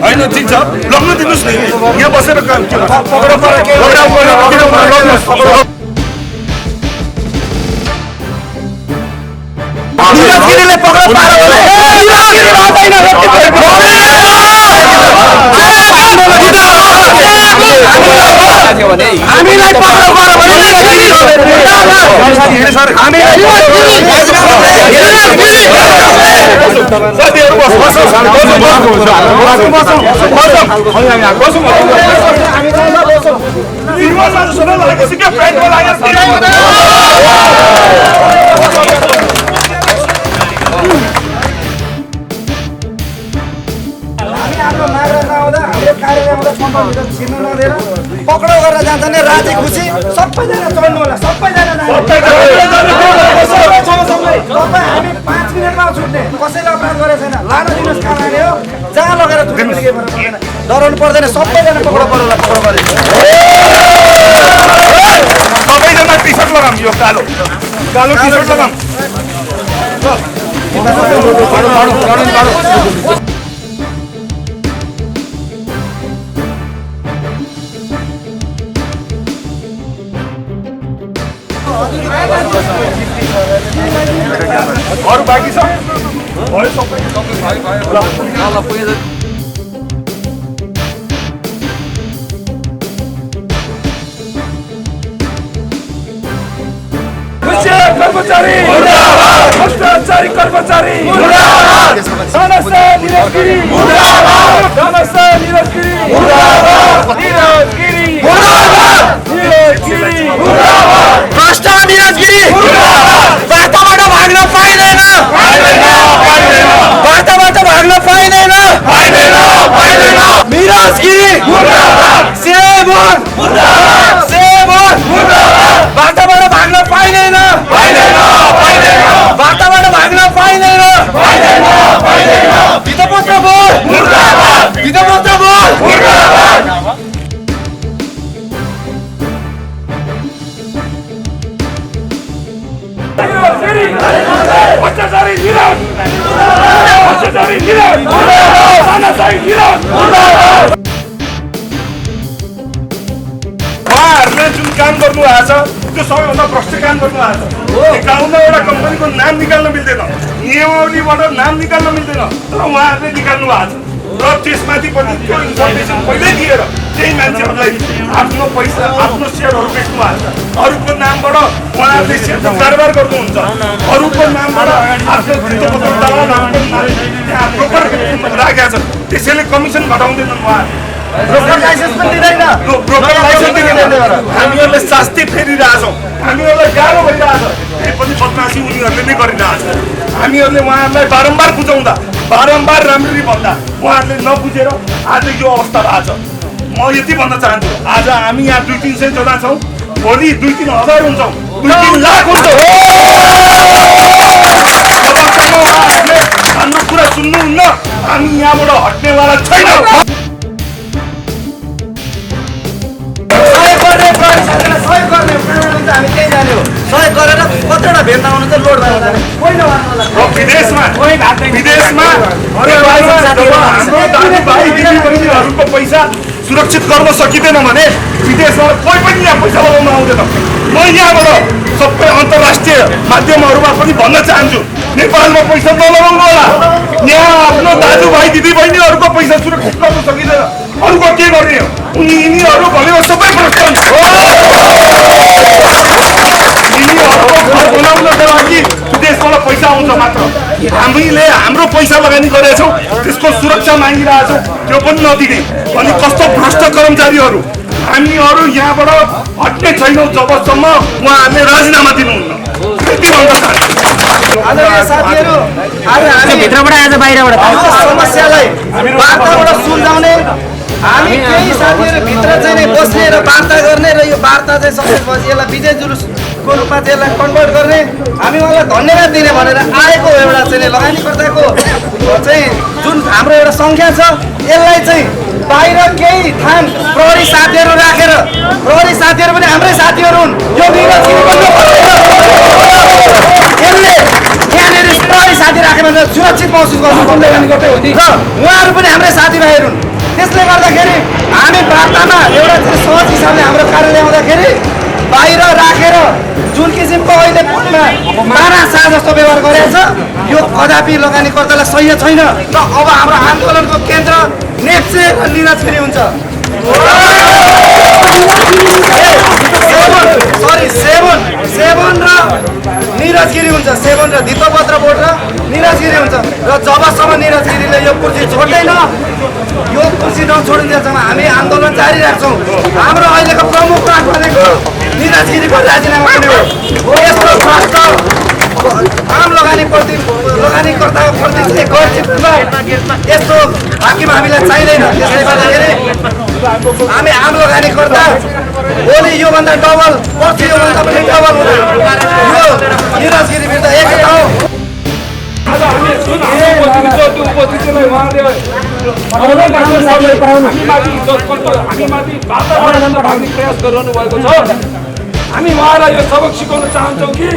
होइन ठिक छ लग्न दिनुस् न यहाँ बसेर काम के पक्राउ गरेर जान्छ नि राजी खुसी सबैजना चढ्नु होला सबैजना हामी 5 मिनेटमा छुट्ने कसैले अपराध गरेको छैन लान दिनुहोस् खानाले हो जहाँ लगेर छुट्ने केही फरक पर्दैन डराउनु पर्दैन सबैजना पक्राउ परेला पक्राउ गरे सबैजना टी-शर्ट लगाम यो कालो कालो टी-शर्ट लगाम अरू बाँकी छ भयो सबै कर्मचारी भ्रष्टाचारी कर्मचारी वार्ताबाट भाग्न पाइँदैन वार्ताबाट भाग्न पाइँदैन निरजगिरी सेवन वार्ताबाट भाग्न पाइँदैन वार्ताबाट भाग्न पाइँदैन भितपत्र बोल भितपत्र बोल भ्रष्टाचारी निरज भ्रष्टाचारी निरज तानाशाही निरज उहाँहरूले जुन काम गर्नु भएको छ त्यो सबैभन्दा भ्रष्ट काम गर्नु भएको छ एकाउन्नमा एउटा कम्पनीको नाम निकाल्न मिल्दैन नियमावलीबाट नाम निकाल्न मिल्दैन तर उहाँहरूले निकाल्नु भएको छ र त्यसमाथि पनि त्यो इन्फर्मेसन पहिल्यै दिएर त्यही मान्छेहरूलाई आफ्नो पैसा आफ्नो सेयरहरू बेच्नु भएको छ अरूको नामबाट उहाँहरूले सेयरको कारोबार गर्नुहुन्छ अरूको नामबाट आफ्नो वृत्तपत्र दलाल त्यहाँ ब्रोकर राखेका छन् त्यसैले कमिसन घटाउँदैनन् उहाँहरूले ब्रोकर लाइसेन्स पनि दिँदैन ब्रोकर लाइसेन्स दिँदैन हामीहरूले शास्ति फेरिरहेछौँ हामीहरूलाई गाह्रो भइरहेछ त्यही पनि बदमासी उनीहरूले नै गरिरहेछ हामीहरूले उहाँहरूलाई बारम्बार बुझाउँदा बारम्बार राम्ररी भन्दा उहाँहरूले नबुझेर आज यो अवस्था भएको छ म यति भन्न चाहन्छु आज हामी यहाँ 200-300 जना छौँ भोलि 2-3 हजार हुन्छौँ 2-3 लाख हुन्छौँ जबसम्म उहाँहरूले हाम्रो कुरा सुन्नुहुन्न हामी यहाँबाट हट्नेवाला छैनौँ सहयोग गरेर कतिवटा भेट्न आउनु चाहिँ लोड भएर विदेशमा हाम्रो दाजुभाइ दिदीबहिनीहरूको पैसा सुरक्षित गर्न सकिँदैन भने विदेशमा कोही पनि यहाँ पैसा लगाउन आउँदैन म यहाँबाट सबै अन्तर्राष्ट्रिय माध्यमहरूमा पनि भन्न चाहन्छु नेपालमा पैसा नलगाउनु होला यहाँ आफ्नो दाजुभाइ दिदीबहिनीहरूको पैसा सुरक्षित गर्न सकिँदैन अरूको के गर्ने हो यिनीहरू भनेको सबै भ्रष्ट बनाउनको लागि विदेशबाट पैसा आउँछ मात्र हामीले हाम्रो पैसा लगानी गरेछौँ त्यसको सुरक्षा मागिरहेछौँ त्यो पनि नदिने अनि कस्तो भ्रष्ट कर्मचारीहरू हामीहरू यहाँबाट हट्ने छैनौँ जबसम्म उहाँहरूले राजीनामा दिनुहुन्न त्यति भन्न चाहन्छु भित्रबाट आज बाहिरबाट समस्यालाई वार्ताबाट सुल्झाउने हामी केही साथीहरू भित्र चाहिँ नै बस्ने र वार्ता गर्ने र यो वार्ता चाहिँ सकेपछि यसलाई विजय जुलुसको रूपमा चाहिँ यसलाई कन्भर्ट गर्ने हामी उहाँलाई धन्यवाद दिने भनेर आएको एउटा चाहिँ लगानीकर्ताको चाहिँ जुन हाम्रो एउटा सङ्ख्या छ यसलाई चाहिँ बाहिर केही थान प्रहरी साथीहरू राखेर प्रहरी साथीहरू पनि हाम्रै साथीहरू हुन् यो विरोध यसले यहाँनिर प्रहरी साथी राख्यो भने सुरक्षित महसुस गर्नु लगानीकर्तै हो नि र उहाँहरू पनि हाम्रै साथीभाइहरू हुन् त्यसले गर्दाखेरि हामी वार्तामा एउटा चाहिँ सहज हिसाबले हाम्रो कार्यालय आउँदाखेरि बाहिर राखेर जुन किसिमको अहिले तानासा जस्तो व्यवहार गरेको छ यो कदापि लगानीकर्तालाई सही छैन र अब हाम्रो आन्दोलनको केन्द्र नेप्से र निरजगिरी हुन्छ सेवन र निरजगिरी हुन्छ सेवन र धितोपत्र बोर्ड र निरजगिरी हुन्छ र जबसम्म निरजगिरीले यो कुर्सी छोड्दैन यो कुर्सी नछोडिन्जेलसम्म हामी आन्दोलन जारी राख्छौँ हाम्रो अहिलेको प्रमुख माग भनेको निरजगिरीको राजीनामा पनि हो यस्तो भ्रष्ट आम लगानीकर्ताप्रति यस्तो हाकिम हामीलाई चाहिँदैन त्यसले गर्दाखेरि हामी आम लगानीकर्ता भोलि योभन्दा डबल पर्छ योभन्दा पनि डबल यो निरजगिरी विरुद्ध एकता हो आज हामी जुन उपस्थितिलाई उहाँले हामीमाथि वातावरण भाग्ने प्रयास गरिरहनु भएको छ हामी उहाँलाई यो सबक सिकाउन चाहन्छौँ कि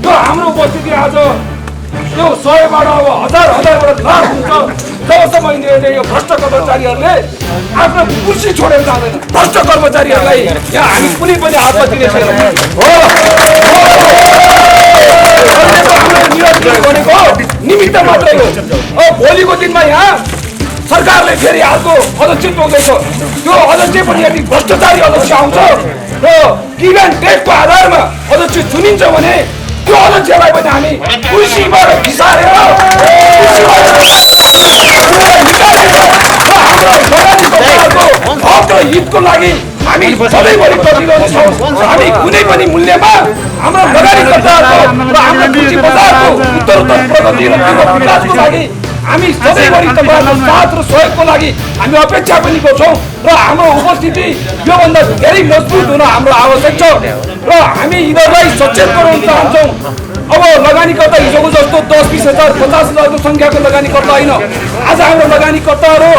यो हाम्रो उपस्थिति आज यो 100बाट अब हजारबाट लाख हुन्छ जबसम्म यो भ्रष्ट कर्मचारीहरूले आफ्नो कुर्सी छोडेर जाँदैन भ्रष्ट कर्मचारीहरूलाई यहाँ हामी कुनै पनि हातमा दिने छैन भनेको निमित्त मात्रै हो भोलिको दिनमा यहाँ सरकारले फेरि अर्को अध्यक्ष तोक्दैछ त्यो अध्यक्ष पनि यदि भ्रष्टाचारी अध्यक्ष आउँछ र गिभ एन्ड टेकको आधारमा अध्यक्ष चुनिन्छ भने त्यो अध्यक्षलाई पनि हामी कुर्सीबाट घिसारेर हाम्रो हितको लागि हामी सधैँभरि प्रतिरोध छौँ हामी कुनै पनि मूल्यमा हाम्रो लगानीकर्ताहरूको र हाम्रो कृषि बजारको उत्तरोत्तर प्रगति र विकासको लागि हामी सधैँभरि तपाईँहरूको साथ र सहयोगको लागि हामी अपेक्षा पनि गर्छौँ र हाम्रो उपस्थिति योभन्दा धेरै मजबुत हुन हाम्रो आवश्यक छ र हामी यिनीहरूलाई सचेत गराउन चाहन्छौँ अब लगानीकर्ता हिजोको जस्तो 10-20 हजार 50 हजारको सङ्ख्याको लगानीकर्ता होइन आज हाम्रो लगानीकर्ताहरू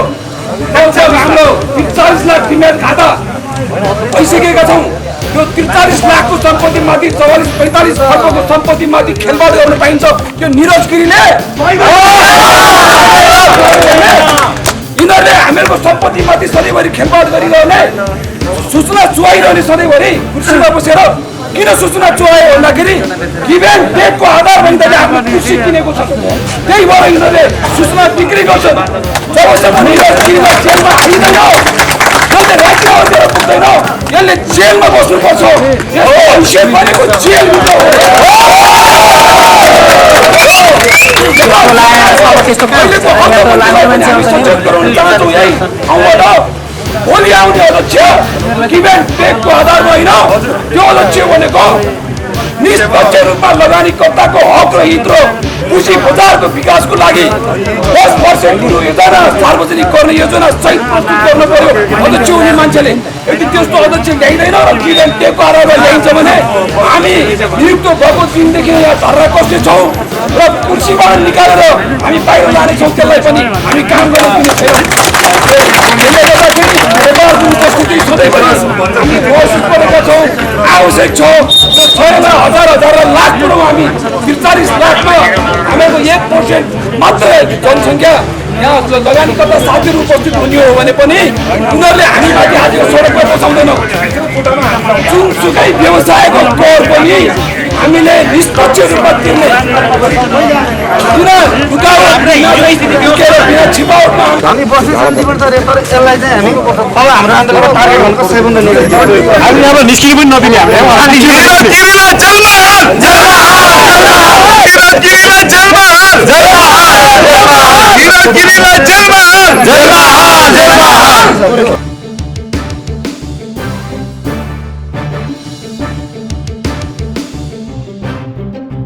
हाम्रो 43 लाख डिमेट खाता भइसकेका छौँ यो 43 लाखको सम्पत्तिमाथि 44-45 खर्बको सम्पत्तिमाथि खेलबाड गर्न पाइन्छ यो निरजगिरीले यिनीहरूले हामीहरूको सम्पत्तिमाथि सधैँभरि खेलबाड गरिरहने सूचना चुहाइरहने सधैँभरि कुर्सीमा बसेर किन सूचना चुहायो भन्दाखेरि गिभ एन्ड टेकको आधारमा यिनीहरूले आफ्नो कुर्सी किनेको छ त्यही भएर यिनीहरूले सूचना बिक्री गर्छन् जबसम्म निरजगिरीलाई जेलमा हालिँदैन पुग्दैन यसले जेलमा बस्नुपर्छ भविष्य भनेको जेलभित्र भोलि आउने अध्यक्ष गिभ एन्ड टेकको आधारमा होइन त्यो अध्यक्ष भनेको निष्पक्ष रूपमा लगानीकर्ताको हक र हित र कृषि बजारको विकासको लागि 10% योजना सार्वजनिक गर्ने योजना सहित प्रस्तुत गर्नु पर्यो अध्यक्ष हुने मान्छेले यदि त्यस्तो अध्यक्ष ल्याइँदैन र गिभ एन्ड टेकको आधारमा ल्याइन्छ भने हामी नियुक्त भएको दिनदेखि यहाँ धरना कस्नेछौँ र कुर्सीबाट निकालेर हामी बाहिर लानेछौँ त्यसलाई पनि हामी काम गर्न दिने छैनौँ उपस्थिति सधैँभरि हामी महसुस गरेका छौँ आवश्यक छ हजार लाख बढौँ हामी 43 लाखमा हामीहरूको 1% मात्र जनसङ्ख्या यहाँ लगानीकर्ता साथीहरू उपस्थित हुने हो भने पनि उनीहरूले हामीमाथि आजको सडकमा बसाउँदैनौँ जुनसुकै व्यवसायको कर पनि हामीले निष्पक्ष रूपमा तिर्ने बिना छिपावटमा हामी बस्ने शान्तिपूर्ण तर यसलाई चाहिँ हामी अब हाम्रो आन्दोलनको टार्गेट भनेको 7 हामीले अब निस्किनु पनि नदिने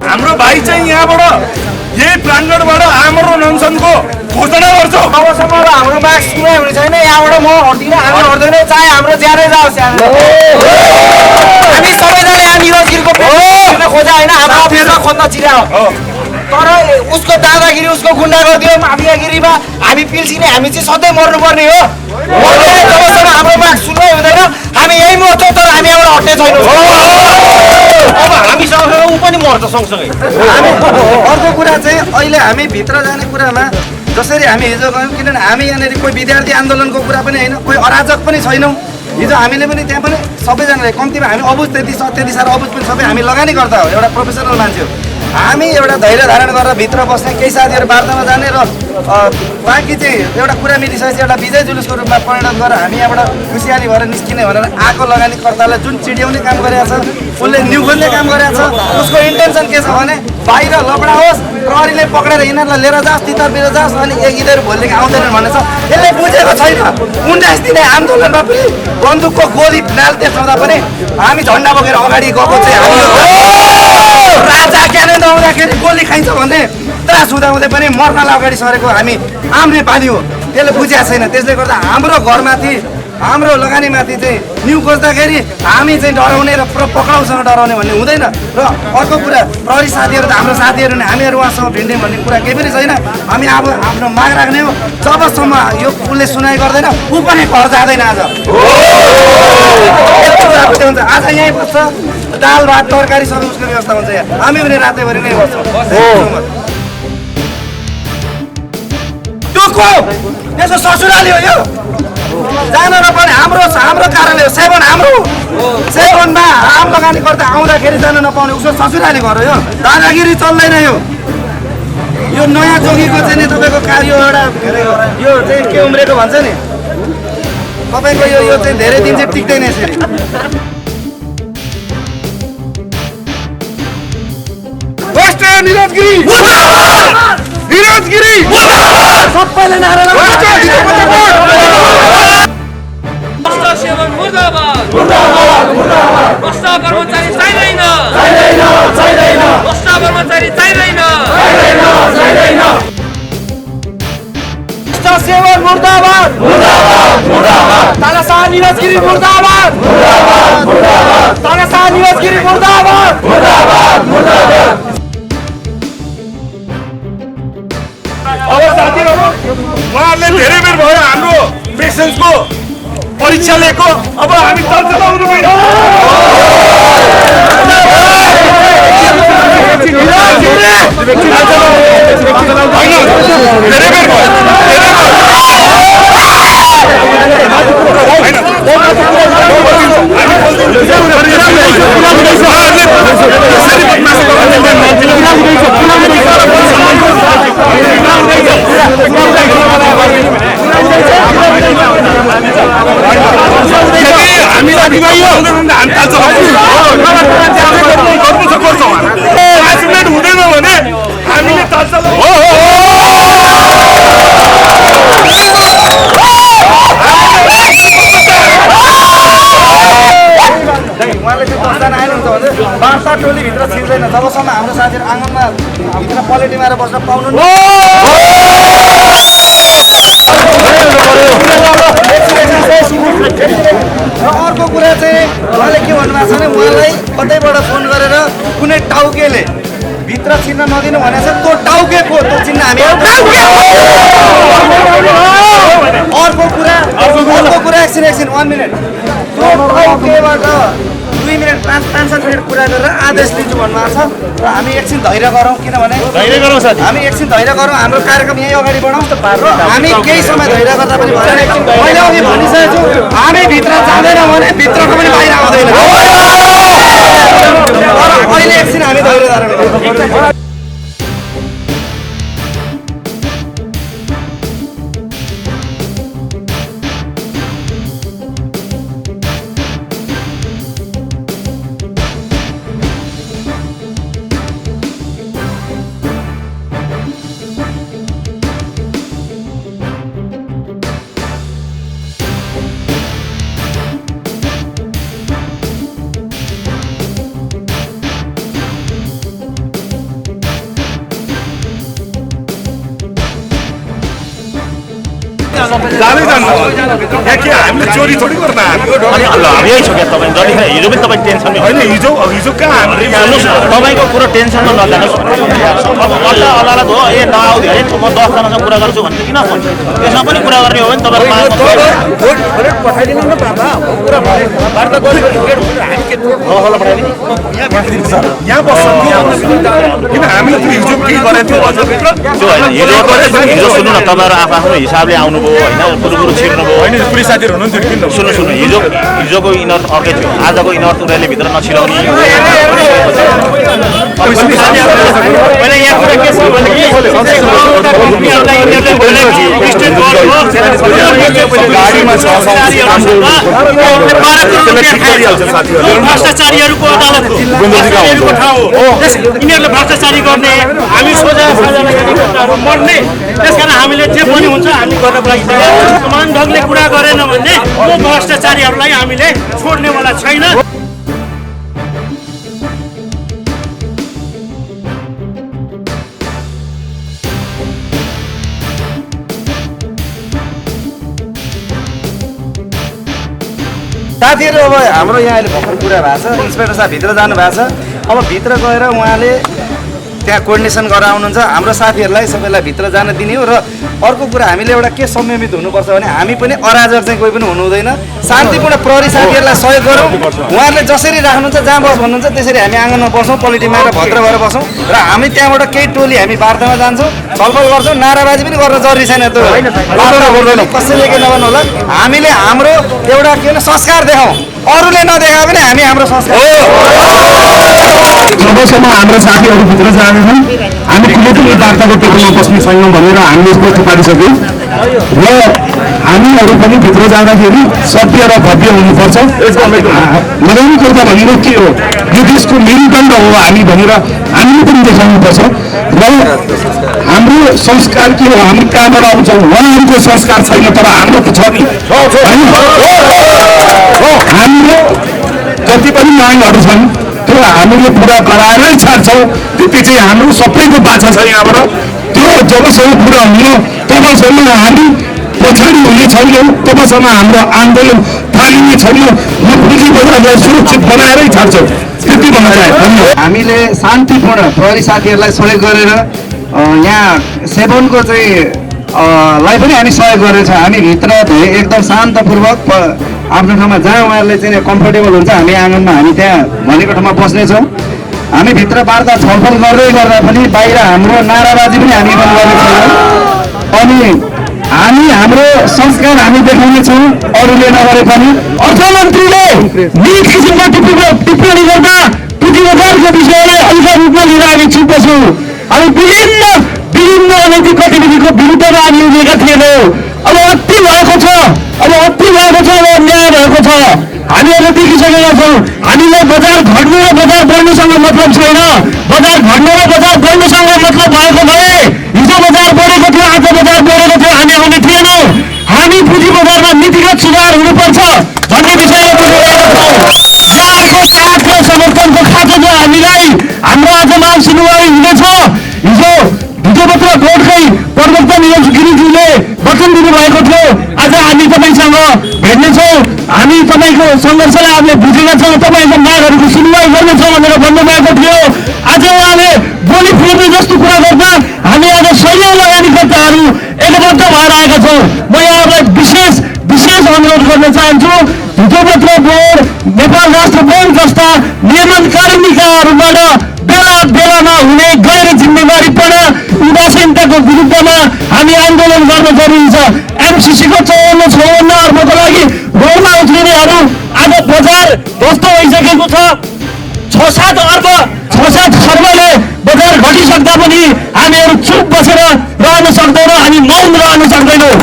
हाम्रो भाइ चाहिँ यहाँबाट यही प्राङ्गणबाट आमरण अनसन निर्वाचनको घोषणा गर्छौ। अबसम्म अब हाम्रो माग सुनै हुने छैन। यहाँबाट म हट्दिनँ, हामी हट्दैनौँ, चाहे हाम्रो ज्यानै जाओस्। हामी सबैजना यहाँ निरज गिरीको खोजा होइन, हाम्रो अफिसमा खोज्न चिरायो। तर उसको दादागिरी, उसको गुन्डागर्दी, माफियागिरीमा हामी पिल्सिने, हामी चाहिँ सधैँ मर्नुपर्ने हो। जबसम्म हाम्रो माग सुन्नै हुँदैन हामी यही मर्छौँ, तर हामी यहाँबाट हट्ने छैनौँ। अब हामीसँग ऊ पनि मर्छ सँगसँगै। अर्को कुरा चाहिँ अहिले हामी भित्र जाने कुरामा जसरी हामी हिजो गयौँ, किनभने हामी यहाँनिर कोही विद्यार्थी आन्दोलनको कुरा पनि होइन, कोही अराजक पनि छैनौँ। हिजो हामीले पनि त्यहाँ पनि सबैजनाले कम्तीमा हामी अबुझ त्यति साह्रो अबुझ पनि सबै हामी लगानीकर्ता हो, एउटा प्रोफेसनल मान्छे हो। हामी एउटा धैर्य धारण गरेर भित्र बस्ने, केही साथीहरू वार्तामा जाने र बाँकी चाहिँ एउटा कुरा मिलिसकेपछि एउटा विजय जुलुसको रूपमा परिणत गरेर हामी यहाँबाट खुसियाली भएर निस्किने भनेर आएको लगानीकर्तालाई जुन चिड्याउने काम गरेको छ, उसले न्यु खोल्ने काम गरेको छ, उसको इन्टेन्सन के छ भने बाहिर लपडा होस्, प्रहरीले पक्रेर यिनीहरूलाई लिएर जाओस्, तितरबिर जाओस्, अनि यिनीहरू भोलिदेखि आउँदैनन् भन्ने छ। यसले बुझेको छैन 19 दिने आन्दोलनमा पनि बन्दुकको गोली नाल देखाउँदा पनि हामी झन्डा बोकेर अगाडि गएको चाहिँ राजा ज्ञानेन्द्र आउँदाखेरि गोली खाइन्छ भन्ने त्रास हुँदाहुँदै पनि मर्नलाई अगाडि सरेको हामी आम नेपाली हो। त्यसले बुझेको छैन। त्यसले गर्दा हाम्रो घरमाथि, हाम्रो लगानीमाथि चाहिँ न्यु खोज्दाखेरि हामी चाहिँ डराउने र पक्राउसँग डराउने भन्ने हुँदैन। र अर्को कुरा, प्रहरी साथीहरू त हाम्रो साथीहरू नै, हामीहरू उहाँसँग भिड्ने भन्ने कुरा केही पनि छैन। हामी अब आफ्नो माग राख्ने हो। जबसम्म यो उसले सुनाइ गर्दैन, ऊ पनि घर जाँदैन। आज यहीँ बस्छ, दाल भात तरकारी सबै उसको व्यवस्था हुन्छ यहाँ। हामी पनि रातैभरि नै बस्छौँ। त्यसो ससुराली हो यो, जान नपर्ने। हाम्रो कारणले हो। सेवन हाम्रो, सेवनमा आम लगानीकर्ता आउँदाखेरि जान नपाउने उसको ससुराली घर हो यो। दादागिरी चल्दैन यो नयाँ जोगीको चाहिँ नि तपाईँको कार्य एउटा यो चाहिँ के उम्रेको भन्छ नि तपाईँको यो चाहिँ धेरै दिन चाहिँ टिक्दैन यसरी। निरज गिरी सबैले नारा सेवन मुर्दाबाद भ्रष्ट कर्मचारी चाहिँदैन, भ्रष्ट कर्मचारी चाहिँदैन। सेवन मुर्दाबाद, तानाशाह निरज गिरी मुर्दाबाद, तानाशाह निरज गिरी मुर्दाबाद। अब साथीहरू, उहाँहरूले धेरै बेर भयो हाम्रो पेसेन्सको परीक्षा लिएको। अब हामी चल्छ आउनु होइन। धेरै बेर भयो। हुँदैन भने हामीले उहाँले चाहिँ 10 जना आइनुहुन्छ भने वार्ता टोलीभित्र छिर्दैन जबसम्म हाम्रो साथीहरू आँगनमा भित्र पलेटी मारेर बस्न पाउनु। र अर्को कुरा चाहिँ उहाँले के भन्नुभएको छ भने उहाँलाई कतैबाट फोन गरेर कुनै टाउकेले भित्र छिर्न नदिनु भनेको छ। त्यो टाउकेको त्यो चिन्ह हामी अर्को कुरा एकछिन 1 मिनट त्यो टाउकेबाट 2 मिनट 5 मिनट कुरा गरेर आदेश दिन्छु भन्नुभएको छ। र हामी एकछिन धैर्य गरौँ, किनभने हामी एकछिन धैर्य गरौँ। हाम्रो कार्यक्रम यहीँ अगाडि बढाउँ। हामी केही समय धैर्य गर्दा पनि भएन। मैले अघि भनिसकेको छु, हामी भित्र जाँदैनौँ भने भित्रको पनि बाहिर आउँदैन। तर अहिले एकछिन हामी धैर्य धारण गरौँ। जाँदै जानु यहाँ के हामीले चोरी थोडी गर्न आएको अनि ल अब यही छ क्या तपाईँ जति हिजो पनि तपाईँ टेन्सनमै होइन हिजो कहाँ हामीले सुन्नुहोस् न तपाईँको कुरो टेन्सनमा नजानुहोस् अब अल्लाह अल्लाहलाई हो ए नआउँदै है म 10जनासँग कुरा गर्छु भने किन भन्छु त्यसमा पनि कुरा गर्ने हो भने यहाँ बस्छ किन हामीले हिजो के गरेको थियो हिजो सुन्नु न तपाईँहरू आफ्नो हिसाबले आउनुभयो होइन कुरो छिर्नुभयो होइन पुलिस साथीहरू हुनुहुन्थ्यो किन सुन्नु हिजोको इनर्थ अर्कै थियो आजको इनर्थ उनीहरूले भित्र नछिराउने पहिला यहाँ कुरा के छ भ्रष्टाचारीहरूको अदालत हो यिनीहरूले भ्रष्टाचारी गर्ने हामी सोझा मर्ने त्यस कारण हामीले जे पनि हुन्छ हामी गर्नको लागि समान ढङ्गले कुरा गरेन भने त्यो भ्रष्टाचारीहरूलाई हामीले छोड्नेवाला छैन। साथीहरू अब हाम्रो यहाँ अहिले भर्खर कुरा भएको छ इन्सपेक्टर साहब भित्र जानु भएको छ अब भित्र गएर उहाँले त्यहाँ कोर्डिनेसन गराउनुहुन्छ हाम्रो साथीहरूलाई सबैलाई भित्र जान दिने हो र अर्को कुरा हामीले एउटा के संयमित हुनुपर्छ भने हामी पनि अराजक चाहिँ कोही पनि हुनु हुँदैन शान्तिपूर्ण प्रहरी साथीहरूलाई सहयोग गरौँ उहाँहरूले जसरी राख्नुहुन्छ जहाँ बस भन्नुहुन्छ त्यसरी हामी आँगनमा बसौँ पोलिटिकमा र भद्र भएर बसौँ र हामी त्यहाँबाट केही टोली हामी वार्तामा जान्छौँ छलफल गर्छौँ नाराबाजी पनि गर्न जरुरी छैन त्यो कसैले के नगर्नु होला हामीले हाम्रो एउटा के भने संस्कार देखाउँ अरूले नदेखा पनि हामी हाम्रो संस्कार जबसम्म हाम्रो साथीहरू भित्र जाँदैछन् हामी कुनै पनि वार्ताको टेबलमा बस्ने छैनौँ भनेर हामीले स्पष्ट पारिसक्यौँ र हामीहरू पनि भित्र जाँदाखेरि सभ्य र भव्य हुनुपर्छ मनाउनु पर्दा भनेको के हो यो देशको मेरुदण्ड हो हामी भनेर हामीले पनि देखाउनुपर्छ र हाम्रो संस्कार के हो हामी कहाँबाट आउँछौँ उहाँहरूको संस्कार छैन तर हाम्रो त छ नि हाम्रो जति पनि मागहरू छन् त्यो हामीले पुरा गराएरै छाड्छौँ त्यति चाहिँ हाम्रो सबैको बाछा छ यहाँबाट त्यो जबसम्म पुरा हुने तबसम्म हामी पछाडि हुने छैनौँ तबसम्म हाम्रो आन्दोलन थालिने छैन म पुँजी बजारलाई सुरक्षित बनाएरै छाड्छौँ त्यति भन्न चाहे हामीले शान्तिपूर्ण प्रहरी साथीहरूलाई सहयोग गरेर यहाँ सेवनको चाहिँ लाई पनि हामी सहयोग गरेको छ हामी भित्र एकदम शान्तपूर्वक आफ्नो ठाउँमा जहाँ उहाँहरूले चाहिँ कम्फर्टेबल हुन्छ हामी आँगनमा हामी त्यहाँ भनेको ठाउँमा बस्नेछौँ हामी भित्र वार्ता छलफल गर्दै गर्दा पनि बाहिर हाम्रो नाराबाजी पनि हामी पनि गरेको छैनौँ अनि हामी हाम्रो संस्कार हामी देखाउनेछौँ अरूले नगरे पनि अर्थमन्त्रीले निज किसिमको टिप्पणी गर्दा पुँजी बजारको विषयलाई हल्का रूपमा लिएर हामी चुप छौँ हामी विभिन्न अनैतिक गतिविधिको विरुद्धमा हामी उभिएका थिएनौँ अब अति भएको छ अब अन्याय भएको छ हामीहरू देखिसकेका छौँ हामीलाई बजार घट्नु र बजार बढ्नुसँग मतलब छैन बजार घट्नु र बजार बढ्नुसँग मतलब भएको भए हिजो बजार बढेको थियो आज बजार बढेको थियो हामी आउने थिएनौँ हामी पुँजी बजारमा नीतिगत सुधार हुनुपर्छ भन्ने विषयमा बुझिरहेका छौँ यहाँको समर्थनको खाँचो छ हामीलाई हाम्रो आज माग सुनवाई हुनेछ हिजो भिडियोपत्र बोर्डकै प्रवक्ता निरज गिरिज्यूले वचन दिनुभएको थियो आज हामी तपाईँसँग भेट्नेछौँ हामी तपाईँको सङ्घर्षलाई हामीले बुझेका छौँ तपाईँको मागहरूको सुनवाई गर्नेछौँ भनेर भन्नुभएको थियो आज उहाँले बोली फेर्ने जस्तो कुरा गर्दा हामी आज सयौँ लगानीकर्ताहरू एकबद्ध भएर आएका छौँ म यहाँलाई विशेष अनुरोध गर्न चाहन्छु भिडियोपत्र बोर्ड नेपाल राष्ट्र बैङ्क जस्ता नियमनकारी निकायहरूबाट बेलामा हुने गैर जिम्मेवारीपना उदासीनताको विरुद्धमा हामी आन्दोलन गर्न जरुरी छ एमसिसीको 54 अर्बको लागि रोडमा उत्रिनेहरू आज बजार ध्वस्त भइसकेको छ 6-7 खर्बले बजार घटिसक्दा पनि हामीहरू चुप बसेर रहन सक्दैनौँ हामी मौन रहन सक्दैनौँ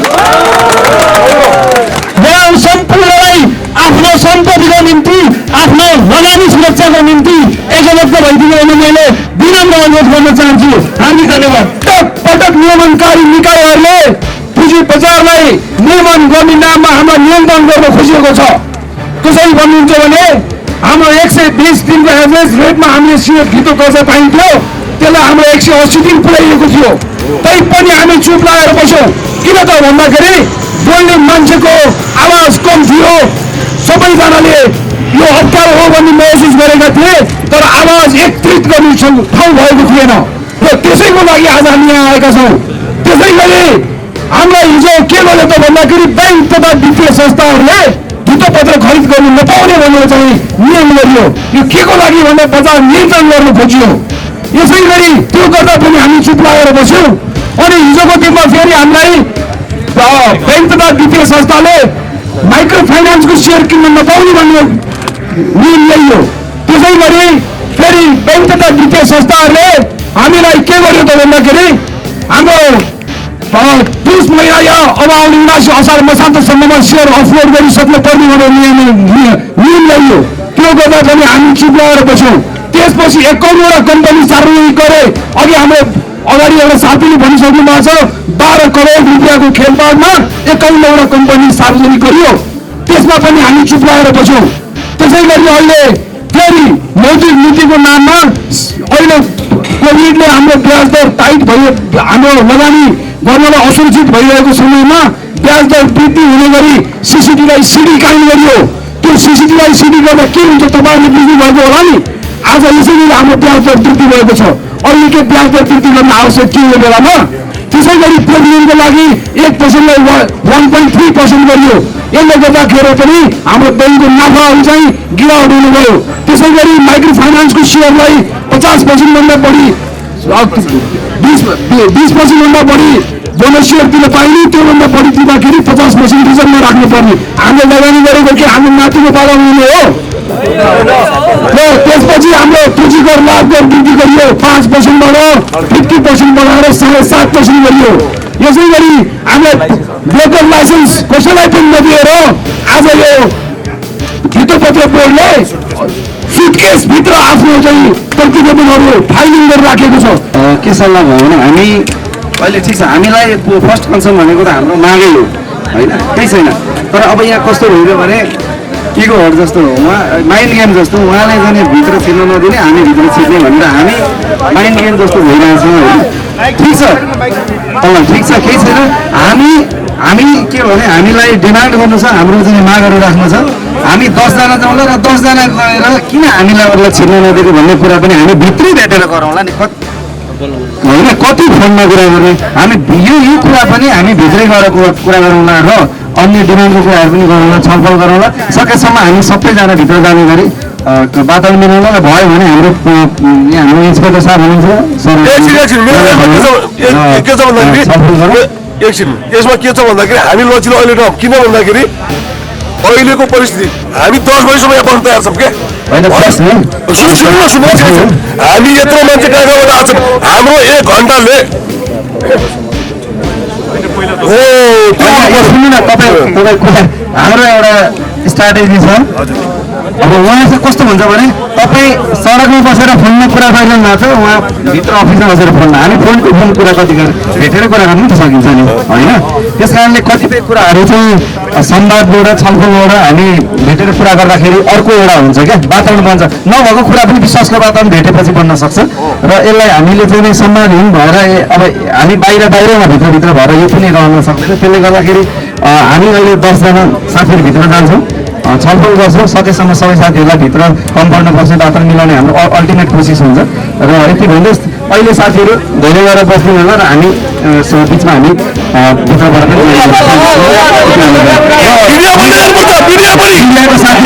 सम्पूर्णलाई आफ्नो सम्पत्तिको निम्ति आफ्नो लगानी सुरक्षाको निम्ति एकबद्ध भइदिनु भने मैले विनम्र अनुरोध गर्न चाहन्छु हामी धन्यवाद पटक नियमनकारी निकायहरूले पुँजी बजारलाई नियमन गर्ने नाममा हाम्रो नियन्त्रण गर्न खोजिएको छ कसरी भन्नुहुन्छ भने हाम्रो 120 दिनको एभरेज रेटमा हामीले सियो धितो कर्जा पाइन्थ्यो त्यसलाई हाम्रो 180 दिन पुर्याइएको थियो तै पनि हामी चुप लागेर बस्यौँ किन त भन्दाखेरि बोल्ने मान्छेको आवाज कम थियो, सबैजनाले यो हत्या हो भन्ने महसुस गरेका थिए, तर आवाज एकत्रित गर्नु ठाउँ भएको थिएन र त्यसैको लागि आज हामी यहाँ आएका छौँ। त्यसै गरी हामीलाई हिजो के गर्यो त भन्दाखेरि ब्याङ्क तथा वित्तीय संस्थाहरूले धितोपत्र खरिद गर्नु नपाउने भनेर चाहिँ नियम गरियो। यो के को लागि भन्दा बजार नियन्त्रण गर्नु खोजियो। यसै गरी त्यो गर्दा पनि हामी चुप लागेर बस्यौँ। अनि हिजोको दिनमा फेरि हामीलाई ब्याङ्क तथा वित्तीय संस्थाले माइक्रो फाइनेन्सको सेयर किन्न नपाउने भन्ने नियम ल्याइयो। त्यसै गरी फेरि ब्याङ्क तथा वित्तीय संस्थाहरूले हामीलाई के गर्यो त भन्दाखेरि हाम्रो 30 महिना या अब आउने 79 असार मसान्तसम्ममा सेयर अफलोड गरिसक्नु पर्ने भनेर नियम ल्याइयो। त्यो गर्दा पनि हामी चुप लागेर बस्यौँ। त्यसपछि 51वटा कम्पनी सार्वजनिक गरे। अघि हाम्रो अगाडि एउटा साथीले भनिसक्नु भएको छ 12 करोड रुपियाँको खेलबाडमा 51वटा कम्पनी सार्वजनिक गरियो। त्यसमा पनि हामी चुप लागेर बस्यौँ। त्यसै गरी अहिले फेरि मौद्रिक नीतिको नाममा अहिले कोभिडले हाम्रो ब्याज दर टाइट भयो, हाम्रो लगानी गर्नलाई असुरक्षित भइरहेको समयमा ब्याज दर वृद्धि हुने गरी सिसिटीलाई सिडी कायम गरियो। त्यो सिसिटीलाई सिडी गर्दा के हुन्छ तपाईँहरूले बुझ्नु भएको होला नि। आज यसरी हाम्रो ब्याज दर वृद्धि भएको छ। अहिले के ब्याज दर वृद्धि गर्न आवश्यक के हो बेलामा? त्यसै गरी प्रतिदिनको लागि 1%लाई 1.3% गरियो। यसले गर्दाखेरि पनि हाम्रो ब्याङ्कको नाफाहरू चाहिँ गिरावट हुनुभयो। त्यसै गरी माइक्रो फाइनेन्सको सेयरलाई 50% भन्दा बढी 20% भन्दा बढी बोनस सेयर दिन पाइने, त्योभन्दा बढी दिँदाखेरि 50% रिजर्भमा राख्नुपर्ने। हामीले लगानी गरेको कि हाम्रो माथिको पाला हुने हो। र त्यसपछि हाम्रो पुँजीकर लाभ दर वृद्धि गरियो 5%बाट 50% बढाएर 7.5% गरियो। यसै गरी हामीले ब्रोकर लाइसेन्स कसैलाई पनि नदिएर आज यो धितोपत्र बोर्डले सुटकेसभित्र आफ्नो चाहिँ प्रतिवेदनहरू फाइलिङ गरेर राखेको छ। के सल्लाह भयो भने हामी अहिले ठिक छ, हामीलाई फर्स्ट कन्सर्न भनेको त हाम्रो मागै हो होइन, केही छैन। तर अब यहाँ कस्तो भइदियो भने इगोहरू जस्तो उहाँ माइन्ड गेम जस्तो उहाँले जाने भित्र छिर्न नदिने, हामी भित्र छिर्ने भनेर हामी माइन्ड गेम जस्तो भइरहेछौँ होइन। ठिक छ ठिक छ, केही छैन। हामी के भने हामीलाई डिमान्ड गर्नु छ, हाम्रो चाहिँ मागहरू राख्नु छ। हामी 10 जना जाउँला र 10 जना गएर किन हामीलाई अरूलाई छिर्न नदिएको भन्ने कुरा पनि हामी भित्रै भेटेर गरौँला नि होइन। कति फोनमा कुरा गर्ने हामी यो कुरा पनि हामी भित्रै गएर कुरा गरौँला र अन्य डिमान्डको कुराहरू पनि गरौँला, छलफल गरौँला। सकेसम्म हामी सबैजना भित्र जाने गरी वातावरण मिलाउला र भयो भने हाम्रो इन्सपेक्टर साहब हुनुहुन्छ यसमा के छ भन्दाखेरि हामी लचिलो अहिले किन भन्दाखेरि अहिलेको परिस्थिति हामी 10 बजीसम्म यहाँ बस्न तयार छौँ। के हामी यत्रो मान्छे कहाँ कहाँबाट आछौँ, हाम्रो 1 घन्टाले सुन्नु न तपाईँको हाम्रो एउटा स्ट्राटेजी छ। अब उहाँ चाहिँ कस्तो हुन्छ भने तपाईँ सडकमा बसेर फोनमा कुरा गरिरहनु भएको छ, उहाँ भित्र अफिसमा बसेर फोन, हामी फोनको कुरा कति भेटेर कुरा गर्नु त सकिन्छ नि होइन। त्यस कारणले कतिपय कुराहरू चाहिँ संवादबाट छलफलबाट हामी भेटेर कुरा गर्दाखेरि अर्को एउटा हुन्छ क्या वातावरण बन्छ। नभएको कुरा पनि विश्वासको वातावरण भेटेपछि बन्न सक्छ र यसलाई हामीले चाहिँ सम्मानहीन भएर अब हामी बाहिरमा भित्र भएर यो पनि रहन सक्दैन। त्यसले गर्दाखेरि हामी अहिले 10 जना साथीहरू भित्र जान्छौँ, छलफल गर्छौँ। सकेसम्म सबै साथीहरूलाई भित्र कम्पाउन्डमा बस्ने वातावरण मिलाउने हाम्रो अल्टिमेट कोसिस हुन्छ। र यति भन्दै अहिले साथीहरू धेरै गएर बस्ने होला र हामी बिचमा हामी भित्रबाट साथी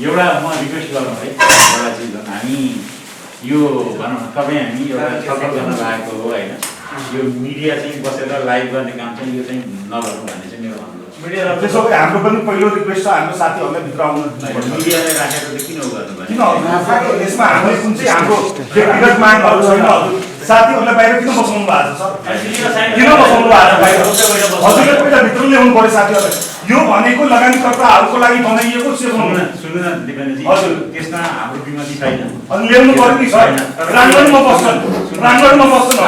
एउटा म रिक्वेस्ट गरौँ है, एउटा चिज हामी यो भनौँ न तपाईँ हामी एउटा छलफल गर्न लागेको हो होइन। यो मिडिया चाहिँ बसेर लाइभ गर्ने काम चाहिँ यो चाहिँ नगरौँ भन्ने चाहिँ मेरो भन्नु। मिडिया त्यसो भए हाम्रो पनि पहिलो रिक्वेस्ट छ हाम्रो साथीहरूलाई भित्र आउनु। मिडियाले राखेर चाहिँ किन गर्नु भने यसमा हाम्रो कुन चाहिँ हाम्रो व्यक्तिगत मागहरू छैन, साथीहरूलाई बाहिर किन बसाउनु भएको छ सर किन बसाउनु भएको छ बाहिर हजुरले पहिला भित्र ल्याउनु पर्यो साथीहरूलाई यो भनेको लगानीकर्ताहरूको लागि बनाइएको सुन्नु न दिपेन्द्रजी हजुर त्यसमा हाम्रो विमति छैन अनि ल्याउनु पर्यो नि सर प्राङ्गणमा बस्छन् रोडमा बस्छन्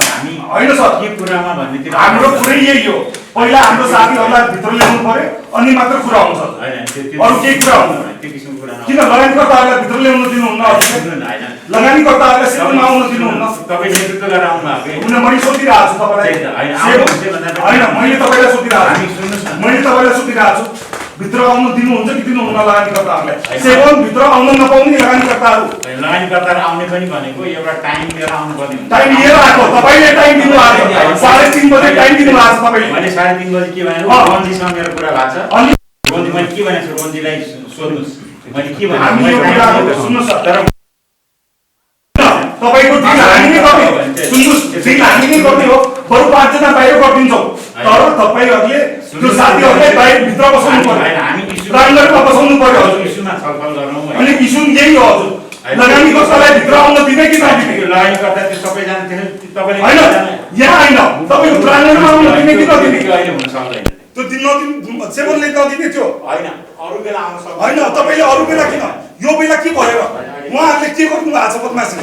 हामी होइन सर के कुरामा भन्ने हाम्रो कुरै यही हो पहिला हाम्रो साथीहरूलाई भित्र ल्याउनु पर्यो अनि मात्र कुरा हुन्छ अरू केही कुरा हुँदैन त्यो किसिमको कुरा किन लगानीकर्ताहरूलाई भित्र ल्याउनु दिनुहुन्न लगानीकर्ताहरूलाई सेवनमा आउन दिनुहुन्न तपाईँ नेतृत्व गरेर आउनु भएको हुन मैले सोधिरहेको छु तपाईँलाई होइन मैले तपाईँलाई सोधिरहेको छु मैले तपाईँलाई सोधिरहेको छु भित्र आउनु दिनुहुन्छ कि दिनुहुन्न लगानीकर्ताहरूलाई सेवन भित्र आउन नपाउने लगानीकर्ताहरू लगानीकर्ताहरू आउने पनि भनेको एउटा टाइम लिएर आउनु पर्ने हुन्छ टाइम लिएर आएको तपाईँले टाइम दिनु भएको 3:30 बजे टाइम दिनु भएको छ तपाईँले मैले 3:30 बजे के भने रोन्जीसँग मेरो कुरा भएको छ अनि रोन्जी मैले के भनेको छु रोन्जीलाई सोध्नुहोस् मैले के हामी यो भने कुरा सुन्नुहोस् सर तर तपाईको दिल हामी नै गर्ने सुन्नुहोस् दिल हामी नै गर्ने हो बरु 5 जना बाहिर गरिदिन्छौँ तर तपाईँहरूले त्यो साथीहरूलाई बाहिर भित्र बसाउनु पर्यो हामी प्राङ्गणमा बसाउनु पर्यो हजुर इस्युमा छलफल गरौँ अनि इस्यु यही हो हजुर लगानीकर्तालाई भित्र आउन दिने कि नदिने लगानीकर्ता त्यो सबैजना तपाईँले होइन यहाँ होइन तपाईँको प्राङ्गणमा आउन दिने कि नदिने अहिले हुन सक्दैन त्यो दिन नदिनु सेवनले नदिने थियो होइन अरू बेला आउन सक्दैन होइन तपाईँले अरू बेला किन यो बेला के भयो उहाँहरूले के गर्नु भएको छ बदमासी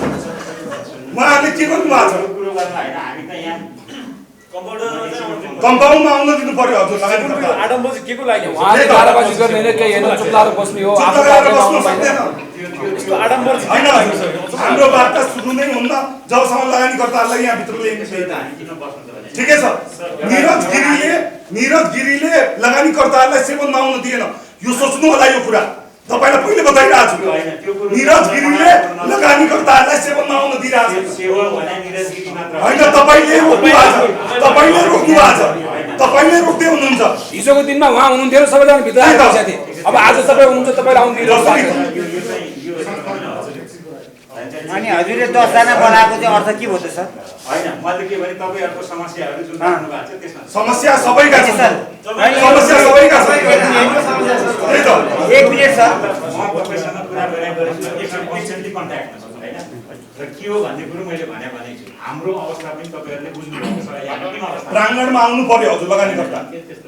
उहाँहरूले के गर्नु भएको छ कुरो गर्न होइन हामी त यहाँ कम्पाउन्डमा आउन दिनु पर्यो हजुर आडम्बर चाहिँ के को लागि उहाँले गालाबाजी गर्ने होइन केही होइन चुप लाएर बस्ने हो आफ्नो लगाएर बस्नु सक्दैन आडम्बर होइन हाम्रो वार्ता सुरु नै हुन्न जबसम्म लगानीकर्ताहरूलाई यहाँभित्र ल्याइने छैन हामी किन बस्नु त भने ठिकै छ निरज गिरीले लगानीकर्ताहरूलाई सेवनमा आउन दिएन यो सोच्नु होला यो कुरा तपाईलाई पहिले बताइरहेको छु निरज गिरीले लगानीकर्ताहरूलाई सेवनमा आउन दिइरहेको छ सेवा भने निरज गिरी मात्र होइन तपाईँले रोक्नु भएको छ तपाईँले रोक्नु भएको छ तपाईँले रोक्दै हुनुहुन्छ हिजोको दिनमा उहाँ हुनुहुन्थ्यो र सबैजना भित्र आएर बसेका थिए अब आज तपाईँ हुनुहुन्छ तपाईँलाई आउनु दिइरहेको छ अनि हजुरले 10 जना बनाएको चाहिँ अर्थ के भयो त सर होइन मैले के भने तपाईँहरूको समस्याहरू जुन राख्नु भएको छ त्यसमा समस्या सबैका छन् सर समस्या सबैका छन् त्यही त 1 मिनेट सर म तपाईँसँग कुरा गरिरहेको छु एकचोटि कन्ट्याक्टमा छु होइन र के हो भन्ने कुरो मैले भनेको छु हाम्रो अवस्था पनि तपाईँहरूले बुझ्नुपर्छ यहाँ किन अवस्था प्राङ्गणमा आउनु पर्यो हजुर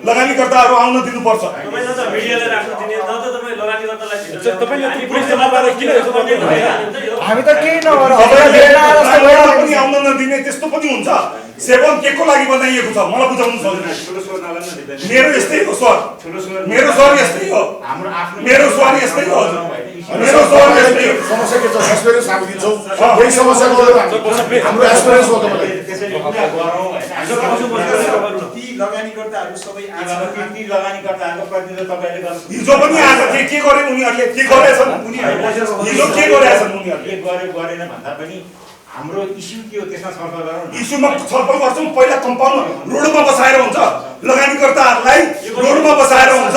लगानीकर्ताहरू आउन दिनुपर्छ तपाईले त मिडियाले राख्न दिने न त तपाईँ लगानीकर्तालाई तपाईले त्यो पुलिस जमाबाट किन यसो गर्ने हामी त केही नगर प्राङ्गणमा पनि आउन नदिने त्यस्तो पनि हुन्छ सेवन के को लागि बनाइएको छ मलाई बुझाउनु सक्दैन ठुलो स्वर नगर्नु दिँदैन मेरो यस्तै हो सर ठुलो स्वर मेरो स्वर यस्तै हो हाम्रो आफ्नो मेरो स्वर यस्तै हो हजुर मेरो स्वर यस्तै हो समस्या के छ एक्सपिरियन्स हामी दिन्छौँ कोही समस्या हाम्रो एक्सपिरियन्स हो तपाईँलाई त्यसैले कुरा गरौँ होइन ती लगानीकर्ताहरू सबै ती लगानीकर्ताहरूको प्रतिनिधित्व तपाईँले गर्नु हिजो पनि आज के गरे उनीहरूले के गरेछन् हिजो के गरेछन् उनीहरूले के गर्यो गरेन भन्दा पनि हाम्रो इस्यु के हो त्यसमा छलफल गरौँ न इस्युमा छलफल गर्छौँ पहिला कम्पाउन्ड रोडमा बसाएर हुन्छ लगानीकर्ताहरूलाई रोडमा बसाएर हुन्छ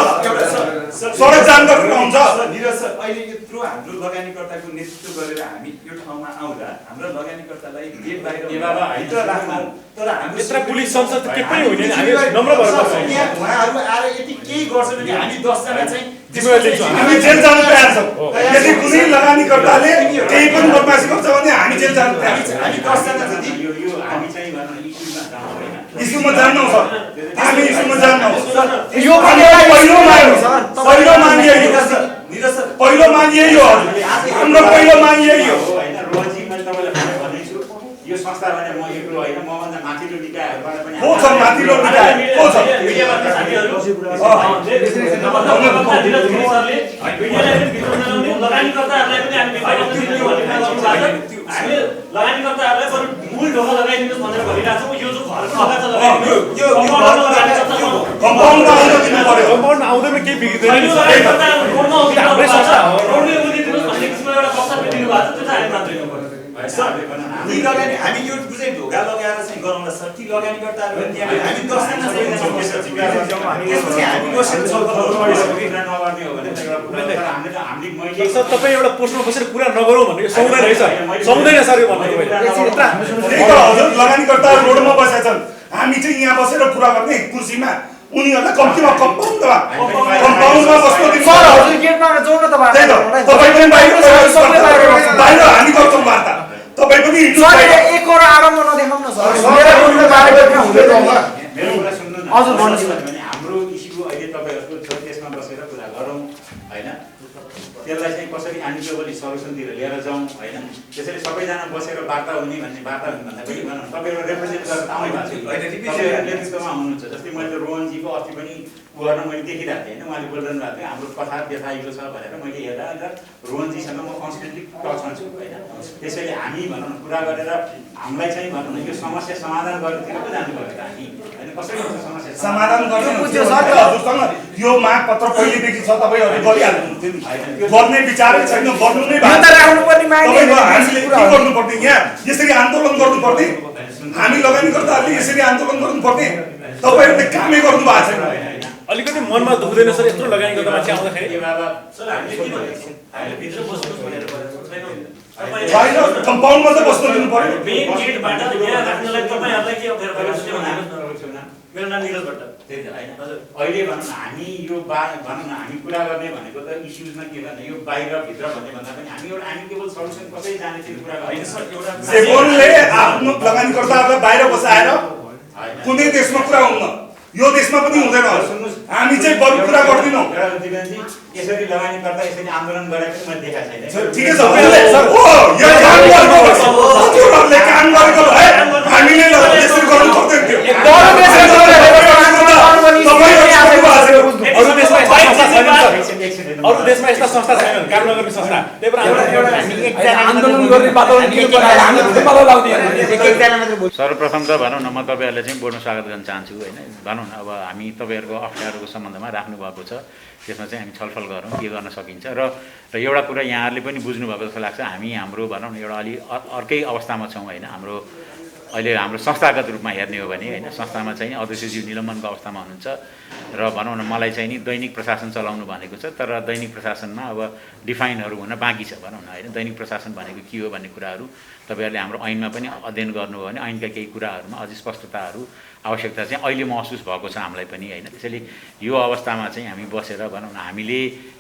सडक जाम गरेर हुन्छ निरज सर अहिले यत्रो हाम्रो लगानीकर्ताको नेतृत्व गरेर हामी यो ठाउँमा आउँदा हाम्रो लगानीकर्तालाई गेट बाहिर भित्र राख्नु तर हाम्रो यत्र पुलिस संसद के पनि होइन हामी नम्र भएर बस्छौँ उहाँहरू आएर यति केही गर्छ भने हामी 10 जना चाहिँ हामी जेल जान तयार छौँ यदि कुनै लगानीकर्ताले केही पनि बदमासी गर्छ भने हामी जेल जान तयार छौँ हामी 10 जना जति यो हामी चाहिँ भनौँ इस्युमा जानु होइन इस्युमा जान्नौँ सर हामी इस्युमा जान्नौँ यो पहिलो माग यही हो निरज सर पहिलो माग यही हो हाम्रो पहिलो माग यही हो होइन रोजी मैले तपाईँलाई भनेको छु यो संस्था भने म एक्लो होइन मभन्दा माथिल्लो निकायहरूबाट पनि को छ माथिल्लो निकाय को छ मिडियाबाट साथीहरू लगानीकर्ताहरूलाई पनि हामी लगानीकर्ताहरूलाई बरु मूल ढोका लगाइदिनुहोस् भनेर भनिरहेको छौँ यो जो घरको ढोका छ कम्पाउन्डमा आउन दिनु पर्यो कम्पाउन्डमा आउँदैमा केही बिग्रिँदैन रोडमै उदिदिनुहोस् भन्ने किसिमको एउटा प्रस्ताव दिनु भएको छ त्यो चाहिँ हामी मान्दैनौँ ती लगानी हामी यो बुझै ढोका लगाएर चाहिँ गरौँला सर ती लगानीकर्ताहरू त्यहाँ हामी 10 जना चाहिँ त्यसपछि हामी बसेर छलफल गरौँ नगर्ने हो भने हामीले सर तपाईँ एउटा पोस्टमा बसेर कुरा नगरौँ भन्ने सुन्दैन रहेछ सुन्दैन सर यो भन्नु त्यही त हजुर लगानीकर्ताहरू रोडमा बसेका छन् हामी चाहिँ यहाँ बसेर कुरा गर्ने कुर्सीमा उनीहरूलाई कम्तीमा कम्पाउन्डमा बस्न दिनु सर हजुर गेटमा जोड्न त त्यही त तपाईँ पनि बाहिर हामी गर्छौँ वार्ता तपाईँ पनि सर एक करोड आरम्भ नदेखाउँ न सर मेरो बोल्नु बारेमा हुँदैन होला मेरो कुरा सुन्नु न हजुर भन्नुहोस् भने हाम्रो इस्यु अहिले तपाईँहरूको छ त्यसमा बसेर कुरा गरौँ हैन त्यसलाई चाहिँ कसरी एमिकेबली सल्युसनतिर लिएर जाउँ हैन त्यसरी सबैजना बसेर वार्ता हुने भन्दा पनि भनौँ तपाईँहरू रिप्रेजेन्ट गरेर आउनै भएको छ नेतृत्वमा हुनुहुन्छ जस्तै मैले रोहनजीको अस्ति पनि गर्न मैले देखिरहेको थिएँ होइन उहाँले बोलिरहनु भएको थियो हाम्रो कथा देखाएको छ भनेर मैले हेर्दा अन्त रोहनजीसँग म कन्सटेन्टली टचमा छु होइन त्यसैले हामी भनौँ न कुरा गरेर हामीलाई चाहिँ भनौँ न यो समस्या समाधान गर्नेतिर पो जानु पर्यो त हामी होइन कसरी हुन्छ समस्या समाधान गर्ने हजुरसँग यो माग पत्र पहिलेदेखि छ तपाईँहरू गरिहाल्नुहुन्थ्यो नि गर्ने विचारै छैन गर्नु नै हामीले के गर्नु पर्ने यहाँ यसरी आन्दोलन गर्नु पर्ने हामी लगानीकर्ताहरूले यसरी आन्दोलन गर्नु पर्ने तपाईँहरूले कामै गर्नु भएको छैन अलिकति मनमा दुख्दैन सर यत्रो लगानी गर्दा मान्छे आउँदाखेरि छैन कम्पाउन्डमा त बस्न दिनु पर्यो मेरो नाम निरज भट्ट त्यही त होइन अहिले भनौँ न हामी यो भनौँ न हामी कुरा गर्ने भनेको त इस्युजमा के गर्ने यो बाहिरभित्र भन्ने भन्दा पनि हामी एउटा एमिकेबल सल्युसन कसरी जाने त्यो कुरा होइन सर एउटा सेबोनले आफ्नो लगानीकर्ताहरूलाई बाहिर बसाएर कुनै देशमा कुरा हुन्न यो देशमा पनि हुँदैन हामी चाहिँ बरु कुरा गर्दैनौँ यसरी लगानीकर्ता यसरी आन्दोलन गरेको मैले देखाएको छैन ठिकै छ हजुरहरूले काम गरेको भए हामीले यसरी गर्नु पर्दैन थियो अरू देशमा यस्ता संस्था छैनन् काम नगर्ने संस्था त्यही भएर आन्दोलन गर्ने वातावरण के बनाएर हामी थुपालो लाउँदिएन सर्वप्रथम त भनौँ न म तपाईँहरूलाई चाहिँ बोल्न स्वागत गर्न चाहन्छु होइन भनौँ न अब हामी तपाईँहरूको अप्ठ्यारोको सम्बन्धमा राख्नु भएको छ त्यसमा चाहिँ हामी छलफल गरौँ के गर्न सकिन्छ र एउटा कुरा यहाँहरूले पनि बुझ्नुभएको जस्तो लाग्छ हामी हाम्रो भनौँ न एउटा अलि अर्कै अवस्थामा छौँ होइन हाम्रो अहिले हाम्रो संस्थागत रूपमा हेर्ने हो भने होइन संस्थामा चाहिँ अध्यक्षज्यू निलम्बनको अवस्थामा हुनुहुन्छ र भनौँ न मलाई चाहिँ नि दैनिक प्रशासन चलाउनु भनेको छ तर दैनिक प्रशासनमा अब डिफाइनहरू हुन बाँकी छ भनौँ न होइन दैनिक प्रशासन भनेको के हो भन्ने कुराहरू तपाईँहरूले हाम्रो ऐनमा पनि अध्ययन गर्नुभयो भने ऐनका केही कुराहरूमा अझै स्पष्टताहरू आवश्यकता चाहिँ अहिले महसुस भएको छ हामीलाई पनि होइन त्यसैले यो अवस्थामा चाहिँ हामी बसेर भनौँ न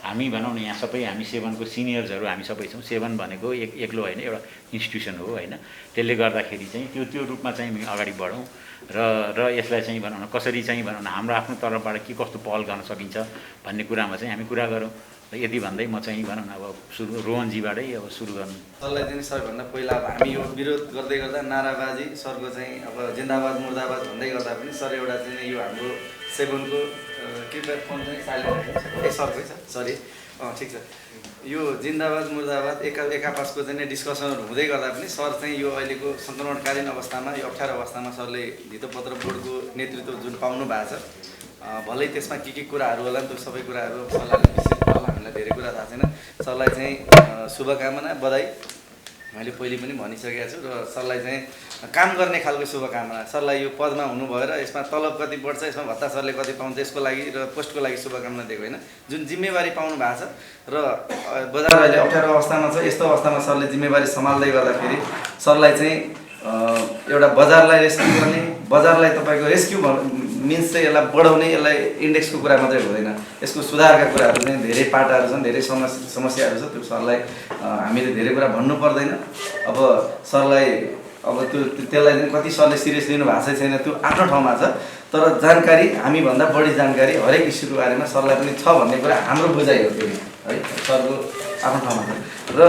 हामी भनौँ न यहाँ सबै हामी सेभनको सिनियर्सहरू हामी सबै छौँ सेभन भनेको एक्लो होइन एउटा इन्स्टिट्युसन हो होइन त्यसले गर्दाखेरि चाहिँ त्यो रूपमा चाहिँ हामी अगाडि बढौँ र यसलाई चाहिँ भनौँ न कसरी चाहिँ भनौँ न हाम्रो आफ्नो तर्फबाट के कस्तो पहल गर्न सकिन्छ भन्ने कुरामा चाहिँ हामी कुरा गरौँ यति भन्दै म चाहिँ भनौँ न अब रोहनजीबाटै अब सुरु गर्नु सरलाई चाहिँ सबैभन्दा पहिला अब हामी यो विरोध गर्दै गर्दा नाराबाजी सरको चाहिँ अब जिन्दाबाद मुर्दाबाद भन्दै गर्दा पनि सर एउटा चाहिँ यो हाम्रो सेभनको कृपया फोन चाहिँ साइलेन्ट सरकै छ सरी ठिक छ यो जिन्दाबाद मुर्दाबाद एकापासको चाहिँ डिस्कसनहरू हुँदै गर्दा पनि सर चाहिँ यो अहिलेको सङ्क्रमणकालीन अवस्थामा यो अप्ठ्यारो अवस्थामा सरले धितोपत्र बोर्डको नेतृत्व जुन पाउनु भएको छ भलै त्यसमा के कुराहरू होला नि त्यो सबै कुराहरू सरलाई विशेष होला हामीलाई धेरै कुरा थाहा छैन सरलाई चाहिँ शुभकामना बधाई मैले पहिले पनि भनिसकेको छु र सरलाई चाहिँ काम गर्ने खालको शुभकामना सरलाई यो पदमा हुनुभयो र यसमा तलब कति बढ्छ यसमा भत्ता सरले कति पाउँछ यसको लागि र पोस्टको लागि शुभकामना दिएको होइन जुन जिम्मेवारी पाउनु भएको छ र बजार अहिले अप्ठ्यारो अवस्थामा छ यस्तो अवस्थामा सरले जिम्मेवारी सम्हाल्दै गर्दाखेरि सरलाई चाहिँ एउटा बजारलाई रेस्क्यु गर्ने बजारलाई तपाईँको रेस्क्यु मिन्स चाहिँ यसलाई बढाउने यसलाई इन्डेक्सको कुरा मात्रै हुँदैन यसको सुधारका कुराहरू चाहिँ धेरै पाटाहरू छन् धेरै समस्याहरू छ त्यो सरलाई हामीले धेरै कुरा भन्नु पर्दैन अब सरलाई अब त्यसलाई चाहिँ कति सरले सिरियस लिनु भएको छैन त्यो आफ्नो ठाउँमा छ तर जानकारी हामीभन्दा बढी जानकारी हरेक इस्युको बारेमा सरलाई पनि छ भन्ने कुरा हाम्रो बुझाइ हो त्यो है सरको आफ्नो ठाउँमा छ र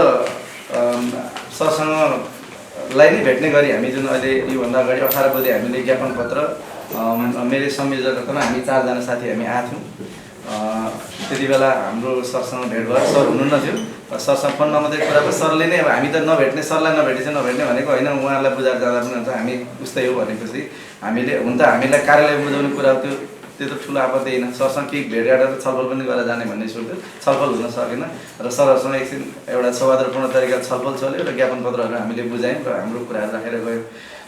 सरसँगलाई नै भेट्ने गरी हामी जुन अहिले योभन्दा अगाडि 18 बजे हामीले ज्ञापन पत्र मेरो संयोजकमा हामी 4 जना साथी हामी आएको थियौँ त्यति बेला हाम्रो सरसँग भेट भयो सर हुनुहुन्न थियो सरसँग फोन नम्बर कुरा भयो सरले नै अब हामी त नभेट्ने सरलाई नभेटेपछि नभेट्ने भनेको होइन उहाँहरूलाई बुझाएर जाँदा पनि हुन्छ हामी उस्तै हो भनेपछि हामीले हुन त हामीलाई कार्यालय बुझाउने कुरा त्यो त ठुलो आपत्ति होइन सरसँग केही भेटघाट छलफल पनि गरेर जाने भन्ने सोच्थ्यो छलफल हुन सकेन र सरहरूसँग एकछिन एउटा सौहार्दपूर्ण तरिकाले छलफल चल्यो र ज्ञापन पत्रहरू हामीले बुझायौँ र हाम्रो कुराहरू राखेर गयौँ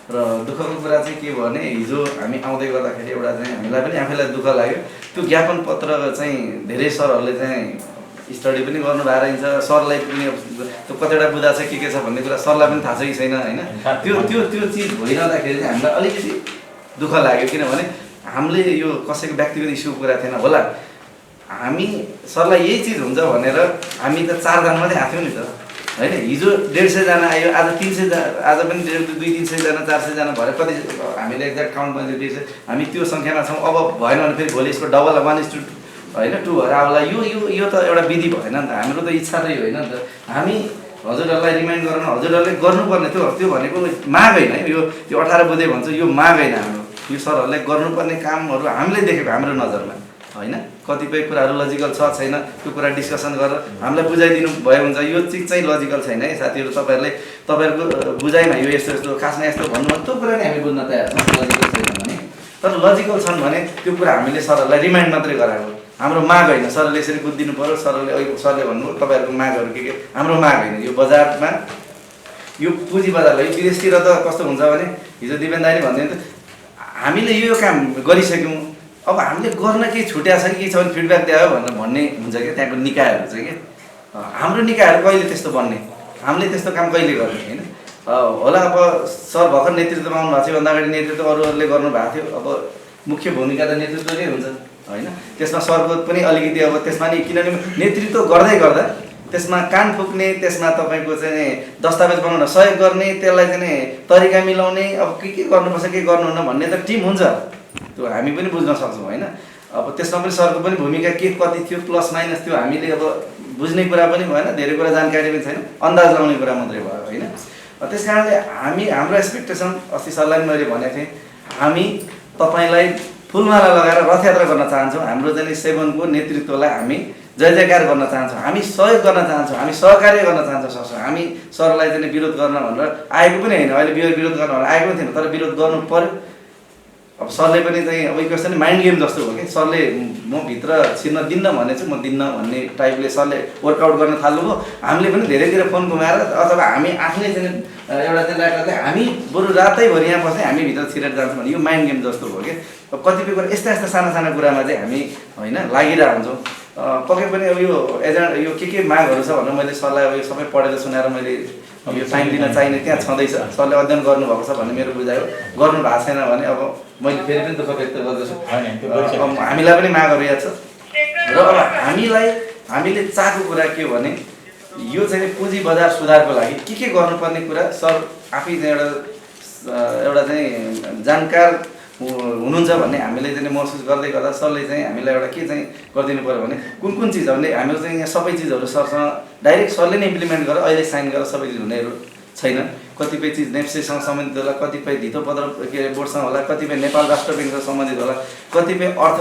र दुःखको कुरा चाहिँ के भने हिजो हामी आउँदै गर्दाखेरि एउटा चाहिँ हामीलाई पनि आफैलाई दुःख लाग्यो त्यो ज्ञापन पत्र चाहिँ धेरै सरहरूले चाहिँ स्टडी पनि गर्नुभएको रहेछ सरलाई पनि त्यो कतिवटा बुझा छ के छ भन्ने कुरा सरलाई पनि थाहा छ कि छैन होइन त्यो चिज भइरहँदाखेरि चाहिँ हामीलाई अलिकति दुःख लाग्यो किनभने हामीले यो कसैको व्यक्तिगत इस्युको कुरा थिएन होला, हामी सरलाई यही चिज हुन्छ भनेर हामी त 4 जना मात्रै आएको थियौँ नि त होइन। हिजो 150 जना आयो, आज 300 आज पनि 200-300 जना 400 जना भएर कति हामीले एक्ज्याक्ट काउन्ट पनि हामी त्यो सङ्ख्यामा छौँ। अब भएन भने फेरि भोलि यसको डबल 1:2 होइन 2 भएर आउला। यो त एउटा विधि भएन नि त, हाम्रो त इच्छा नै होइन नि त। हामी हजुरहरूलाई रिमाइन्ड गराउन, हजुरहरूले गर्नुपर्ने त्यो भनेको माग होइन, यो 18 बुझे भन्छ, यो माग होइन हाम्रो। यो सरहरूले गर्नुपर्ने कामहरू हामीले देखेको हाम्रो नजरमा होइन। कतिपय कुराहरू लजिकल छ छैन त्यो कुरा डिस्कसन गरेर हामीलाई बुझाइदिनु भयो हुन्छ। यो चिज चाहिँ लजिकल छैन है साथीहरू, तपाईँहरूको बुझाइमा यो यस्तो यस्तो खासमा यस्तो भन्नुभयो त्यो कुरा नै हामी बुझ्न तयार छौँ लजिकल छैन भने। तर लजिकल छन् भने त्यो कुरा हामीले सरहरूलाई रिमाइन्ड मात्रै गराएको, हाम्रो माग होइन। सरले यसरी बुझिदिनु पऱ्यो, सरले भन्नु तपाईँहरूको मागहरू के हाम्रो माग होइन। यो बजारमा यो पुँजी बजारलाई यो विदेशतिर त कस्तो हुन्छ भने हिजो दिपेन दाइले भन्दै थियो हामीले यो काम गरिसक्यौँ, अब हामीले गर्न केही छुट्या छ कि के छ भने फिडब्याक दियो भनेर भन्ने हुन्छ कि त्यहाँको निकायहरू चाहिँ कि हाम्रो निकायहरू कहिले त्यस्तो बन्ने, हामीले त्यस्तो काम कहिले गर्ने होइन होला। अब सर भर्खर नेतृत्वमा आउनु भएको थियो, भन्दा अगाडि नेतृत्व अरूहरूले गर्नुभएको थियो। अब मुख्य भूमिका त नेतृत्वकै हुन्छ होइन। त्यसमा सरको पनि अलिकति अब त्यसमा नि किनभने नेतृत्व गर्दै गर्दा त्यसमा कान फुक्ने, त्यसमा तपाईँको चाहिँ दस्तावेज बनाउन सहयोग गर्ने, त्यसलाई चाहिँ तरिका मिलाउने, अब के गर्नुपर्छ के गर्नुहुन्न भन्ने त टिम हुन्छ, त्यो हामी पनि बुझ्न सक्छौँ होइन। अब त्यसमा पनि सरको पनि भूमिका के कति थियो प्लस माइनस त्यो हामीले अब बुझ्ने कुरा पनि भएन, धेरै कुरा जानकारी पनि छैन, अन्दाज लगाउने कुरा मात्रै भयो होइन। त्यस कारणले हाम्रो एक्सपेक्टेसन अस्ति सरलाई मैले भनेको थिएँ, हामी तपाईँलाई फुलमाला लगाएर रथयात्रा गर्न चाहन्छौँ। हाम्रो चाहिँ 7को नेतृत्वलाई हामी जय जयकार गर्न चाहन्छौँ, हामी सहयोग गर्न चाहन्छौँ, हामी सहकार्य गर्न चाहन्छौँ। हामी सरलाई चाहिँ विरोध गर्न भनेर आएको पनि होइन, अहिले विरोध गर्न भनेर आएको पनि थिएन, तर विरोध गर्नु पर्यो। अब सरले पनि चाहिँ अब यो क्वेसन माइन्ड गेम जस्तो हो कि सरले म भित्र छिर्न दिन्न भनेको छु, म दिन्न भन्ने टाइपले सरले वर्कआउट गर्न थाल्नुभयो। हामीले पनि धेरैतिर फोन घुमाएर अथवा हामी आफ्नै चाहिँ एउटा चाहिँ हामी बरु रातैभरि यहाँ बस्ने हामी भित्र छिरेर जान्छौँ भने यो माइन्ड गेम जस्तो हो कि। अब कतिपय कुरा यस्ता साना साना कुरामा चाहिँ हामी होइन लागिरहेको हुन्छौँ। पक्कै पनि अब यो एजेन्ट यो के मागहरू छ भनेर मैले सरलाई अब यो सबै पढेर सुनाएर मैले अब यो टाइम दिन चाहिने त्यहाँ छँदैछ, सरले अध्ययन गर्नुभएको छ भन्ने मेरो बुझायो। गर्नु भएको छैन भने अब मैले फेरि पनि दुःख व्यक्त गर्दछु। हामीलाई पनि मागहरू याद छ र अब हामीले चाहेको कुरा के हो भने यो चाहिँ पुँजी बजार सुधारको लागि के गर्नुपर्ने कुरा सर आफै चाहिँ एउटा चाहिँ जानकार हुनुहुन्छ भन्ने हामीले चाहिँ महसुस गर्दै गर्दा सरले चाहिँ हामीलाई एउटा के चाहिँ गरिदिनु पऱ्यो भने कुन चिज भने हाम्रो चाहिँ यहाँ सबै चिजहरू सरसँग डाइरेक्ट सरले नै इम्प्लिमेन्ट गरेर अहिले साइन गरेर सबै चिज हुनेहरू छैन। कतिपय चिज नेप्सेसँग सम्बन्धित होला, कतिपय धितोपत्र के अरे बोर्डसँग होला, कतिपय नेपाल राष्ट्र ब्याङ्कसँग सम्बन्धित होला, कतिपय अर्थ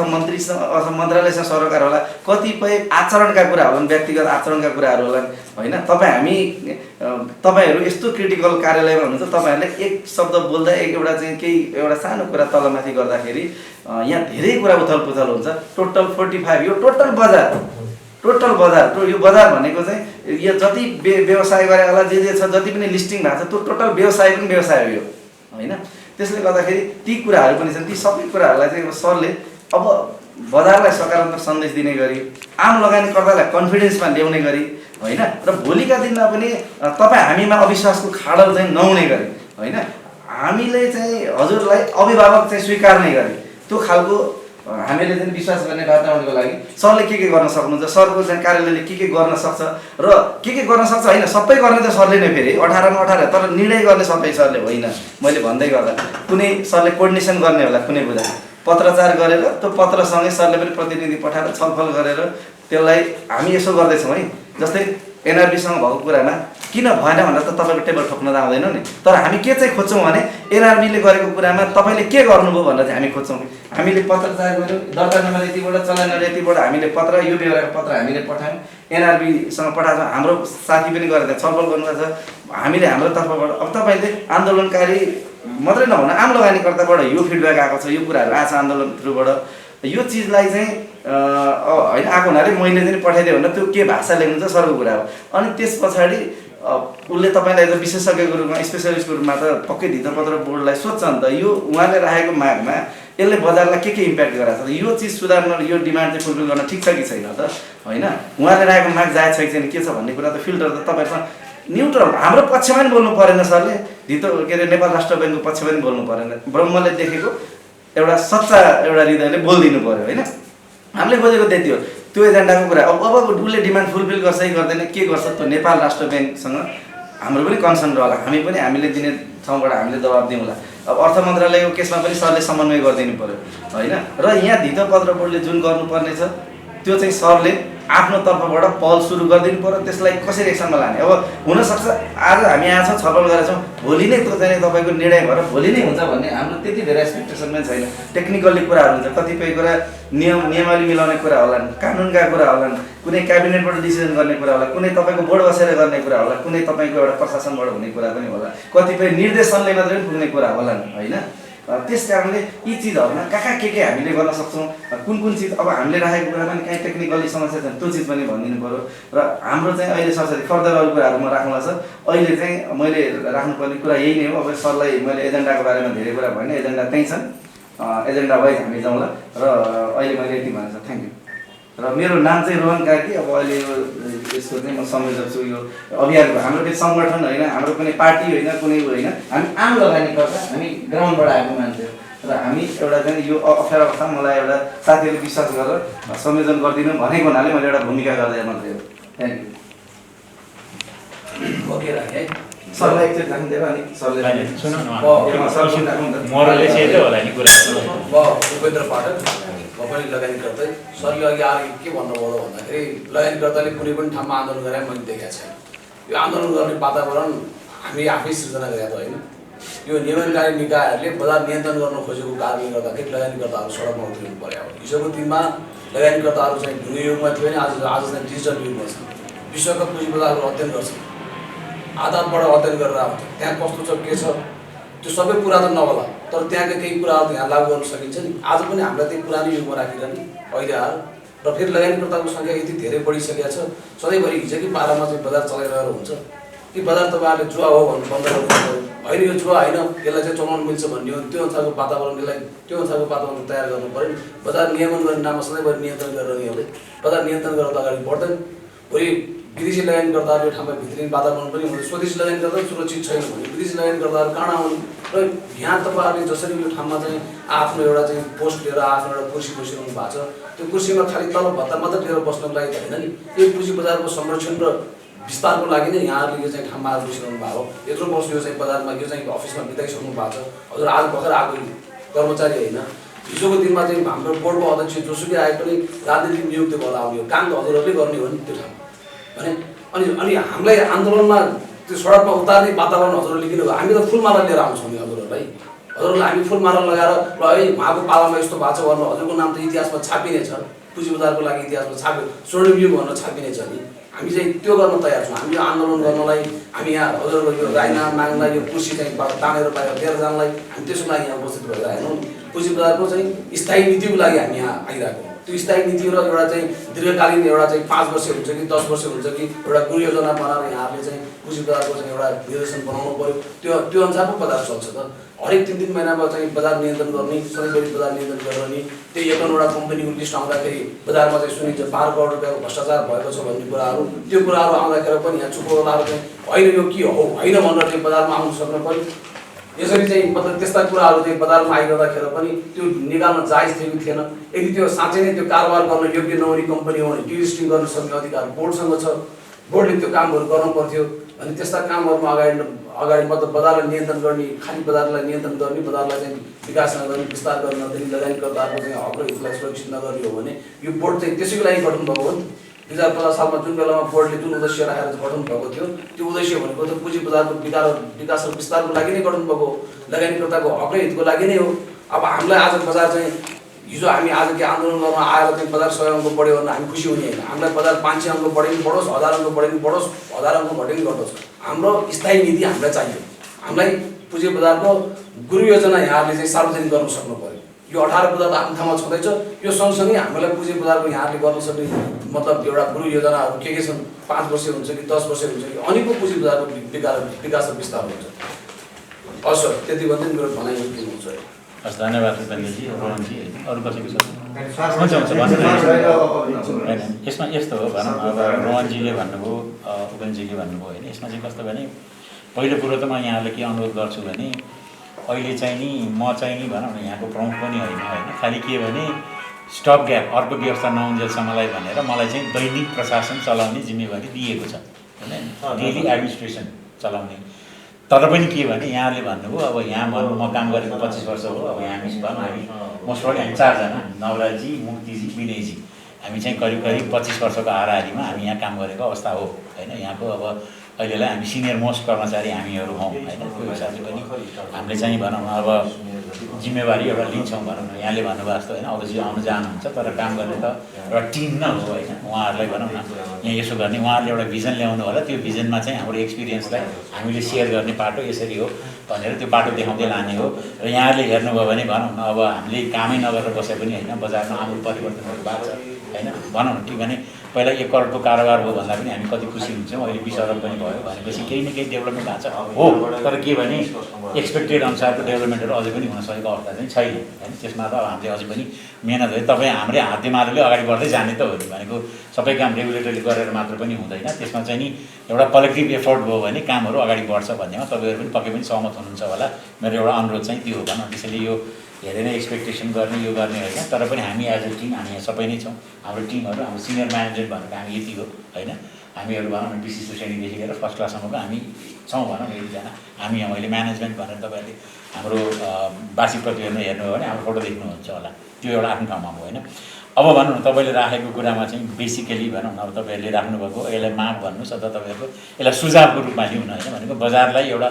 मन्त्रालयसँग सरोकार होला, कतिपय आचरणका कुरा होला, व्यक्तिगत आचरणका कुराहरू होला होइन। तपाईँहरू यस्तो क्रिटिकल कार्यालयमा हुनुहुन्छ, तपाईँहरूले एक शब्द बोल्दा एउटा चाहिँ केही एउटा सानो कुरा तलमाथि गर्दाखेरि यहाँ धेरै कुरा उथलपुथल हुन्छ। टोटल 45 यो टोटल बजार यो बजार भनेको चाहिँ यो जति व्यवसाय गरे होला जे छ जति पनि लिस्टिङ भएको छ त्यो टोटल व्यवसाय पनि व्यवसाय हो यो होइन। त्यसले गर्दाखेरि ती कुराहरू पनि छन्, ती सबै कुराहरूलाई चाहिँ सरले अब बजारलाई सकारात्मक सन्देश दिने गरी आम लगानीकर्तालाई कन्फिडेन्समा ल्याउने गरी होइन र भोलिका दिनमा पनि तपाईँ हामीमा अविश्वासको खाडल चाहिँ नहुने गरी होइन। हामीले चाहिँ हजुरलाई अभिभावक चाहिँ स्वीकार्ने गरी त्यो खालको हामीले चाहिँ विश्वास गर्ने वातावरणको लागि सरले के गर्न सक्नुहुन्छ, सरको चाहिँ कार्यालयले के गर्न सक्छ र के गर्न सक्छ होइन। सबै गर्ने त सरले नै फेरि 18मा 18 तर निर्णय गर्ने सबै सरले होइन। मैले भन्दै गर्दा कुनै सरले कोर्डिनेसन गर्ने होला, कुनै बुझा पत्रचार गरेर त्यो पत्रसँगै सरले पनि प्रतिनिधि पठाएर छलफल गरेर त्यसलाई हामी यसो गर्दैछौँ है। जस्तै एनआरबीसँग भएको कुरामा किन भएन भनेर त तपाईँको टेबल ठोक्न त आउँदैन नि, तर हामी के चाहिँ खोज्छौँ भने एनआरबीले गरेको कुरामा तपाईँले के गर्नुभयो भनेर चाहिँ हामी खोज्छौँ। हामीले पत्रचार गऱ्यौँ, दर्ता नम्बर यतिबाट चलान नम्बर यतिबाट हामीले पत्र यो बेहोराको पत्र हामीले पठायौँ, एनआरबीसँग पठाएको हाम्रो साथी पनि गरेर त्यहाँ छलफल गर्नुभएको छ हामीले हाम्रो तर्फबाट। अब तपाईँले आन्दोलनकारी मात्रै नहुन आम लगानीकर्ताबाट यो फिडब्याक आएको छ, यो कुराहरू आएको छ आन्दोलन थ्रुबाट, यो चिजलाई चाहिँ होइन आएको हुनाले मैले चाहिँ पठाइदिएँ भनेर त्यो के भाषा लेख्नुहुन्छ सरको कुरा हो। अनि त्यस पछाडि उसले तपाईँलाई त विशेषज्ञको रूपमा स्पेसलिस्टको रूपमा त पक्कै धितोपत्र बोर्डलाई सोध्छ नि त यो उहाँले राखेको मागमा यसले बजारलाई के इम्प्याक्ट गराएको छ, यो चिज सुधार्न यो डिमान्ड चाहिँ फुलफिल गर्न ठिक छ कि छैन त होइन। उहाँले राखेको माग जायज छ कि छैन के छ भन्ने कुरा त फिल्टर त तपाईँहरूसँग न्युट्रल हाम्रो पक्षमा पनि बोल्नु परेन सरले, के अरे नेपाल राष्ट्र ब्याङ्कको पक्षमा पनि बोल्नु परेन। ब्रह्मले देखेको एउटा सच्चा एउटा हृदयले बोलिदिनु पर्यो होइन। हामीले खोजेको त्यति हो त्यो एजेन्डाको कुरा। अब उसले डिमान्ड फुलफिल गर्छ कि गर्दैन के गर्छ त्यो नेपाल राष्ट्र ब्याङ्कसँग हाम्रो पनि कन्सर्न रहला। हामीले दिने ठाउँबाट हामीले दबाब दिउँला। अब अर्थ मन्त्रालयको केसमा पनि सरले समन्वय गरिदिनु पर्यो होइन। र यहाँ धितो पत्र बोर्डले जुन गर्नुपर्ने छ त्यो चाहिँ सरले आफ्नो तर्फबाट पहल सुरु गरिदिनु पर्यो। त्यसलाई कसरी एक्सनमा लाने अब हुनसक्छ आज हामी यहाँ छौँ छलफल गरेका छौँ भोलि नै त्यो चाहिँ तपाईँको निर्णय भएर भोलि नै हुन्छ भन्ने हाम्रो त्यति धेरै एक्सपेक्टेसन पनि छैन। टेक्निकल्ली कुराहरू हुन्छ कतिपय कुरा नियमावली मिलाउने कुरा होलान् कानुनका कुरा होलान् कुनै क्याबिनेटबाट डिसिजन गर्ने कुरा होला कुनै तपाईँको बोर्ड बसेर गर्ने कुरा होला कुनै तपाईँको एउटा प्रशासनबाट हुने कुरा पनि होला कतिपय निर्देशनले मात्रै पुग्ने कुरा होलान् होइन। त्यस कारणले यी चिजहरूमा कहाँ के हामीले गर्न सक्छौँ कुन चिज अब हामीले राखेको कुरा पनि कहीँ टेक्निकल्ली समस्या छ त्यो चिज पनि भनिदिनु पऱ्यो। र हाम्रो चाहिँ अहिले सरसरी फर्दर अरू कुराहरू म राख्नुला छ। अहिले चाहिँ मैले राख्नुपर्ने कुरा यही नै हो। अब सरलाई मैले एजेन्डाको बारेमा धेरै कुरा भने एजेन्डा त्यही छन् एजेन्डा वाइज हामी जाउँला। र अहिले मैले यति भनेको छ थ्याङ्क यू। र मेरो नाम चाहिँ रोहन कार्की। अब अहिले यसको चाहिँ म संयोजक छु। यो अभियानको हाम्रो पनि सङ्गठन होइन हाम्रो कुनै पार्टी होइन कुनै होइन हामी आम लगानीकर्ता हामी ग्राउन्डबाट आएको मान्छे हो। र हामी एउटा चाहिँ यो अप्ठ्यारो अवस्थामा मलाई एउटा साथीहरूले विश्वास गरेर संयोजन गरिदिनु भनेको हुनाले मैले एउटा भूमिका गर्दै मात्रै हो। Thank you. ओके राखेँ है सरलाई एकचोटि राखिदिएर अनि सरले मोरलले चाहिँ होला नि कुरा उपेन्द्र पाठक म पनि लगानी गर्दै सरले अघि आएर के भन्नुभयो भन्दाखेरि लगानीकर्ताले कुनै पनि ठाउँमा आन्दोलन गरे मैले देखेको छैन। यो आन्दोलन गर्ने वातावरण हामी आफै सृजना गरेका त होइन। यो नियमनकारी निकायहरूले बजार नियन्त्रण गर्न खोजेको कारणले गर्दाखेरि लगानीकर्ताहरू सडकमा उत्रिनु पर्यो। हिजोको दिनमा लगानीकर्ताहरू चाहिँ ढुङ्गे युगमा थियो भने आज चाहिँ डिजिटल युगमा छ। विश्वका पुँजी बजारहरू अध्ययन गर्छन् आधारबाट अध्ययन गरेर आउँछ त्यहाँ कस्तो छ के छ त्यो सबै कुरा त नहोला तर त्यहाँका केही कुराहरू यहाँ लागू गर्न सकिन्छ नि। आज पनि हामीलाई त्यही पुरानो युगमा राखिरहने अहिले आएर र फेरि लगानीकर्ताको सङ्ख्या यति धेरै बढिसकेको छ। सधैँभरि हिजो कि पारामा चाहिँ बजार चलाइरहेर हुन्छ कि बजार तपाईँहरूले जुवा हो भन्नु बन्द गर्नु पऱ्यो होइन। यो जुवा होइन यसलाई चाहिँ चलाउनु मिल्छ भन्ने हो त्यो अनुसारको वातावरण यसलाई त्यो अनुसारको वातावरण तयार गर्नु पऱ्यो। बजार नियमन गर्ने नाममा सधैँभरि नियन्त्रण गरेर नै बजार नियन्त्रण गरेर अगाडि बढ्दैन। भोलि विदेशी लगानीकर्ताहरू ठाउँमा भित्रिने वातावरण पनि हुन्छ। स्वदेशी लगानीकर्ता सुरक्षित छैन भने विदेशी लगानीकर्ताहरू कहाँ आउनु र यहाँ तपाईँहरूले जसरी यो ठाउँमा चाहिँ आफ्नो एउटा चाहिँ पोस्ट लिएर आफ्नो एउटा कुर्सी बसिरहनु भएको छ त्यो कुर्सीमा खालि तल भत्ता मात्रै लिएर बस्नको लागि त होइन नि। यो पुँजी बजारको संरक्षण र विस्तारको लागि नै यहाँहरूले यो चाहिँ ठाउँमा बसिरहनु भएको हो। यत्रो वर्ष यो चाहिँ बजारमा यो चाहिँ अफिसमा बिताइसक्नु भएको छ। हजुर आज भर्खर आएको कर्मचारी होइन हिजोको दिनमा चाहिँ हाम्रो बोर्डको अध्यक्ष जोसुकै आए पनि राजनीतिक नियुक्ति भएर आउने हो काम त हजुरहरूले गर्ने हो नि त्यो ठाउँमा भने। अनि हामीलाई आन्दोलनमा त्यो सडकमा उतार्ने वातावरण हजुरहरूले किन हामी त फुलमाला लिएर आउँछौँ नि हजुरहरूलाई हामी फुलमाला लगाएर ल है उहाँको पालामा यस्तो भएको छ भन्नु हजुरको नाम त इतिहासमा छापिने छ। पुँजी बजारको लागि इतिहासमा छाप्यो स्वर्णिम युग भनेर छापिने छ नि। हामी चाहिँ त्यो गर्न तयार छौँ। हामी यो आन्दोलन गर्नलाई हामी यहाँ हजुरको यो राइना माग्नलाई यो कुर्सी चाहिँ तानेर बाहिर लिएर जानलाई हामी त्यसको लागि यहाँ उपस्थित भएर आएनौँ। पुँजी बजारको चाहिँ स्थायी नीतिको लागि हामी यहाँ आइरहेको हौँ। त्यो स्थायी नीति र एउटा चाहिँ दीर्घकालीन एउटा चाहिँ 5 वर्ष हुन्छ कि 10 वर्ष हुन्छ कि एउटा गुरु योजना बनाएर यहाँहरूले चाहिँ पुँजी बजारको चाहिँ एउटा निर्देशन बनाउनु पऱ्यो। त्यो अनुसारको बजार चल्छ त। हरेक 3-3 महिनामा चाहिँ बजार नियन्त्रण गर्ने सधैँभरि बजार नियन्त्रण गर्ने त्यही 51वटा कम्पनीको लिस्ट आउँदाखेरि बजारमा चाहिँ सुनिन्छ 12 करोड रुपियाँको भ्रष्टाचार भएको छ भन्ने कुराहरू त्यो कुराहरू आउँदाखेरि पनि यहाँ चुपलाहरू चाहिँ होइन यो के हो होइन भनेर चाहिँ बजारमा आउनु सक्नु पऱ्यो। यसरी चाहिँ मतलब त्यस्ता कुराहरू चाहिँ बजारमा आइरहँदाखेरि पनि त्यो निकाल्न जायज थियो कि थिएन। यदि त्यो साँच्चै नै त्यो कारोबार गर्न योग्य नहुने कम्पनी हो भने डिलिस्टिङ गर्न सक्ने अधिकार बोर्डसँग छ। बोर्डले त्यो कामहरू गर्नु पर्थ्यो। अनि त्यस्ता कामहरूमा अगाडि मतलब बजारलाई नियन्त्रण गर्ने खालि बजारलाई नियन्त्रण गर्ने बजारलाई चाहिँ विकास नगर्ने विस्तार गर्न नदिने लगानीकर्ताहरूको चाहिँ हक र हितलाई सुरक्षित नगर्ने हो भने यो बोर्ड चाहिँ त्यसैको लागि गठन भएको हो नि। 2050 सालमा जुन बेलामा बोर्डले जुन उद्देश्य राखेर गठन भएको थियो त्यो उद्देश्य भनेको त पुँजी बजारको विकास र विस्तारको लागि नै गठन भएको लगानीकर्ताको हक र हितको लागि नै हो। अब हामीलाई आज बजार चाहिँ हिजो हामी आज के आन्दोलन गर्न आएर चाहिँ बजार 100 अङ्क बढ्यो भने हामी खुसी हुने होइन। हामीलाई बजार 500 अङ्क बढे पनि बढोस् 1000 अङ्क बढे पनि बढोस् 1000 अङ्क घटे पनि घटोस् हाम्रो स्थायी नीति हामीलाई चाहियो। हामीलाई पुँजी बजारको गुरु योजना यहाँहरूले चाहिँ सार्वजनिक गर्न सक्नु पऱ्यो। यो 18 बजार आफ्नो ठाउँमा छँदैछ। यो सँगसँगै हामीलाई पुँजी बजारको यहाँहरूले गर्न सक्ने मतलब एउटा गुरु योजनाहरू के छन् 5 वर्ष हुन्छ कि 10 वर्ष हुन्छ कि अनेकौँ पुँजी बजारको विकास र विस्तार हुन्छ। हस् सर त्यति भन्दै मेरो भनाइ यति हुन्छ। हस् धन्यवाद उपेन्द्रजी रोहनजी अरू कसैको छ यसमा यस्तो हो भनौँ अब रोहनजीले भन्नुभयो उपेन्द्रजीले भन्नुभयो होइन। यसमा चाहिँ कस्तो भने पहिलो कुरो त म यहाँलाई के अनुरोध गर्छु भने अहिले चाहिँ नि म चाहिँ नि भनौँ न यहाँको प्रमुख पनि होइन खालि के भने स्टप ग्याप अर्को व्यवस्था नहुन्जेलसम्मलाई भनेर मलाई चाहिँ दैनिक प्रशासन चलाउने जिम्मेवारी दिएको छ होइन डेली एडमिनिस्ट्रेसन चलाउने तर पनि के भने यहाँले भन्नुभयो अब यहाँ म काम गरेको 25 वर्ष हो अब यहाँ हामी मोस्ट प्रब्लम हामी 4 जना नवराजी मुक्तिजी विनयजी हामी चाहिँ करिब 25 वर्षको हाराहारीमा हामी यहाँ काम गरेको अवस्था हो होइन यहाँको अब अहिलेलाई हामी सिनियर मोस्ट कर्मचारी हामीहरू हौँ होइन त्यो हिसाबले पनि हामीले चाहिँ भनौँ न अब जिम्मेवारी एउटा लिन्छौँ भनौँ न यहाँले भन्नुभएको जस्तो होइन अवश्य आउनु जानुहुन्छ तर काम गर्ने त एउटा टिम नै हो होइन उहाँहरूलाई भनौँ न यहाँ यसो गर्ने उहाँहरूले एउटा भिजन ल्याउनु होला त्यो भिजनमा चाहिँ हाम्रो एक्सपिरियन्सलाई हामीले सेयर गर्ने बाटो यसरी हो भनेर त्यो बाटो देखाउँदै लाने हो र यहाँहरूले हेर्नुभयो भने भनौँ न अब हामीले कामै नगरेर बसे पनि होइन बजारमा आमूल परिवर्तनहरू भएको छ होइन भनौँ न के भने पहिला 1 करोडको कारोबार हो भन्दा पनि हामी कति खुसी हुन्छौँ अहिले 20 अरब पनि भयो भनेपछि केही न केही डेभलपमेन्ट भएको छ हो तर के भने एक्सपेक्टेड अनुसारको डेभलपमेन्टहरू अझै पनि हुन सकेको अवस्था चाहिँ छैन होइन त्यसमा त हामीले अझै पनि मेहनत है तपाईँ हाम्रै हातेमालोले अगाडि बढ्दै जाने त हो नि भनेको सबै काम रेगुलेटरले गरेर मात्र पनि हुँदैन त्यसमा चाहिँ नि एउटा कलेक्टिभ एफोर्ट भयो भने कामहरू अगाडि बढ्छ भन्नेमा तपाईँहरू पनि पक्कै पनि सहमत हुनुहुन्छ होला मेरो एउटा अनुरोध चाहिँ त्यो हो भनौँ त्यसैले यो धेरै नै एक्सपेक्टेसन गर्ने यो गर्ने होइन तर पनि हामी एज अ टिम हामी यहाँ सबै नै छौँ हाम्रो टिमहरू हाम्रो सिनियर म्यानेजमेन्ट भनेको हामी यति हो होइन हामीहरू भनौँ न विशिष्ट श्रेणीदेखि लिएर फर्स्ट क्लाससम्मको हामी छौँ भनौँ न एकजना हामी यहाँ मैले म्यानेजमेन्ट भनेर तपाईँहरूले हाम्रो वार्षिक प्रतिवेदन हेर्नुभयो भने हाम्रो फोटो देख्नुहुन्छ होला त्यो एउटा आफ्नो ठाउँमा हो होइन अब भनौँ न तपाईँले राखेको कुरामा चाहिँ बेसिकली भनौँ न अब तपाईँहरूले राख्नुभएको यसलाई माग भन्नुहोस् अथवा तपाईँहरूको यसलाई सुझावको रूपमा लिउँ न होइन भनेको बजारलाई एउटा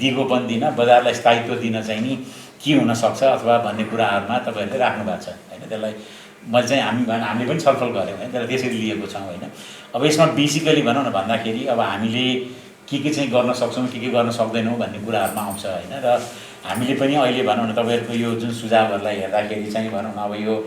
दिगोपन दिन बजारलाई स्थायित्व दिन चाहिँ नि के हुनसक्छ अथवा भन्ने कुराहरूमा तपाईँहरूले राख्नु भएको छ होइन त्यसलाई मैले चाहिँ हामीले पनि छलफल गऱ्यौँ होइन त्यसलाई त्यसरी लिएको छौँ होइन अब यसमा बेसिकली भनौँ न भन्दाखेरि अब हामीले के चाहिँ गर्न सक्छौँ के गर्न सक्दैनौँ भन्ने कुराहरूमा आउँछ होइन र हामीले पनि अहिले भनौँ न तपाईँहरूको यो जुन सुझावहरूलाई हेर्दाखेरि चाहिँ भनौँ न अब यो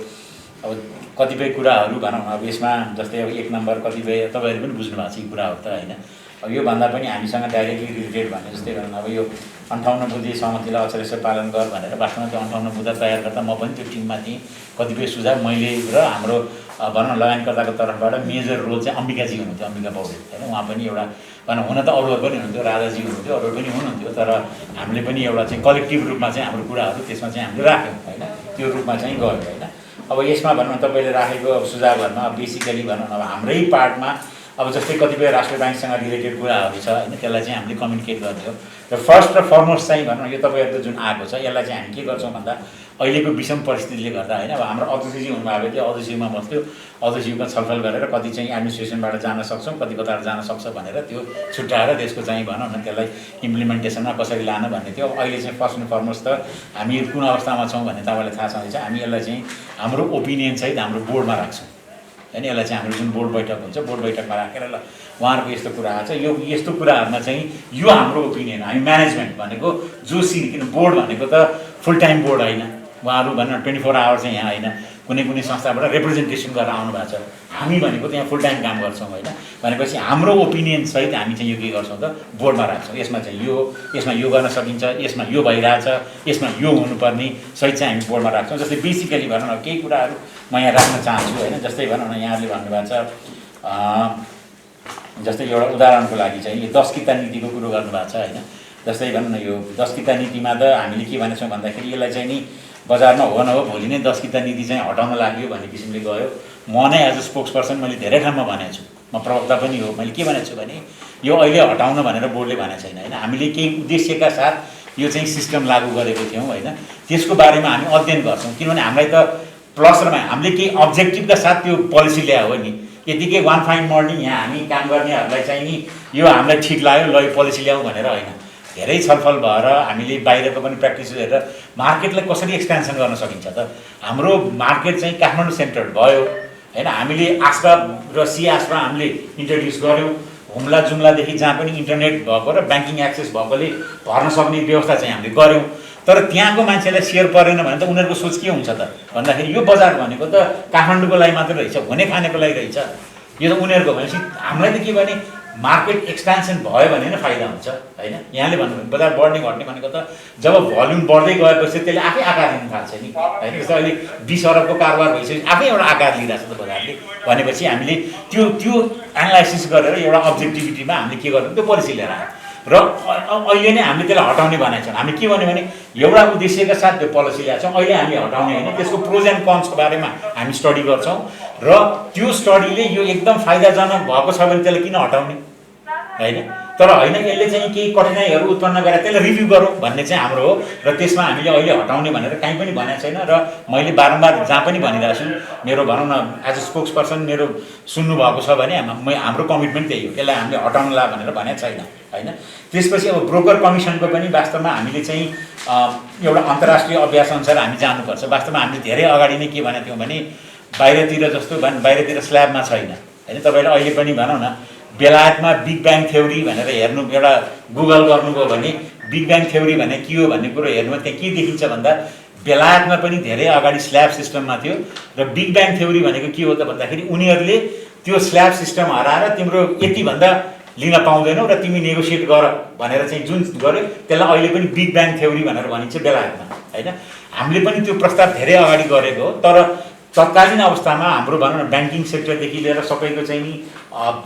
अब कतिपय कुराहरू भनौँ न अब यसमा जस्तै अब 1 नम्बर कतिपय तपाईँहरू पनि बुझ्नु भएको छ यी कुराहरू त होइन अब योभन्दा पनि हामीसँग डाइरेक्टली रिलेटेड भने जस्तै भनौँ अब यो 58 बुँदे सहमतिलाई अक्षरशः पालन गर भनेर वास्तवमा त्यो 58 बुँदा तयार गर्दा म पनि त्यो टिममा थिएँ कतिपय सुझाव मैले र हाम्रो भनौँ लगानीकर्ताको तर्फबाट मेजर रोल चाहिँ अम्बिकाजी हुनुहुन्थ्यो अम्बिका पौडेल होइन उहाँ पनि एउटा भनौँ हुन त अरूहरू पनि हुनुहुन्थ्यो राजाजी हुनुहुन्थ्यो अरूहरू पनि हुनुहुन्थ्यो तर हामीले पनि एउटा चाहिँ कलेक्टिभ रूपमा चाहिँ हाम्रो कुराहरू त्यसमा चाहिँ हामीले राख्यौँ होइन त्यो रूपमा चाहिँ गयो होइन अब यसमा भनौँ तपाईँले राखेको सुझावहरूमा बेसिकली भनौँ अब हाम्रै पार्टमा अब जस्तै कतिपय राष्ट्र ब्याङ्कसँग रिलेटेड कुराहरू छ होइन त्यसलाई चाहिँ हामीले कम्युनिकेट गर्ने हो र फर्स्ट र फरमोस्ट चाहिँ भनौँ यो तपाईँहरूको जुन आएको छ यसलाई चाहिँ हामी के गर्छौँ भन्दा अहिलेको विषम परिस्थितिले गर्दा होइन अब हाम्रो अध्यक्षजी हुनुभएको थियो अध्यक्षमा बस्थ्यो अध्यक्षमा छलफल गरेर कति चाहिँ एडमिनिस्ट्रेसनबाट जान सक्छौँ कति कताबाट जान सक्छ भनेर त्यो छुट्याएर त्यसको चाहिँ भनौँ न त्यसलाई इम्प्लिमेन्टेसनमा कसरी लान भन्ने थियो अहिले चाहिँ फर्स्ट एन्ड फरमोस्ट त हामी कुन अवस्थामा छौँ भन्ने तपाईँलाई थाहा छँदैछ हामी यसलाई चाहिँ हाम्रो ओपिनियन सहित हाम्रो बोर्डमा राख्छौँ होइन यसलाई चाहिँ हाम्रो जुन बोर्ड बैठक हुन्छ बोर्ड बैठकमा राखेर ल उहाँहरूको यस्तो कुरा आएको छ यो यस्तो कुराहरूमा चाहिँ यो हाम्रो ओपिनियन हामी म्यानेजमेन्ट भनेको जो किन बोर्ड भनेको त फुल टाइम बोर्ड होइन उहाँहरू भनौँ 24 आवर चाहिँ यहाँ होइन कुनै संस्थाबाट रिप्रेजेन्टेसन गरेर आउनु भएको छ हामी भनेको त्यहाँ फुल टाइम काम गर्छौँ होइन भनेपछि हाम्रो ओपिनियन सहित हामी चाहिँ यो के गर्छौँ त बोर्डमा राख्छौँ यसमा चाहिँ यसमा यो गर्न सकिन्छ यसमा यो भइरहेछ यसमा यो हुनुपर्ने सहित चाहिँ हामी बोर्डमा राख्छौँ जस्तै बेसिकली भनौँ न केही कुराहरू म यहाँ राख्न चाहन्छु होइन जस्तै भनौँ न यहाँले भन्नुभएको छ जस्तै एउटा उदाहरणको लागि चाहिँ यो 10 किता नीतिको कुरो गर्नुभएको छ होइन जस्तै भनौँ न यो 10 किता नीतिमा त हामीले के भनेछौँ भन्दाखेरि यसलाई चाहिँ नि बजारमा हो न हो भोलि नै 10 किता नीति चाहिँ हटाउन लाग्यो भन्ने किसिमले गयो म नै एज अ स्पोक्स पर्सन मैले धेरै ठाउँमा भनेको छु म प्रवक्ता पनि हो मैले के भनेको छु भने यो अहिले हटाउन भनेर बोर्डले भनेको छैन होइन हामीले केही उद्देश्यका साथ यो चाहिँ सिस्टम लागू गरेको थियौँ होइन त्यसको बारेमा हामी अध्ययन गर्छौँ किनभने हामीलाई त प्लस र हामीले केही अब्जेक्टिभका साथ त्यो पोलिसी ल्यायो हो नि यतिकै वान फाइन मर्निङ यहाँ हामी काम गर्नेहरूलाई चाहिँ नि यो हामीलाई ठिक लाग्यो ल यो पोलिसी ल्याउँ भनेर होइन धेरै छलफल भएर हामीले बाहिरको पनि प्र्याक्टिस हेरेर मार्केटलाई कसरी एक्सपेन्सन गर्न सकिन्छ त हाम्रो मार्केट चाहिँ काठमाडौँ सेन्टर भयो होइन हामीले आस्पा र सी आस्पा हामीले इन्ट्रोड्युस गऱ्यौँ हुम्ला जुम्लादेखि जहाँ पनि इन्टरनेट भएको र ब्याङ्किङ एक्सेस भएकोले भर्न सक्ने व्यवस्था चाहिँ हामीले गऱ्यौँ तर त्यहाँको मान्छेलाई सेयर परेन भने त उनीहरूको सोच के हुन्छ त भन्दाखेरि यो बजार भनेको त काठमाडौँको लागि मात्र रहेछ हुने खानेको लागि रहेछ यो त उनीहरूको भनेपछि हामीलाई त के भने मार्केट एक्सपेन्सन भयो भने नै फाइदा हुन्छ होइन यहाँले भन्नुभयो बजार बढ्ने घट्ने भनेको त जब भल्युम बढ्दै गएपछि त्यसले आफै आकार लिन थाल्छ नि होइन जस्तो अहिले 20 अरबको कारोबार भइसकेपछि आफै एउटा आकार लिइरहेको छ त बजारले भनेपछि हामीले त्यो एनालाइसिस गरेर एउटा अब्जेक्टिभिटीमा हामीले के गर्छौँ त्यो पोलिसी लिएर आयो र अहिले नै हामीले त्यसलाई हटाउने भनेको छौँ। हामी के भन्यो भने एउटा उद्देश्यका साथ त्यो पोलिसी ल्याएको छौँ। अहिले हामी हटाउने होइन, त्यसको प्रोज एन्ड कन्सको बारेमा हामी स्टडी गर्छौँ र त्यो स्टडीले यो एकदम फाइदाजनक भएको छ भने त्यसलाई किन हटाउने होइन। तर होइन, यसले चाहिँ केही कठिनाइहरू उत्पन्न गरेर त्यसलाई रिभ्यू गरौँ भन्ने चाहिँ हाम्रो हो र त्यसमा हामीले अहिले हटाउने भनेर कहीँ पनि भनेको छैन। र मैले बारम्बार जहाँ पनि भनिरहेको छु, मेरो भनौँ न एज अ स्पोक्स पर्सन मेरो सुन्नुभएको छ भने हाम्रो कमिटमेन्ट त्यही हो, यसलाई हामीले हटाउनुला भनेर भनेको छैन होइन। त्यसपछि अब ब्रोकर कमिसनको पनि वास्तवमा हामीले चाहिँ एउटा अन्तर्राष्ट्रिय अभ्यासअनुसार हामी जानुपर्छ। वास्तवमा हामीले धेरै अगाडि नै के भनेको थियौँ भने बाहिरतिर जस्तो बाहिरतिर स्ल्याबमा छैन होइन। तपाईँले अहिले पनि भनौँ न बेलायतमा बिग ब्याङ थ्योरी भनेर हेर्नु, एउटा गुगल गर्नुभयो भने बिग ब्याङ थ्योरी भने के हो भन्ने कुरो हेर्नु, त्यहाँ के देखिन्छ भन्दा बेलायतमा पनि धेरै अगाडि स्ल्याब सिस्टममा थियो र बिग ब्याङ थ्योरी भनेको के हो त भन्दाखेरि उनीहरूले त्यो स्ल्याब सिस्टम हराएर तिम्रो यतिभन्दा लिन पाउँदैनौ र तिमी नेगोसिएट गर भनेर चाहिँ जुन गर्यो त्यसलाई अहिले पनि बिग ब्याङ थ्योरी भनेर भनिन्छ बेलायतमा होइन। हामीले पनि त्यो प्रस्ताव धेरै अगाडि गरेको हो, तर तत्कालीन अवस्थामा हाम्रो भनौँ न ब्याङ्किङ सेक्टरदेखि लिएर सबैको चाहिँ नि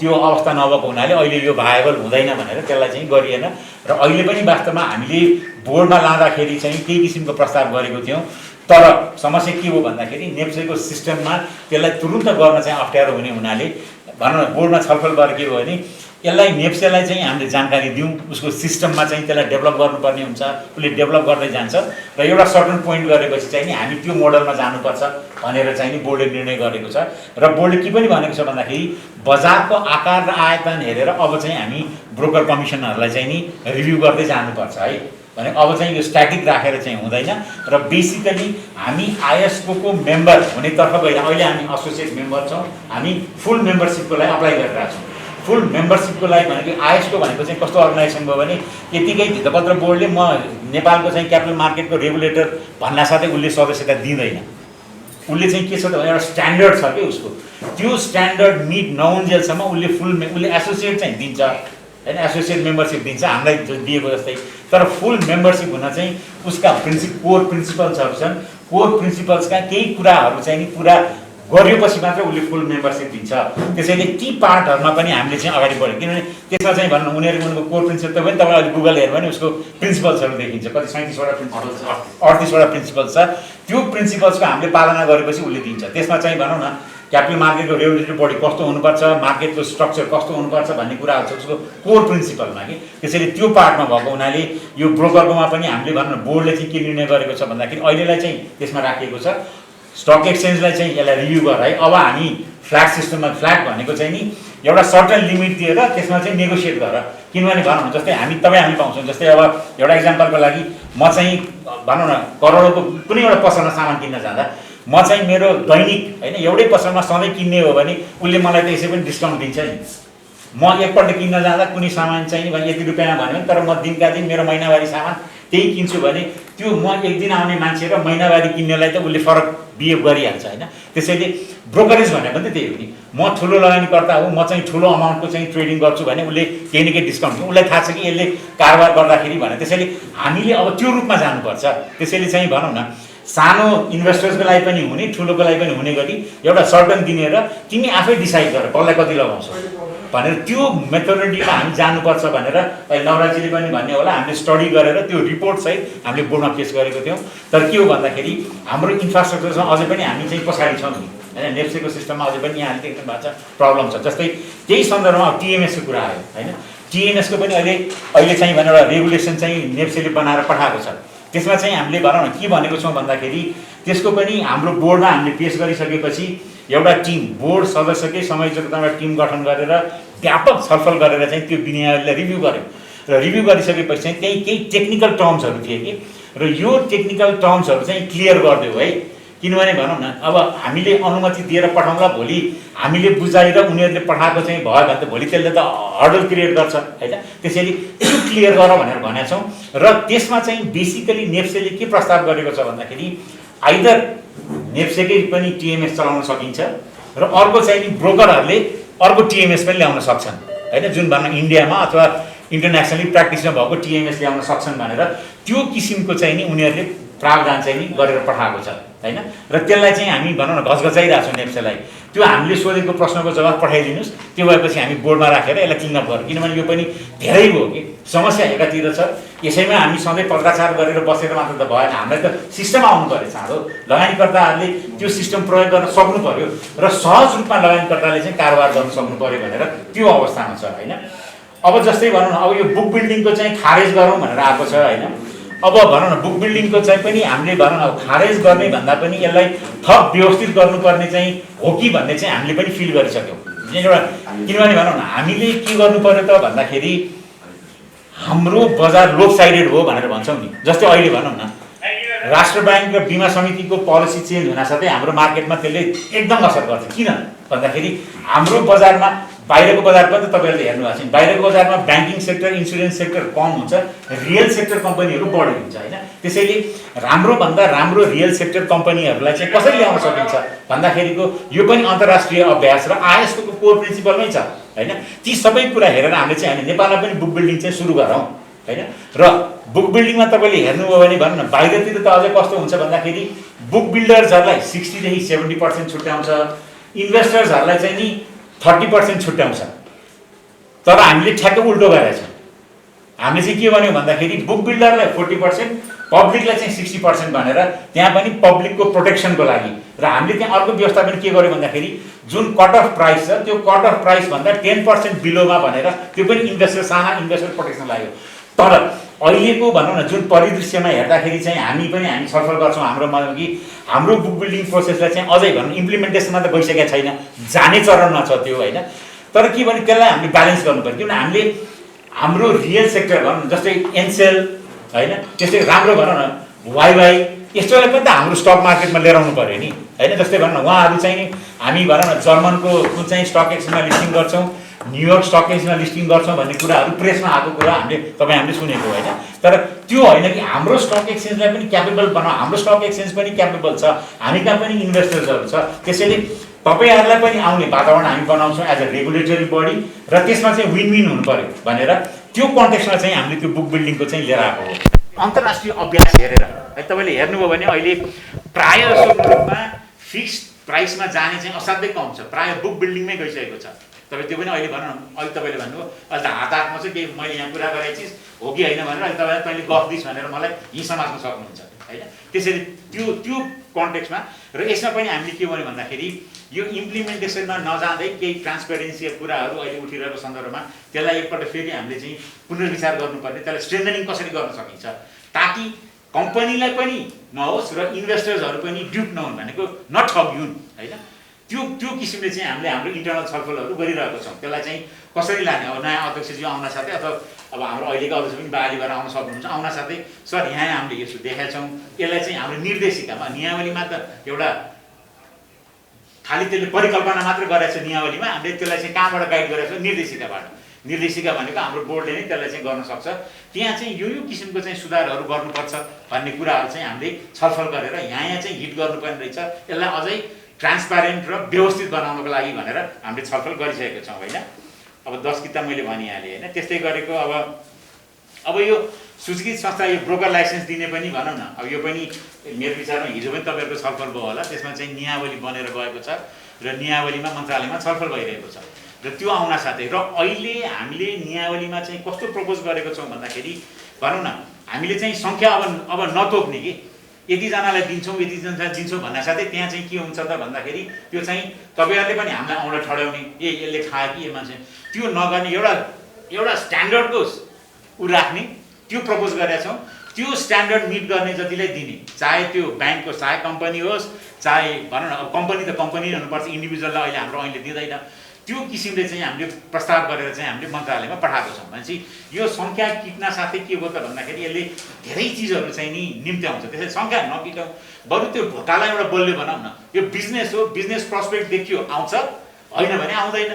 त्यो अवस्था नभएको हुनाले अहिले यो भाएबल हुँदैन भनेर त्यसलाई चाहिँ गरिएन। र अहिले पनि वास्तवमा हामीले बोर्डमा लाँदाखेरि चाहिँ त्यही किसिमको प्रस्ताव गरेको थियौँ। तर समस्या के हो भन्दाखेरि नेप्सेको सिस्टममा त्यसलाई तुरुन्त गर्न चाहिँ अप्ठ्यारो हुने हुनाले भनौँ न बोर्डमा छलफल गरेर के हो भने यसलाई नेप्सेलाई चाहिँ हामीले जानकारी दिउँ, उसको सिस्टममा चाहिँ त्यसलाई डेभलप गर्नुपर्ने हुन्छ, उसले डेभलप गर्दै जान्छ र एउटा सर्टन पोइन्ट गरेपछि चाहिँ नि हामी त्यो मोडलमा जानुपर्छ भनेर चाहिँ नि बोर्डले निर्णय गरेको छ। र बोर्डले के पनि भनेको छ भन्दाखेरि बजारको आकार र आयतन हेरेर अब चाहिँ हामी ब्रोकर कमिसनहरूलाई चाहिँ नि रिभ्यू गर्दै जानुपर्छ है भने अब चाहिँ यो स्ट्याटिक राखेर चाहिँ हुँदैन। र बेसिकली हामी आइएसओको मेम्बर हुनेतर्फ गएर अहिले हामी एसोसिएट मेम्बर छौँ, हामी फुल मेम्बरसिपको लागि अप्लाई गरिरहेको छौँ। फुल मेम्बरसिपको लागि भनेको आइएसओ भनेको चाहिँ कस्तो अर्गनाइजेसन भयो भने यतिकै भित्रपत्र बोर्डले म नेपालको चाहिँ क्यापिटल मार्केटको रेगुलेटर भन्ना साथै उसले सदस्यता दिँदैन। उसले चाहिँ के छ त भने एउटा स्ट्यान्डर्ड छ कि उसको, त्यो स्ट्यान्डर्ड मिट नहुन्जेलसम्म उसले एसोसिएट चाहिँ दिन्छ होइन, एसोसिएट मेम्बरसिप दिन्छ हामीलाई दिएको जस्तै। तर फुल मेम्बरसिप हुन चाहिँ उसका कोर प्रिन्सिपल्सहरू छन्, कोर प्रिन्सिपल्सका केही कुराहरू चाहिँ नि पुरा गरिएपछि मात्र उसले फुल मेम्बरसिप दिन्छ। त्यसैले ती पार्टहरूमा पनि हामीले चाहिँ अगाडि बढ्यौँ, किनभने त्यसमा चाहिँ भन्नु उनीहरूको कोर प्रिन्सिपल त पनि तपाईँ अहिले गुगल हेर्नु भने उसको प्रिन्सिपल्सहरू देखिन्छ, कति 37वटा प्रिन्सिपल्स 38वटा प्रिन्सिपल्स छ। त्यो प्रिन्सिपल्सको हामीले पालना गरेपछि उसले दिन्छ। त्यसमा चाहिँ भनौँ न क्यापिटल मार्केटको रेगुलेटरी बडी कस्तो हुनुपर्छ, मार्केटको स्ट्रक्चर कस्तो हुनुपर्छ भन्ने कुराहरू छ उसको कोर प्रिन्सिपलमा कि। त्यसैले त्यो पार्टमा भएको हुनाले यो ब्रोकरकोमा पनि हामीले भनौँ न बोर्डले चाहिँ के निर्णय गरेको छ भन्दाखेरि अहिलेलाई चाहिँ त्यसमा राखिएको छ स्टक एक्सचेन्जलाई चाहिँ यसलाई रिभ्यू गर है। अब हामी फ्ल्याट सिस्टममा, फ्ल्याट भनेको चाहिँ नि एउटा सर्टन लिमिट दिएर त्यसमा चाहिँ नेगोसिएट गर, किनभने भनौँ जस्तै हामी हामी पाउँछौँ। जस्तै अब एउटा इक्जाम्पलको लागि म चाहिँ भनौँ न करोडको कुनै एउटा पसलमा सामान किन्न जाँदा म चाहिँ मेरो दैनिक होइन एउटै पसलमा सधैँ किन्ने हो भने उसले मलाई त यसै पनि डिस्काउन्ट दिन्छ नि। म एकपल्ट किन्न जाँदा कुनै सामान चाहिँ यति रुपियाँमा भन्यो भने तर म दिनका दिन मेरो महिनावारी सामान त्यही किन्छु भने त्यो म एक दिन आउने मान्छे र महिनावारी किन्नेलाई त उसले फरक बिहेभ गरिहाल्छ होइन। त्यसैले ब्रोकरेज भनेको पनि त्यही हो नि, म ठुलो लगानीकर्ता हो, म चाहिँ ठुलो अमाउन्टको चाहिँ ट्रेडिङ गर्छु भने उसले केही न केही डिस्काउन्ट दिन्छ, उसलाई थाहा छ कि यसले कारोबार गर्दाखेरि भने। त्यसैले हामीले अब त्यो रूपमा जानुपर्छ। त्यसैले चाहिँ भनौँ न सानो इन्भेस्टर्सको लागि पनि हुने, ठुलोको लागि पनि हुने गरी एउटा सर्टन दिने र तिमी आफै डिसाइड गर कसलाई कति लगाउँछौ भनेर त्यो मेथोडोलोजीमा हामी जानुपर्छ भनेर अहिले नवराजीले पनि भन्ने होला। हामीले स्टडी गरेर त्यो रिपोर्ट सहित हामीले बोर्डमा पेश गरेको थियौँ। तर के हो भन्दाखेरि हाम्रो इन्फ्रास्ट्रक्चरमा अझै पनि हामी चाहिँ पछाडि छौँ नि होइन। नेप्सेको सिस्टममा अझै पनि यहाँले देख्नु भएको छ प्रब्लम छ। जस्तै त्यही सन्दर्भमा टिएमएसको कुरा आयो होइन, टिएमएसको पनि अहिले चाहिँ भनेर एउटा रेगुलेसन चाहिँ नेप्सेले बनाएर पठाएको छ। त्यसमा चाहिँ हामीले भनौँ न के भनेको छौँ भन्दाखेरि त्यसको पनि हाम्रो बोर्डमा हामीले पेश गरिसकेपछि एउटा टिम, बोर्ड सदस्यकै संयोजकतामा टिम गठन गरेर व्यापक छलफल गरेर चाहिँ त्यो विनियोगलाई रिभ्यू गर्यो र रिभ्यू गरिसकेपछि चाहिँ त्यही केही टेक्निकल टर्म्सहरू थिए कि र यो टेक्निकल टर्म्सहरू चाहिँ क्लियर गरिदियो है। किनभने भनौँ न अब हामीले अनुमति दिएर पठाउँला, भोलि हामीले बुझाएर उनीहरूले पठाएको चाहिँ भयो भने त भोलि त्यसले त हर्डल क्रिएट गर्छ होइन। त्यसैले त्यो क्लियर गर भनेर भनेका छौँ। र त्यसमा चाहिँ बेसिकली नेप्सेले के प्रस्ताव गरेको छ भन्दाखेरि आइदर नेप्सेकै पनि टिएमएस चलाउन सकिन्छ र अर्को चाहिँ नि ब्रोकरहरूले अर्को टिएमएस पनि ल्याउन सक्छन् होइन, जुन भनौँ इन्डियामा अथवा इन्टरनेसनली प्र्याक्टिसमा भएको टिएमएस ल्याउन सक्छन् भनेर त्यो किसिमको चाहिँ नि उनीहरूले प्रावधान चाहिँ नि गरेर पठाएको छ होइन र त्यसलाई चाहिँ हामी भनौँ न घचघचाइरहेको छौँ नेप्सेलाई त्यो हामीले सोधेको प्रश्नको जवाब पठाइदिनुहोस् त्यो भएपछि हामी बोर्डमा राखेर यसलाई क्लिनअप गरौँ किनभने यो पनि धेरै हो कि समस्या एकातिर छ यसैमा हामी सधैँ पत्राचार गरेर बसेर मात्र त भएन हामीलाई त सिस्टम आउनु पऱ्यो चाँडो लगानीकर्ताहरूले त्यो सिस्टम प्रयोग गर्न सक्नु पऱ्यो र सहज रूपमा लगानीकर्ताले चाहिँ कारोबार गर्न सक्नु पऱ्यो भनेर त्यो अवस्थामा छ होइन अब जस्तै भनौँ न अब यो बुक बिल्डिङको चाहिँ खारेज गरौँ भनेर आएको छ होइन अब भनौँ न बुक बिल्डिङको चाहिँ पनि हामीले भनौँ न खारेज गर्ने भन्दा पनि यसलाई थप व्यवस्थित गर्नुपर्ने चाहिँ हो कि भन्ने चाहिँ हामीले पनि फिल गरिसक्यौँ एउटा किनभने भनौँ न हामीले के गर्नु पर्यो त भन्दाखेरि हाम्रो बजार लोभ साइडेड हो भनेर भन्छौँ नि जस्तै अहिले भनौँ न राष्ट्र ब्याङ्क र बिमा समितिको पोलिसी चेन्ज हुनासाथै हाम्रो मार्केटमा त्यसले एकदम असर गर्छ किन भन्दाखेरि हाम्रो बजारमा बाहिरको बजार पनि त तपाईँहरूले हेर्नु भएको छ बाहिरको बजारमा ब्याङ्किङ सेक्टर इन्सुरेन्स सेक्टर कम हुन्छ रियल सेक्टर कम्पनीहरू बढी हुन्छ होइन त्यसैले राम्रोभन्दा राम्रो रियल सेक्टर कम्पनीहरूलाई चाहिँ कसरी ल्याउन सकिन्छ भन्दाखेरिको यो पनि अन्तर्राष्ट्रिय अभ्यास र आइएसओ को कोर प्रिन्सिपलमै छ होइन ती सबै कुरा हेरेर हामीले चाहिँ हामी नेपालमा पनि बुक बिल्डिङ चाहिँ सुरु गरौँ होइन र बुक बिल्डिङमा तपाईँले हेर्नुभयो भने भनौँ न बाहिरतिर त अझै कस्तो हुन्छ भन्दाखेरि बुक बिल्डर्सहरूलाई 60 देखि 70% छुट्याउँछ इन्भेस्टर्सहरूलाई चाहिँ नि 30% छुट्याउँछ तर हामीले ठ्याक्कै उल्टो गरेका छौँ हामीले चाहिँ के भन्यौँ भन्दाखेरि बुक बिल्डरलाई 40% पब्लिकलाई चाहिँ 60% भनेर त्यहाँ पनि पब्लिकको प्रोटेक्सनको लागि र हामीले त्यहाँ अर्को व्यवस्था पनि के गर्यौँ भन्दाखेरि जुन कट अफ प्राइस छ त्यो कट अफ प्राइस भन्दा 10% बिलोमा भनेर त्यो पनि साना इन्भेस्टर प्रोटेक्सन लाग्यो तर अहिलेको भनौँ न जुन परिदृश्यमा हेर्दाखेरि चाहिँ हामी छलफल गर्छौँ हाम्रो बुक बिल्डिङ प्रोसेसलाई चाहिँ अझै भनौँ इम्प्लिमेन्टेसनमा त गइसकेको छैन जाने चरणमा छ त्यो होइन तर के भने त्यसलाई हामीले ब्यालेन्स गर्नु पर्यो किनभने हामीले हाम्रो रियल सेक्टर भनौँ जस्तै एनसेल होइन त्यस्तै राम्रो भनौँ न वाइवाई यस्तोलाई पनि त हाम्रो स्टक मार्केटमा लिएर आउनु पऱ्यो नि होइन जस्तै भनौँ न उहाँहरू चाहिँ हामी भनौँ न जर्मनको कुन चाहिँ स्टक एक्सचेन्जमा लिस्टिङ गर्छौँ न्युयोर्क स्टक एक्सचेन्जमा लिस्टिङ गर्छौँ भन्ने कुराहरू प्रेसमा आएको कुरा हामीले सुनेको होइन तर त्यो होइन कि हाम्रो स्टक एक्सचेन्जलाई पनि क्यापेबल बनाऊ हाम्रो स्टक एक्सचेन्ज पनि क्यापेबल छ हामी कहाँ पनि इन्भेस्टर्सहरू छ त्यसैले तपाईँहरूलाई पनि आउने वातावरण हामी बनाउँछौँ एज अ रेगुलेटरी बडी र त्यसमा चाहिँ विन विन हुनु पऱ्यो भनेर त्यो कन्टेक्स्टमा चाहिँ हामीले त्यो बुक बिल्डिङको चाहिँ लिएर आएको हो अन्तर्राष्ट्रिय अभ्यास हेरेर है तपाईँले हेर्नुभयो भने अहिले प्रायः जस्तो रूपमा फिक्स्ड प्राइसमा जाने चाहिँ असाध्यै कम छ प्रायः बुक बिल्डिङमै गइसकेको छ तपाईँ त्यो पनि अहिले भनौँ न अहिले तपाईँले भन्नुभयो अहिले त हात हातमा चाहिँ केही मैले यहाँ कुरा गरेको चिज हो कि होइन भनेर अहिले तपाईँले तैँले गफ दिस् भनेर मलाई यहीँ समात्न सक्नुहुन्छ होइन त्यसरी त्यो कन्टेक्स्टमा र यसमा पनि हामीले के भन्यो भन्दाखेरि यो इम्प्लिमेन्टेसनमा नजाँदै केही ट्रान्सपेरेन्सी कुराहरू अहिले उठिरहेको सन्दर्भमा त्यसलाई एकपल्ट फेरि हामीले चाहिँ पुनर्विचार गर्नुपर्ने त्यसलाई स्ट्रेन्थनिङ कसरी गर्न सकिन्छ ताकि कम्पनीलाई पनि नहोस् र इन्भेस्टर्सहरू पनि ड्युप नहुन् भनेको नठगिउन् होइन त्यो किसिमले चाहिँ हामीले हाम्रो इन्टरनल छलफलहरू गरिरहेको छौँ त्यसलाई चाहिँ कसरी लाने अब नयाँ अध्यक्षज्यू आउन साथै अथवा अब हाम्रो अहिलेको अध्यक्ष पनि बाली भएर आउन सक्नुहुन्छ आउन साथै सर यहाँ हामीले यसो देखाएको छौँ यसलाई चाहिँ हाम्रो निर्देशिकामा नियावलीमा त एउटा खालि त्यसले परिकल्पना मात्र गरेको छ नियावलीमा हामीले त्यसलाई चाहिँ कहाँबाट गाइड गरेको छ निर्देशिका भनेको हाम्रो बोर्डले नै त्यसलाई चाहिँ गर्न सक्छ त्यहाँ चाहिँ यो किसिमको चाहिँ सुधारहरू गर्नुपर्छ भन्ने कुराहरू चाहिँ हामीले छलफल गरेर यहाँ चाहिँ हिट गर्नुपर्ने रहेछ यसलाई अझै ट्रान्सप्यारेन्ट र व्यवस्थित बनाउनको लागि भनेर हामीले छलफल गरिसकेको छौँ होइन अब 10 किता मैले भनिहालेँ होइन त्यस्तै गरेको अब यो सूचीकृत संस्था यो ब्रोकर लाइसेन्स दिने पनि भनौँ न अब यो पनि मेरो विचारमा हिजो पनि तपाईँहरूको छलफल भयो होला त्यसमा चाहिँ नियावली बनेर गएको छ र नियावलीमा मन्त्रालयमा छलफल भइरहेको छ र त्यो आउन साथै र अहिले हामीले नियावलीमा चाहिँ कस्तो प्रपोज गरेको छौँ भन्दाखेरि भनौँ न हामीले चाहिँ सङ्ख्या अब नतोक्ने कि यतिजनालाई दिन्छौँ दिन्छौँ भन्दा साथै त्यहाँ चाहिँ के हुन्छ त भन्दाखेरि त्यो चाहिँ तपाईँहरूले पनि हामीलाई आउँदा ठड्याउने यसले खायो कि यो मान्छे त्यो नगर्ने एउटा स्ट्यान्डर्डको ऊ राख्ने त्यो प्रपोज गरेका छौँ त्यो स्ट्यान्डर्ड मिट गर्ने जतिलाई दिने चाहे त्यो ब्याङ्कको सहायक कम्पनी होस् चाहे भनौँ न अब कम्पनी त कम्पनी हुनुपर्छ इन्डिभिजुअललाई अहिले हाम्रो अहिले दिँदैन त्यो किसिमले चाहिँ हामीले प्रस्ताव गरेर चाहिँ हामीले मन्त्रालयमा पठाएको छौँ भनेपछि यो सङ्ख्या किट्न साथै के भयो त भन्दाखेरि यसले धेरै चिजहरू चाहिँ नि निम्त्याउँछ त्यसैले सङ्ख्या नकिटौँ बरु त्यो घोटाला एउटा बलियो बनाऊ न यो बिजनेस हो बिजनेस प्रस्पेक्ट देखियो आउँछ होइन भने आउँदैन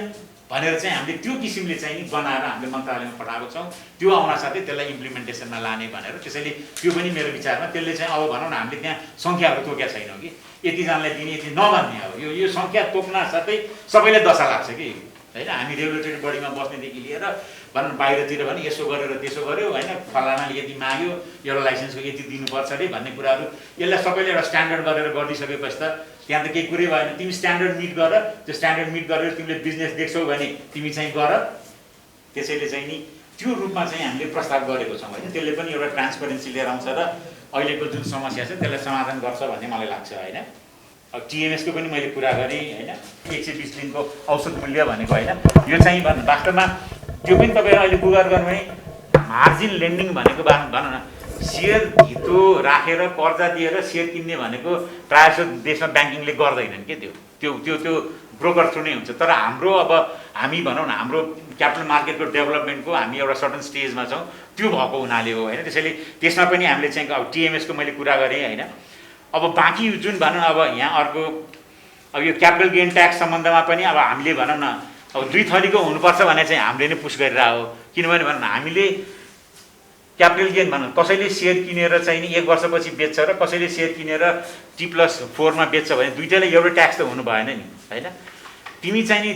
भनेर चाहिँ हामीले त्यो किसिमले चाहिँ नि बनाएर हामीले मन्त्रालयमा पठाएको छौँ त्यो आउन साथै त्यसलाई इम्प्लिमेन्टेसनमा लाने भनेर त्यसैले त्यो पनि मेरो विचारमा त्यसले चाहिँ अब भनौँ न हामीले त्यहाँ सङ्ख्याहरू तोकेका छैनौँ कि यतिजनालाई दिने यति नभन्ने अब यो सङ्ख्या तोक्न साथै सबैलाई दशा लाग्छ कि होइन हामी रेगुलेटरी बडीमा बस्नेदेखि लिएर भनौँ बाहिरतिर भने यसो गरेर त्यसो गर्यो होइन फलानाले यति माग्यो एउटा लाइसेन्सको यति दिनुपर्छ अरे भन्ने कुराहरू यसलाई सबैले एउटा स्ट्यान्डर्ड गरेर गरिदिइसकेपछि त त्यहाँ त केही कुरै भएन तिमी स्ट्यान्डर्ड मिट गर त्यो स्ट्यान्डर्ड मिट गरेर तिमीले बिजनेस देख्छौ भने तिमी चाहिँ गर त्यसैले चाहिँ नि त्यो रूपमा चाहिँ हामीले प्रस्ताव गरेको छौँ होइन त्यसले पनि एउटा ट्रान्सपरेन्सी लिएर आउँछ र अहिलेको जुन समस्या छ त्यसलाई समाधान गर्छ भन्ने मलाई लाग्छ होइन अब टिएमएसको पनि मैले कुरा गरेँ होइन 120 दिनको औसत मूल्य भनेको होइन यो चाहिँ वास्तवमा त्यो पनि तपाईँहरू अहिले गुगल गर्नु भने मार्जिन लेन्डिङ भनेको भनौँ न सेयर धितो राखेर कर्जा दिएर सेयर किन्ने भनेको प्रायः जसो देशमा ब्याङ्किङले गर्दैनन् के त्यो ब्रोकर थ्रु नै हुन्छ तर हाम्रो अब हामी भनौँ न हाम्रो क्यापिटल मार्केटको डेभलपमेन्टको हामी एउटा सर्टन स्टेजमा छौँ त्यो भएको हुनाले हो होइन त्यसैले त्यसमा पनि हामीले चाहिँ अब टिएमएसको मैले कुरा गरेँ होइन अब बाँकी जुन भनौँ अब यहाँ अर्को अब यो क्यापिटल गेन ट्याक्स सम्बन्धमा पनि अब हामीले भनौँ न अब 2 थरीको हुनुपर्छ भने चाहिँ हामीले नै पुस गरिरहेको हो किनभने भनौँ न हामीले क्यापिटल गेन भनौँ कसैले सेयर किनेर चाहिँ नि 1 वर्षपछि बेच्छ र कसैले सेयर किनेर T+4 मा बेच्छ भने दुईटैलाई एउटै ट्याक्स त हुनु भएन नि होइन तिमी चाहिँ नि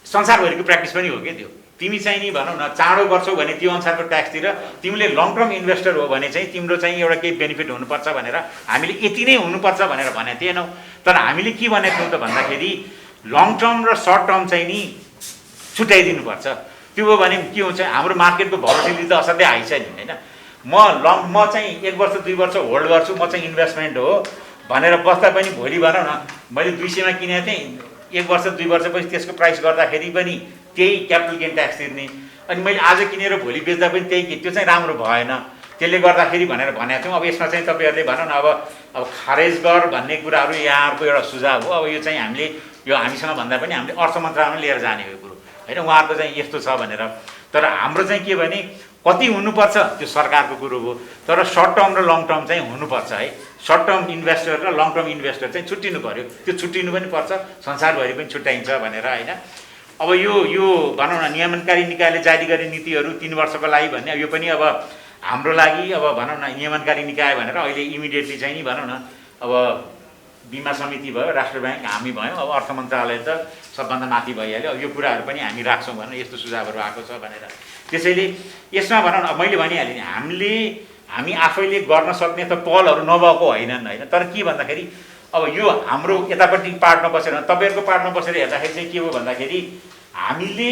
संसारभरिको प्र्याक्टिस पनि हो क्या त्यो तिमी चाहिँ नि भनौँ न चाँडो गर्छौ भने त्यो अनुसारको ट्याक्सतिर तिमीले लङ टर्म इन्भेस्टर हो भने चाहिँ तिम्रो चाहिँ एउटा केही बेनिफिट हुनुपर्छ भनेर हामीले यति नै हुनुपर्छ भनेर भनेको थिएनौँ तर हामीले के भनेको थियौँ त भन्दाखेरि लङ टर्म र सर्ट टर्म चाहिँ नि छुट्याइदिनुपर्छ त्यो हो भने के हुन्छ हाम्रो मार्केटको भरोसिलिटी त असाध्यै हाई छ नि होइन म चाहिँ 1 वर्ष 2 वर्ष होल्ड गर्छु म चाहिँ इन्भेस्टमेन्ट हो भनेर बस्दा पनि भोलि भनौँ न मैले 200 मा किनेको थिएँ 1 वर्ष 2 वर्षपछि त्यसको प्राइस गर्दाखेरि पनि त्यही क्यापिटल गेन ट्याक्स तिर्ने अनि मैले आज किनेर भोलि बेच्दा पनि त्यही त्यो चाहिँ राम्रो भएन त्यसले गर्दाखेरि भनेर भनेको थियौँ अब यसमा चाहिँ तपाईँहरूले भनौँ न अब खारेज गर भन्ने कुराहरू यहाँहरूको एउटा सुझाव हो अब यो चाहिँ हामीले यो हामीसँग भन्दा पनि हामीले अर्थ मन्त्रालयमा लिएर जाने हो यो कुरो होइन उहाँहरूको चाहिँ यस्तो छ भनेर तर हाम्रो चाहिँ के भने कति हुनुपर्छ त्यो सरकारको कुरो हो तर सर्ट टर्म र लङ टर्म चाहिँ हुनुपर्छ है सर्ट टर्म इन्भेस्टर र लङ टर्म इन्भेस्टर चाहिँ छुट्टिनु पर्यो त्यो छुट्टिनु पनि पर्छ संसारभरि पनि छुट्याइन्छ भनेर होइन अब यो भनौँ न नियमनकारी निकायले जारी गर्ने नीतिहरू 3 वर्षको लागि भन्ने यो पनि अब हाम्रो लागि अब भनौँ न नियमनकारी निकाय भनेर अहिले इमिडिएटली चाहिँ नि भनौँ न अब बिमा समिति भयो राष्ट्र ब्याङ्क हामी भयौँ अब अर्थ मन्त्रालय त सबभन्दा माथि भइहाल्यो अब यो कुराहरू पनि हामी राख्छौँ भनेर यस्तो सुझावहरू आएको छ भनेर त्यसैले यसमा भनौँ न मैले भनिहालेँ हामी आफैले गर्न सक्ने त पहलहरू नभएको होइनन् होइन तर के भन्दाखेरि अब यो हाम्रो यतापट्टि पार्टमा बसेर तपाईँहरूको पार्टमा बसेर हेर्दाखेरि चाहिँ के हो भन्दाखेरि हामीले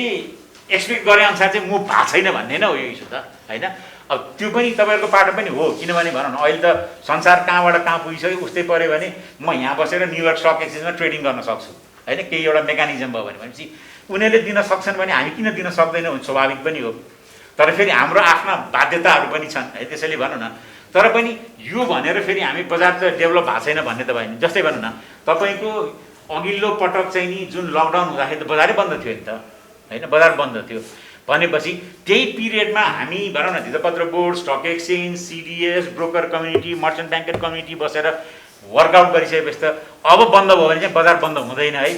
एक्सपेक्ट गरे अनुसार चाहिँ मुभ भएको छैन भन्ने नै हो यो इस्यु त होइन अब त्यो पनि तपाईँहरूको पार्टमा पनि हो किनभने भनौँ न अहिले त संसार कहाँबाट कहाँ पुगिसक्यो उस्तै पऱ्यो भने म यहाँ बसेर न्युयोर्क स्टक एक्सचेन्जमा ट्रेडिङ गर्न सक्छु होइन केही एउटा मेकानिजम भयो भनेपछि उनीहरूले दिन सक्छन् भने हामी किन दिन सक्दैनौँ स्वाभाविक पनि हो तर फेरि हाम्रो आफ्ना बाध्यताहरू पनि छन् है त्यसैले भनौँ न तर पनि यो भनेर फेरि हामी बजार त डेभलप भएको छैन भन्ने त भएन जस्तै भनौँ न तपाईँको अघिल्लो पटक चाहिँ नि जुन लकडाउन हुँदाखेरि त बजारै बन्द थियो नि त होइन बजार बन्द थियो भनेपछि त्यही पिरियडमा हामी भनौँ न धितोपत्र board stock exchange CDS broker community merchant banker community बसेर वर्कआउट गरिसकेपछि त अब बन्द भयो भने चाहिँ बजार बन्द हुँदैन है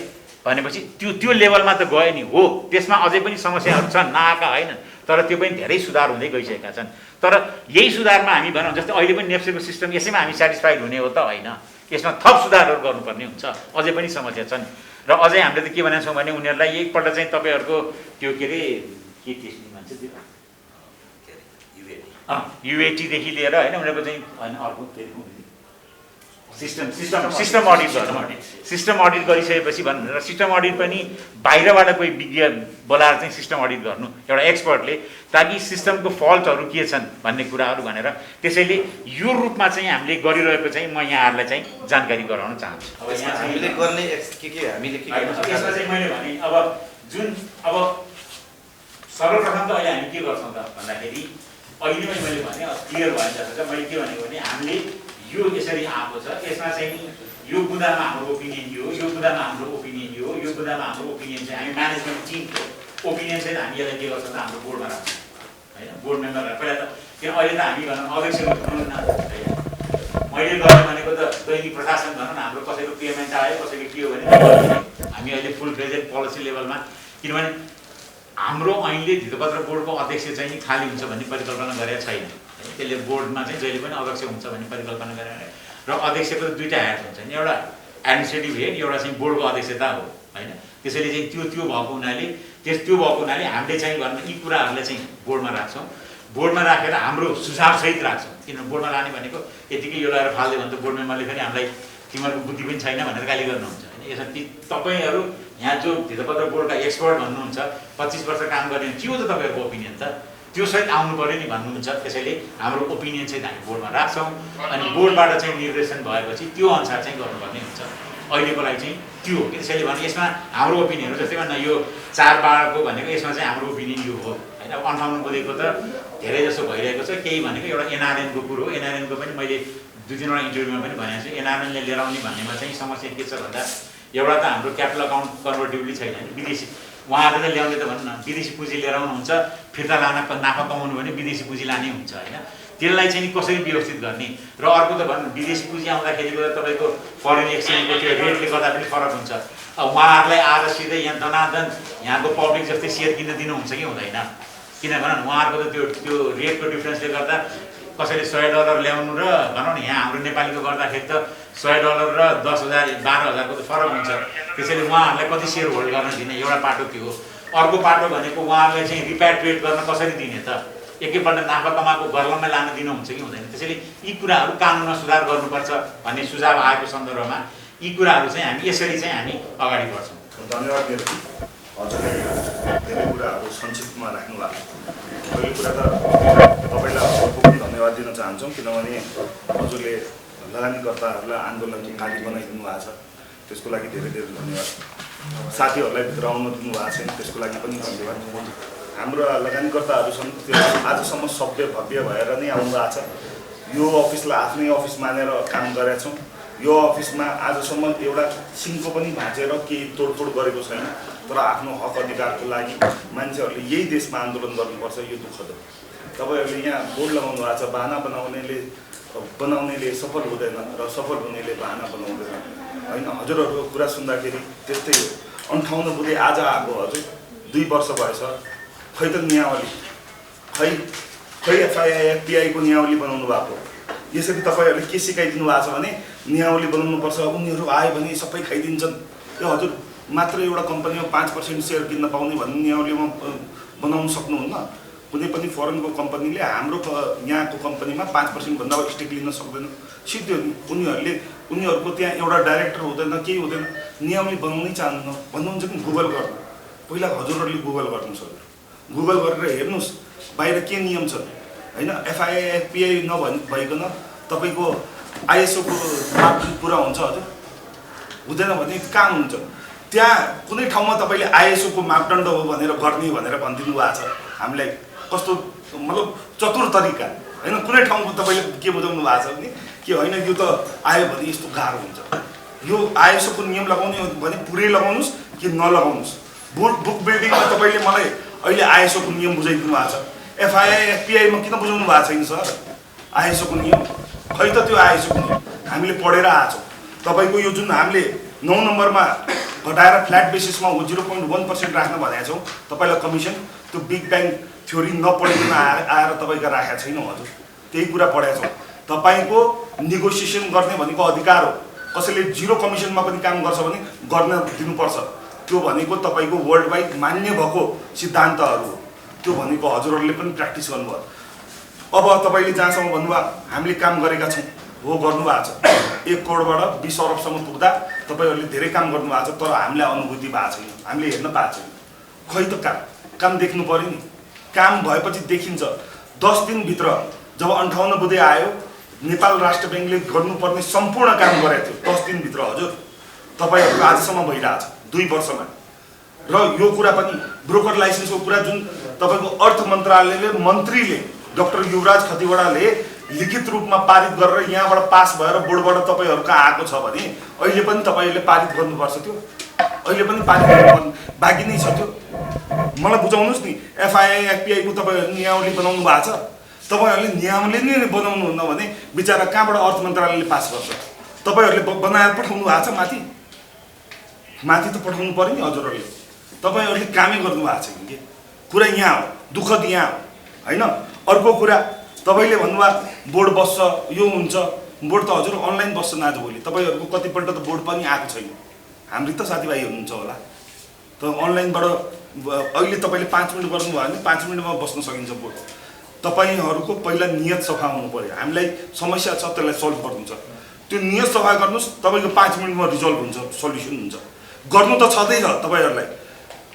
भनेपछि त्यो लेभलमा त गयो नि हो त्यसमा अझै पनि समस्याहरू छन् नआएका होइन तर त्यो पनि धेरै सुधार हुँदै गइसकेका छन् तर यही सुधारमा हामी भनौँ जस्तै अहिले पनि नेप्सेको सिस्टम यसैमा हामी सेटिस्फाइड हुने हो त होइन यसमा थप सुधारहरू गर्नुपर्ने हुन्छ अझै पनि समस्या छन् र अझै हामीले त के भनेको छौँ भने उनीहरूलाई एकपल्ट चाहिँ तपाईँहरूको त्यो के अरे के टेस्टिङ भन्छ त्यो युएटीदेखि लिएर होइन उनीहरूको चाहिँ होइन अर्को सिस्टम अडिट गर्नु सिस्टम अडिट गरिसकेपछि भन्नु र सिस्टम अडिट पनि बाहिरबाट कोही विज्ञ बोलाएर चाहिँ सिस्टम अडिट गर्नु एउटा एक्सपर्टले ताकि सिस्टमको फल्टहरू के छन् भन्ने कुराहरू भनेर त्यसैले यो रूपमा चाहिँ हामीले गरिरहेको चाहिँ म यहाँहरूलाई चाहिँ जानकारी गराउन चाहन्छु अब यहाँ हामीले गर्ने हामीले के यसमा चाहिँ मैले भने अब जुन अब सर्वप्रथम त अहिले हामी के गर्छौँ त भन्दाखेरि अहिले पनि मैले भने क्लियर भयो जस्तो चाहिँ मैले के भनेको भने हामीले यो यसरी आएको छ यसमा चाहिँ यो बुदामा हाम्रो ओपिनियन यो बुदामा हाम्रो ओपिनियन यो बुदामा हाम्रो ओपिनियन चाहिँ हामी म्यानेजमेन्ट टिमको ओपिनियन चाहिँ हामी यसलाई के गर्छौँ त हाम्रो बोर्डमा राख्छौँ होइन बोर्ड मेम्बरहरू पहिला त किन अहिले त हामी भनौँ अध्यक्ष हुनुहुन्न होइन मैले गर्ने भनेको त दैनिक प्रशासन भनौँ न हाम्रो कसैको पेमेन्ट आयो कसैको के हो भने हामी अहिले फुल फ्लेजेड पोलिसी लेभलमा किनभने हाम्रो ऐनले धितोपत्र बोर्डको अध्यक्ष चाहिँ नि खाली हुन्छ भन्ने परिकल्पना गरेका छैन त्यसले बोर्डमा चाहिँ जहिले पनि अध्यक्ष हुन्छ भन्ने परिकल्पना गरेर र अध्यक्षको दुईवटा ह्याड हुन्छ नि एउटा एडमिनिस्ट्रेटिभ हेड एउटा चाहिँ बोर्डको अध्यक्षता हो होइन त्यसैले चाहिँ त्यो भएको हुनाले त्यो भएको हुनाले हामीले चाहिँ गर्न यी कुराहरूलाई चाहिँ बोर्डमा राख्छौँ। बोर्डमा राखेर हाम्रो सुझावसहित राख्छौँ। किनभने बोर्डमा लाने भनेको यतिकै यो लगाएर फाल्दियो भने त बोर्ड मेम्बरले फेरि हामीलाई तिमीहरूको बुद्धि पनि छैन भनेर गाली गर्नुहुन्छ होइन। यसमा तपाईँहरू यहाँ जो भित्रपत्र बोर्डका एक्सपर्ट भन्नुहुन्छ 25 वर्ष काम गर्ने के हो त तपाईँहरूको ओपिनियन त त्यो सहित आउनु पऱ्यो नि भन्नुहुन्छ। त्यसैले हाम्रो ओपिनियन चाहिँ हामी बोर्डमा राख्छौँ अनि बोर्डबाट चाहिँ निर्देशन भएपछि त्यो अनुसार चाहिँ गर्नुपर्ने हुन्छ। अहिलेको लागि चाहिँ त्यो हो कि त्यसैले भने यसमा हाम्रो ओपिनियन हो। जस्तै भन्दा यो चाडबाडको भनेको यसमा चाहिँ हाम्रो ओपिनियन यो हो होइन। 58 बोलेको त धेरै जस्तो भइरहेको छ। केही भनेको एउटा एनआरएनको कुरो हो। एनआरएनको पनि मैले 2-3वटा इन्टरभ्यूमा पनि भनेको छु। एनआरएनले लिएर आउने भन्नेमा चाहिँ समस्या के छ भन्दा एउटा त हाम्रो क्यापिटल अकाउन्ट कन्भर्टिबली छैन। विदेशी उहाँहरूले त ल्याउने त भन्नु न विदेशी पुँजी लिएर आउनुहुन्छ फिर्ता लान नाफा कमाउनु भने विदेशी पुँजी लाने हुन्छ होइन। त्यसलाई चाहिँ कसरी व्यवस्थित गर्ने र अर्को त भन्नु विदेशी पुँजी आउँदाखेरिको त तपाईँको फरेन एक्सचेन्जको त्यो रेटले गर्दा पनि फरक हुन्छ। अब उहाँहरूलाई आएर सिधै यहाँ दनादन यहाँको पब्लिक जस्तै सेयर किन्न दिनुहुन्छ कि हुँदैन? किनभने उहाँहरूको त त्यो रेटको डिफ्रेन्सले गर्दा कसैले $100 ल्याउनु र भनौँ न यहाँ हाम्रो नेपालीको गर्दाखेरि त $100 र 10,000 12,000को त फरक हुन्छ। त्यसैले उहाँहरूलाई कति सेयर होल्ड गर्न दिने एउटा पाटो त्यो हो। अर्को पाटो भनेको उहाँहरूलाई चाहिँ रिप्याट्रिएट गर्न कसरी दिने त एकैपल्ट नाफा कमाएको गर्लमै लान दिनुहुन्छ कि हुँदैन? त्यसैले यी कुराहरू कानुनमा सुधार गर्नुपर्छ भन्ने सुझाव आएको सन्दर्भमा यी कुराहरू चाहिँ हामी यसरी चाहिँ हामी अगाडि बढ्छौँ। धन्यवाद मेरो हजुरले धेरै कुराहरू संक्षिप्तमा राख्नु भएको। पहिलो कुरा त तपाईँलाई अर्को पनि धन्यवाद दिन चाहन्छौँ किनभने हजुरले लगानीकर्ताहरूलाई आन्दोलनको घाँटी बनाइदिनु भएको छ। त्यसको लागि धेरै धेरै धन्यवाद। साथीहरूलाई भित्र आउन दिनु भएको छैन त्यसको लागि पनि धन्यवाद। हाम्रा लगानीकर्ताहरू छन् त्यो आजसम्म सभ्य भव्य भएर नै आउनु भएको छ। यो अफिसलाई आफ्नै अफिस मानेर काम गरेका छौँ। यो अफिसमा आजसम्म एउटा सिङ्को पनि भाँचेर केही तोडफोड गरेको छैन। तर आफ्नो हक अधिकारको लागि मान्छेहरूले यही देशमा आन्दोलन गर्नुपर्छ यो दुःखद हो। तपाईँहरूले यहाँ बोर्ड लगाउनु भएको छ बाहना बनाउनेले सफल हुँदैन र सफल हुनेले बाहना बनाउँदैन होइन। हजुरहरूको कुरा सुन्दाखेरि त्यस्तै हो। 58 बुधे आज आएको हजुर 2 वर्ष भएछ खै त नियावली खै एफआइआईको नियावली बनाउनु भएको। यसरी तपाईँहरूले के सिकाइदिनु भएको छ भने नियावली बनाउनुपर्छ उनीहरू आयो भने सबै खाइदिन्छन्। यो हजुर मात्र एउटा कम्पनीमा 5% सेयर किन्न पाउने भन्ने नियावलीमा बनाउन सक्नुहुन्न। कुनै पनि फरेनको कम्पनीले हाम्रो यहाँको कम्पनीमा 5% भन्दा स्टेक लिन सक्दैन। सिधै उनीहरूको त्यहाँ एउटा डाइरेक्टर हुँदैन केही हुँदैन। नियावली बनाउनै चाहनुहुन्न भन्नुहुन्छ कि गुगल गर्नु। पहिला हजुरहरूले गुगल गर्नुहोस्। हजुर गुगल गरेर हेर्नुहोस् बाहिर के नियम छन् होइन। एफआइआई नभइकन तपाईँको आइएसओको मापदण्ड पुरा हुन्छ हजुर हुँदैन भने काम हुन्छ। त्यहाँ कुनै ठाउँमा तपाईँले आइएसओको मापदण्ड हो भनेर गर्ने भनेर भनिदिनु भएको छ हामीलाई। कस्तो मतलब चतुर तरिका होइन। कुनै ठाउँमा तपाईँले के बुझाउनु भएको छ भने कि होइन यो त आयो भने यस्तो गाह्रो हुन्छ। यो आइएसओको नियम लगाउने हो भने पुरै लगाउनुहोस् कि नलगाउनुहोस्। बुक बिल्डिङमा तपाईँले मलाई अहिले आइएसओको नियम बुझाइदिनु भएको छ। एफआइआईमा किन बुझाउनु भएको छैन सर आइएसओको नियम? खै त त्यो आइएसओको नियम हामीले पढेर आएको छौँ। तपाईँको यो जुन हामीले 9 नम्बरमा घटाएर फ्ल्याट बेसिसमा 0.1% राख्न भनेका छौँ तपाईँलाई कमिसन त्यो बिग ब्याङ थ्योरी नपढिकन आएर तपाईँको राखेका छैनौँ हजुर। त्यही कुरा पढेका छौँ। तपाईँको नेगोसिएसन गर्ने भनेको अधिकार हो। कसैले 0 कमिसनमा पनि काम गर्छ भने गर्न दिनुपर्छ। त्यो भनेको तपाईँको वर्ल्ड वाइड मान्य भएको सिद्धान्तहरू हो। त्यो भनेको हजुरहरूले पनि प्र्याक्टिस गर्नुभयो। अब तपाईँले जहाँसम्म भन्नुभयो हामीले काम गरेका छौँ हो गर्नुभएको छ। 1 करोडबाट 20 अरबसम्म पुग्दा तपाईँहरूले धेरै काम गर्नुभएको छ। तर हामीलाई अनुभूति भएको छैन हामीले हेर्न पाएको छैन। खै त काम देख्नु पऱ्यो नि। काम भएपछि देखिन्छ। 10 दिनभित्र जब 58 बुधे आयो नेपाल राष्ट्र ब्याङ्कले गर्नुपर्ने सम्पूर्ण काम गरेको थियो 10 दिनभित्र हजुर। तपाईँहरूको आजसम्म भइरहेको छ 2 वर्षमा। र यो कुरा पनि ब्रोकर लाइसेन्सको कुरा जुन तपाईँको अर्थ मन्त्रालयले मन्त्रीले डाक्टर युवराज खतिवडाले लिखित रूपमा पारित गरेर यहाँबाट पास भएर बोर्डबाट तपाईँहरूको आएको छ भने अहिले पनि तपाईँहरूले पारित गर्नुपर्छ। त्यो अहिले पनि पारित गर्नु बाँकी नै छ। त्यो मलाई बुझाउनुहोस् नि। एफआइआईको तपाईँहरू नियमावली बनाउनु भएको छ। तपाईँहरूले नियमले नै बनाउनुहुन्न भने बिचरा कहाँबाट अर्थ मन्त्रालयले पास गर्छ? तपाईँहरूले बनाएर पठाउनु भएको छ माथि त पठाउनु पऱ्यो नि हजुरहरूले। तपाईँहरूले कामै गर्नु भएको छैन कि कुरा यहाँ हो। दुःखद यहाँ हो होइन। अर्को कुरा तपाईँले भन्नुभयो बोर्ड बस्छ यो हुन्छ। बोर्ड त हजुर अनलाइन बस्छ न आजभोलि। तपाईँहरूको कतिपल्ट त बोर्ड पनि आएको छैन। हाम्रै त साथीभाइ हुनुहुन्छ होला। त अनलाइनबाट अहिले तपाईँले 5 मिनट गर्नुभयो भने 5 मिनटमा बस्न सकिन्छ बोर्ड। तपाईँहरूको पहिला नियत सफा हुनु पर्यो। हामीलाई समस्या छ त्यसलाई सल्भ गर्नु छ, त्यो नियत सफा गर्नुहोस्, तपाईँको 5 मिनटमा रिजल्भ हुन्छ, सल्युसन हुन्छ। गर्नु त छँदै छ तपाईँहरूलाई,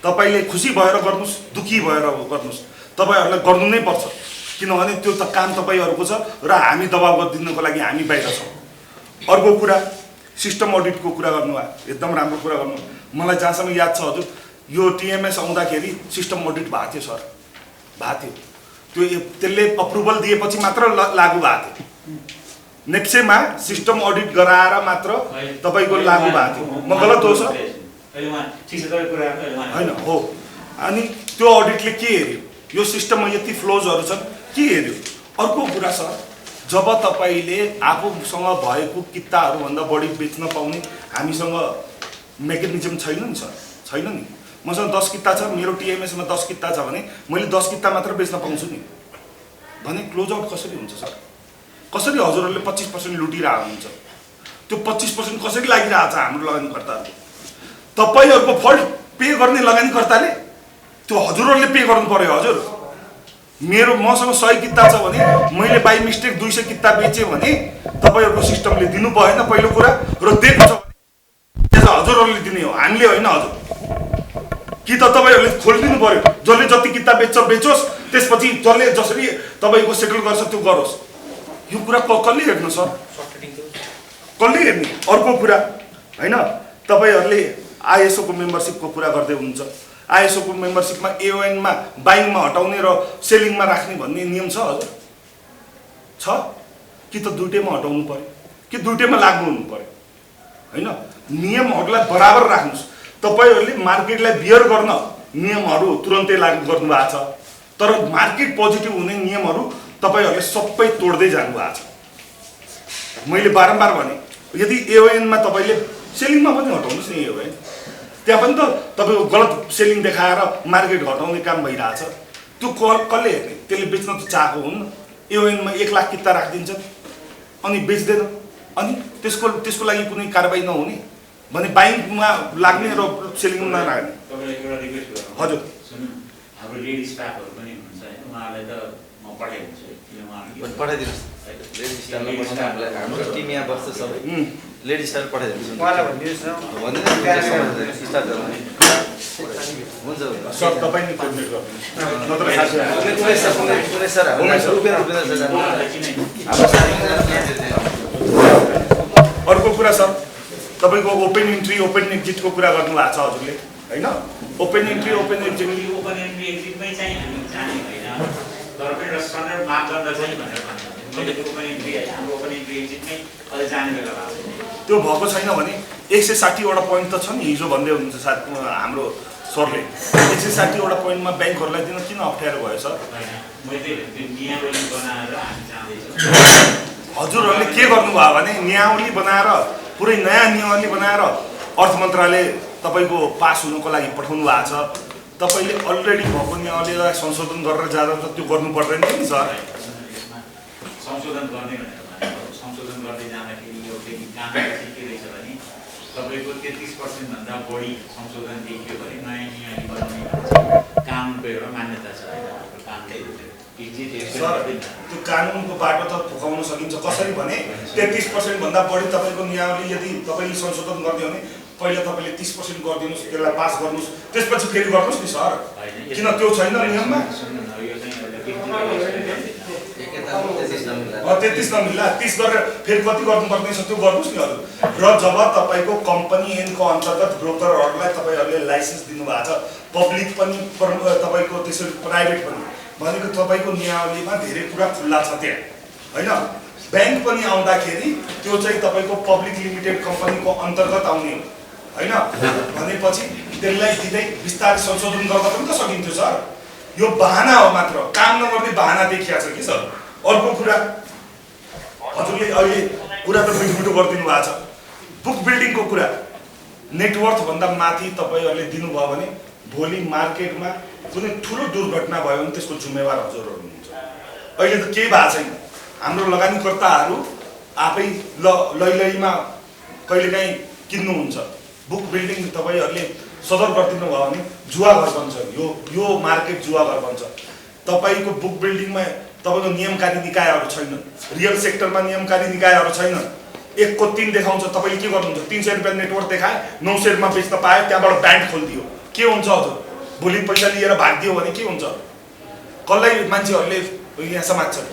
तपाईँले खुसी भएर गर्नुहोस्, दुःखी भएर गर्नुहोस्, तपाईँहरूलाई गर्नु नै पर्छ, किनभने त्यो त काम तपाईँहरूको छ र हामी दबाब गरिदिनुको लागि हामी बाहिर छौँ। अर्को कुरा सिस्टम अडिटको कुरा गर्नुभयो, एकदम राम्रो कुरा गर्नु। मलाई जहाँसम्म याद छ हजुर, यो टिएमएस आउँदाखेरि सिस्टम अडिट भएको थियो सर, भएको थियो। त्यो त्यसले अप्रुभल दिएपछि मात्र लागू भएको थियो। नेक्सेमा सिस्टम अडिट गराएर मात्र तपाईँको लागू भएको थियो। म गलत हो सर? होइन हो। अनि त्यो अडिटले के हेऱ्यो, यो सिस्टममा यति फ्लोजहरू छन् के हेऱ्यो। अर्को कुरा सर, जब तपाईँले आफूसँग भएको किताहरूभन्दा बढी बेच्न पाउने हामीसँग मेकानिजम छैन नि सर, छैन नि। मसँग 10 किता छ, मेरो टिएमएसमा 10 किता छ भने मैले 10 किता मात्र बेच्न पाउँछु नि भने क्लोज आउट कसरी हुन्छ सर? कसरी हजुरहरूले 25% लुटिरहेको हुन्छ? त्यो 25% कसरी लागिरहेको छ हाम्रो लगानीकर्ताहरू? तपाईँहरूको फल्ट पे गर्ने लगानीकर्ताले, त्यो हजुरहरूले पे गर्नु पर्यो। हजुर मेरो मसँग 100 किता छ भने मैले बाई मिस्टेक 200 किता बेचेँ भने तपाईँहरूको सिस्टमले दिनु भएन पहिलो कुरा, र दिएको छ भने हजुरहरूले दिने हो, हामीले होइन हजुर। कि त तपाईँहरूले खोलिदिनु पर्यो, जसले जति किता बेच्छ बेचोस्, त्यसपछि जसले जसरी तपाईँको सेटल गर्छ त्यो गरोस्। यो कुरा कसले हेर्नु सर? कसले हेर्ने? अर्को कुरा होइन, तपाईँहरूले आइएसओको मेम्बरसिपको कुरा गर्दै हुनुहुन्छ। आइएसओको मेम्बरसिपमा एओएनमा बाइङमा हटाउने र सेलिङमा राख्ने भन्ने नियम छ हजुर? छ कि त दुईटैमा हटाउनु पर्यो कि दुईटैमा लाग्नु हुनु पर्यो? होइन, नियमहरूलाई बराबर राख्नुहोस्। तपाईँहरूले मार्केटलाई बियर गर्न नियमहरू तुरन्तै लागू गर्नुभएको छ, तर मार्केट पोजिटिभ हुने नियमहरू तपाईँहरूले सबै तोड्दै जानुभएको छ। मैले बारम्बार भने, यदि एओएनमा तपाईँले सेलिङमा पनि हटाउनुहोस् नि एओएन, त्यहाँ पनि त तपाईँको गलत सेलिङ देखाएर मार्केट घटाउने काम भइरहेछ। त्यो कसले हेर्ने? त्यसले बेच्न त चाहेको हुन्न। एओएनमा 1 लाख किता राखिदिन्छन् अनि बेच्दैन, अनि त्यसको लागि कुनै कारबाही नहुने भने बाइङमा लाग्ने र सेलिङमा नलाग्ने। हजुर हाम्रो लेडी स्टाफहरू पनि हुनुहुन्छ होइन, उहाँहरूलाई त म पठाइदिन्छु, पठाइदिनुहोस्। लेडी स्टाफलाई पठाउनु, हाम्रो टिम यहाँ बस्छ सबै, लेडी स्टाफ पठाइदिनुहोस्। उहाँलाई भनिदिनुहोस् न, हुन्छ सर तपाईँ नै कोर्डिनेट गर्नुहोस्। सर अर्को कुरा सर, तपाईँको ओपन इन्ट्री ओपन एक्जिटको कुरा गर्नुभएको छ हजुरले होइन? ओपन इन्ट्री ओपन एक्जिट एक्जिटमै चाहिँ हामी जाने होइन, तर पनि स्ट्यान्डर्ड मापदण्ड चाहिँ भनेर भन्छ। ओपन इन्ट्री हाम्रो ओपन इन्ट्री एक्जिटमै अझै जाने बेला भएको छैन। त्यो भएको छैन भने 160वटा पोइन्ट त छ नि, हिजो भन्दै हुनुहुन्छ साथ हाम्रो सरले। 160वटा पोइन्टमा ब्याङ्कहरूलाई दिन किन अप्ठ्यारो भयो सर? नियमावली बनाएर हामी जाँदैछौँ। हजुरहरूले के गर्नुभयो भने नियमावली बनाएर, पुरै नयाँ नियमावली बनाएर अर्थ मन्त्रालय तपाईँको पास हुनुको लागि पठाउनु भएको छ। तपाईँले अलरेडी भएको नियमावलीलाई संशोधन गरेर जाँदा त त्यो गर्नु पर्दैन नि सर? संशोधन गर्ने भनेर संशोधन गर्दै जाँदाखेरि एउटा काम चाहिँ के रहेछ भने तपाईँको 33% भन्दा बढी संशोधन देखियो भने नयाँ नियम बनाउने कानुनको एउटा मान्यता छ होइन? त्यो कानुनको बाटो त फुकाउन सकिन्छ। कसरी भने 33% भन्दा बढी तपाईँको नियमावली यदि तपाईँले संशोधन गर्ने हो भने पहिला तपाईँले 30% गरिदिनुहोस्, त्यसलाई पास गर्नुहोस्, त्यसपछि फेरि गर्नुहोस् नि सर। किन त्यो छैन नियममा? 33 नमिल्ला, 30 गरेर फेरि कति गर्नुपर्ने छ त्यो गर्नुहोस् नि हजुर। र जब तपाईँको कम्पनी ऐनको अन्तर्गत ब्रोकरहरूलाई तपाईँहरूले लाइसेन्स दिनुभएको छ, पब्लिक पनि तपाईँको त्यसरी प्राइभेट पनि, भनेको तपाईँको नियमावलीमा धेरै कुरा खुल्ला छ त्यहाँ होइन? ब्याङ्क पनि आउँदाखेरि त्यो चाहिँ तपाईँको पब्लिक लिमिटेड कम्पनीको अन्तर्गत आउने हो होइन? भनेपछि त्यसलाई दिँदै बिस्तारै संशोधन गर्दा पनि त सकिन्थ्यो सर। यो बहाना हो मात्र, काम नगर्ने बहाना देखिया छ कि सर। अर्को कुरा हजुरले अहिले कुरा त मिठो गरिदिनु भएको छ, बुक बिल्डिङको कुरा। नेटवर्कभन्दा माथि तपाईँहरूले दिनुभयो भने भोलि मार्केटमा कुनै ठुलो दुर्घटना भयो भने त्यसको जिम्मेवार हजुरहरू हुनुहुन्छ। अहिले त केही भएको छैन, हाम्रो लगानीकर्ताहरू आफै लैमा कहिलेकाहीँ किन्नुहुन्छ। बुक बिल्डिङ तपाईँहरूले सदर गरिदिनु भयो भने जुवा घर बन्छ। यो मार्केट जुवा घर बन्छ। तपाईँको बुक बिल्डिङमा तपाईँको नियमकारी निकायहरू छैन, रियल सेक्टरमा नियमकारी निकायहरू छैन। 1 को 3 देखाउँछ, तपाईँले के गर्नुहुन्छ? 300 रुपियाँ नेटवर्क देखाए, 900 रुपियाँ बेच्न पायो, त्यहाँबाट ब्याङ्क खोलिदियो, के हुन्छ हजुर? भोलि पैसा लिएर भागिदियो भने के हुन्छ? कसलाई मान्छेहरूले यहाँ समात्छन्?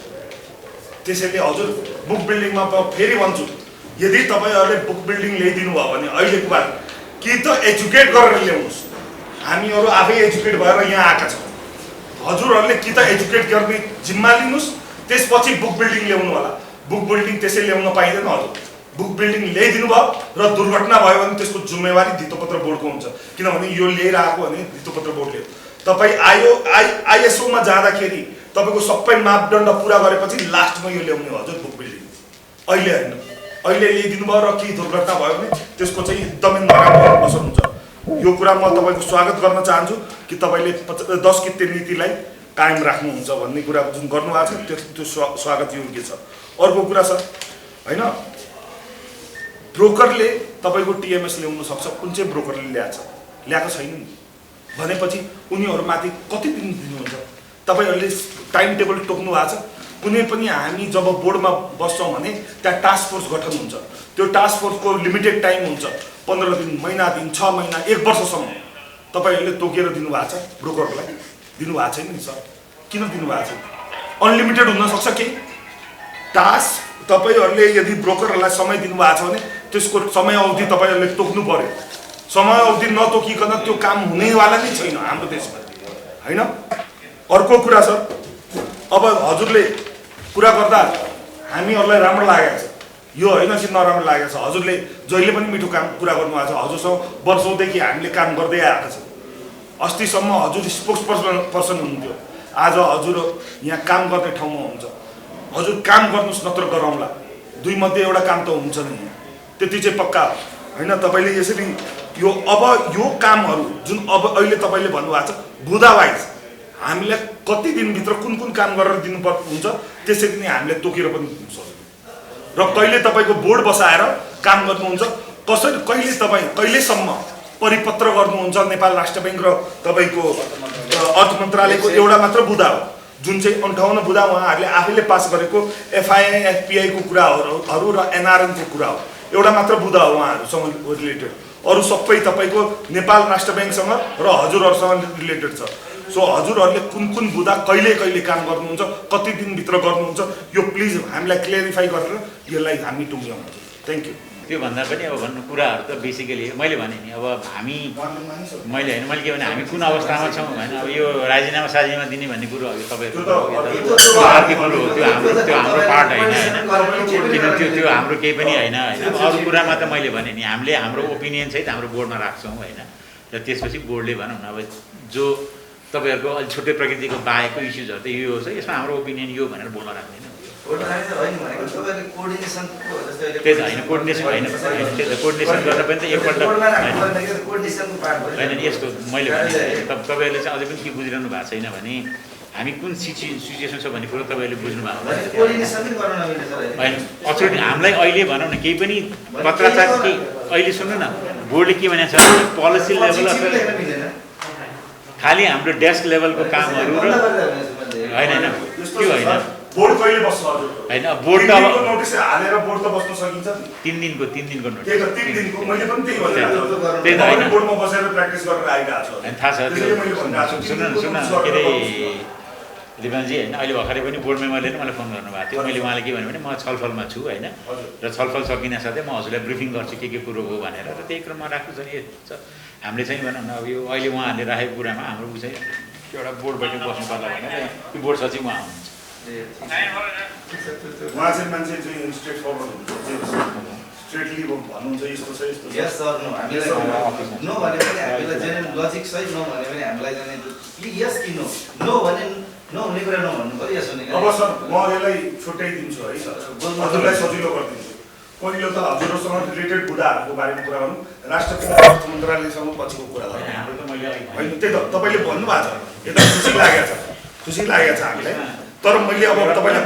त्यसैले हजुर बुक बिल्डिङमा फेरि भन्छु, यदि तपाईँहरूले बुक बिल्डिङ ल्याइदिनु भयो भने अहिलेको बात कि त एजुकेट गरेर ल्याउनुहोस्। हामीहरू आफै एजुकेट भएर यहाँ आएका छौँ। हजुरहरूले कि त एजुकेट गर्ने जिम्मा लिनुहोस्, त्यसपछि बुक बिल्डिङ ल्याउनु होला। बुक बिल्डिङ त्यसै ल्याउन पाइँदैन हजुर। बुक बिल्डिङ ल्याइदिनु भयो र दुर्घटना भयो भने त्यसको जिम्मेवारी धितोपत्र बोर्डको हुन्छ, किनभने यो लिएर आएको भने धितोपत्र बोर्डले। तपाईँ आइएसओमा जाँदाखेरि तपाईँको सबै मापदण्ड पुरा गरेपछि लास्टमा यो ल्याउने हो हजुर बुक बिल्डिङ। अहिले होइन, अहिले ल्याइदिनु भयो र केही दुर्घटना भयो भने त्यसको चाहिँ एकदमै नराम्रो असर हुन्छ। यो कुरा म तपाईँको स्वागत गर्न चाहन्छु कि तपाईँले 10 कित्ते नीतिलाई कायम राख्नुहुन्छ भन्ने कुरा जुन गर्नुभएको छ त्यो स्वागत योग्य छ। अर्को कुरा सर होइन, ब्रोकरले तपाईँको टिएमएस ल्याउन सक्छ। कुन चाहिँ ब्रोकरले ल्याएको छैन नि भनेपछि उनीहरूमाथि कति दिन दिनुहुन्छ? तपाईँहरूले टाइम टेबल तोक्नु भएको छ। कुनै पनि हामी जब बोर्डमा बस्छौँ भने त्यहाँ टास्क फोर्स गठन हुन्छ। त्यो टास्क फोर्सको लिमिटेड टाइम हुन्छ, 15 दिन, महिना दिन, 6 महिना, 1 वर्षसम्म। तपाईँहरूले तोकेर दिनुभएको छ ब्रोकरलाई? दिनुभएको छैन नि सर। किन दिनुभएको छैन? अनलिमिटेड हुनसक्छ केही टास्क। तपाईँहरूले यदि ब्रोकरहरूलाई समय दिनुभएको छ भने त्यसको समय अवधि तपाईँहरूले तोक्नु पर्यो। समय अवधि नतोकिकन त्यो काम हुनेवाला नै छैन हाम्रो देशमा होइन। अर्को कुरा सर, अब हजुरले कुरा गर्दा हामीहरूलाई राम्रो लागेको छ, यो होइन कि नराम्रो लागेको छ। हजुरले जहिले पनि मिठो काम कुरा गर्नुभएको छ। हजुरसँग वर्षौँदेखि हामीले काम गर्दै आएका छौँ। अस्तिसम्म हजुर स्पोक्स पर्सन हुनुहुन्थ्यो, आज हजुर यहाँ काम गर्ने ठाउँमा हुन्छ। हजुर काम गर्नुहोस् नत्र गरौँला, 2 मध्ये एउटा काम त हुन्छ नि यहाँ, त्यति चाहिँ पक्का होइन। तपाईँले यसरी यो कामहरू जुन अब अहिले तपाईँले भन्नुभएको छ बुधा वाइज हामीलाई कति दिनभित्र कुन काम गरेर दिनुपर्छ हुन्छ त्यसरी नै हामीले तोकेर पनि दिनु सक्छौँ। र कहिले तपाईँको बोर्ड बसाएर काम गर्नुहुन्छ, कसरी कहिलेसम्म परिपत्र गर्नुहुन्छ नेपाल राष्ट्र ब्याङ्क र तपाईँको अर्थ मन्त्रालयको एउटा मात्र बुधा हो, जुन चाहिँ 58 बुधा उहाँहरूले आफैले पास गरेको FII को कुराहरू र NRN को कुरा हो। एउटा मात्र बुधा हो उहाँहरूसँग रिलेटेड, अरू सबै तपाईँको नेपाल राष्ट्र ब्याङ्कसँग र हजुरहरूसँग रिलेटेड छ। सो हजुरहरूले कुन बुधा कहिले काम गर्नुहुन्छ, कति दिनभित्र गर्नुहुन्छ, यो प्लिज हामीलाई क्लियरिफाई गरेर यसलाई हामी टुङ्ग्याउँ। Thank you. त्यो भन्दा पनि अब भन्नु कुराहरू त बेसिकली मैले भने नि अब हामी मैले के भने हामी कुन अवस्थामा छौँ होइन। अब यो राजीनामा साजीनामा दिने भन्ने कुरो हो, तपाईँहरूको अर्कै कुरो हो, त्यो हाम्रो पार्ट होइन किन त्यो हाम्रो केही पनि होइन होइन। अरू कुरामा त मैले भने नि हामीले हाम्रो ओपिनियन सहित हाम्रो बोर्डमा राख्छौँ होइन। र त्यसपछि बोर्डले भनौँ न अब जो तपाईँहरूको अलिक छुट्टै प्रकृतिको बाहेकको इस्युजहरू त यो छ, यसमा हाम्रो ओपिनियन यो भनेर बोल्न राख्दैन। त्यही त होइन, कोर्डिनेसन होइन, कोर्डिनेसन गर्दा पनि त एकपल्ट होइन यस्तो मैले भने तपाईँहरूले चाहिँ अझै पनि के बुझिरहनु भएको छैन भने हामी कुन सिचुएसन छ भन्ने कुरो तपाईँहरूले बुझ्नु भएको होइन। अचोटि हामीलाई अहिले भनौँ न केही पनि पत्राचार केही अहिले सुन्नु न, बोर्डले के भनेको छ पोलिसी लेभल अथवा खालि हाम्रो डेस्क लेभलको कामहरू र होइन त्यो होइन। बोर्ड कहिले बस्छ हजुर? होइन बोर्ड त अब नोटिस हालेर बोर्ड त बस्न सकिन्छ नि। 3 दिनको नोटिस। त्यही त 3 दिनको मैले पनि त्यही भनेको। त्यही त होइन, बोर्डमा बसेर प्र्याक्टिस गरेर आइरहेको छु। होइन थाहा छ त्यो। सुन्नु के अरे दिपालजी होइन, अहिले भर्खरै पनि बोर्ड मेम्बरले नै मलाई फोन गर्नुभएको थियो। मैले उहाँले के भन्यो भने म छलफलमा छु होइन, र छलफल सकिन साथै म हजुरलाई ब्रिफिङ गर्छु के कुरो हो भनेर। र त्यही क्रममा राख्नु छ नि। हामीले चाहिँ भनौँ न अब यो अहिले उहाँहरूले राखेको कुरामा हाम्रो चाहिँ एउटा बोर्ड बैठक बस्नु पर्ला भनेर यो बोर्ड सचिव उहाँ हुनुहुन्छ। उहाँ चाहिँ मान्छे चाहिँ स्ट्रेट फरवर्ड हुन्छ, स्ट्रेटली भन्नुहुन्छ यस्तो छ यस्तो छ। यस सर नो, हामीलाई नो भने पनि हामीलाई जेन्युन लजिक सही नो भने पनि हामीलाई जाने यस कि नो भने नो हुने कुरा नो भन्नु पर्यो, यस हुने। अब सर म यसलाई छुट्याइदिन्छु है सर, हजुरलाई सजिलो गरिदिन्छु। पहिलो त हजुरसँग रिलेटेड बुदाहरूको बारेमा कुरा गरौँ, राष्ट्र अर्थ मन्त्रालयसँग पछिको कुरा गरौँ होइन। त्यही त तपाईँले भन्नुभएको छ, एकदम खुसी लागेको छ हामीलाई। तर मैले अब तपाईँलाई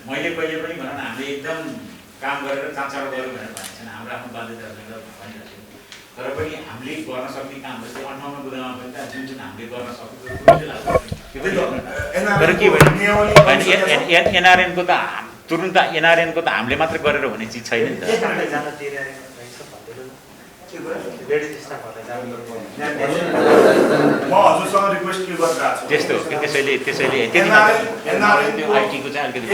मैले कहिले पनि भनौँ न हामीले एकदम काम गरेर चाँचारो गऱ्यौँ भनेर भनेको छैन, हाम्रो आफ्नो बाध्यता भनेर भनिरहेको छु। तर पनि हामीले गर्न सक्ने काम जस्तै 58 बुदामा पनि त जुन हामीले गर्न सकेको तर के भने एनआरएनको त तुरुन्त एनआरएनको त हामीले मात्र गरेर हुने चिज छैन नि त म हजुरसँग रिक्वेस्ट के गरिरहेको छु त्यस्तो त्यसैले त्यति त्यो आइटीको चाहिँ अलिकति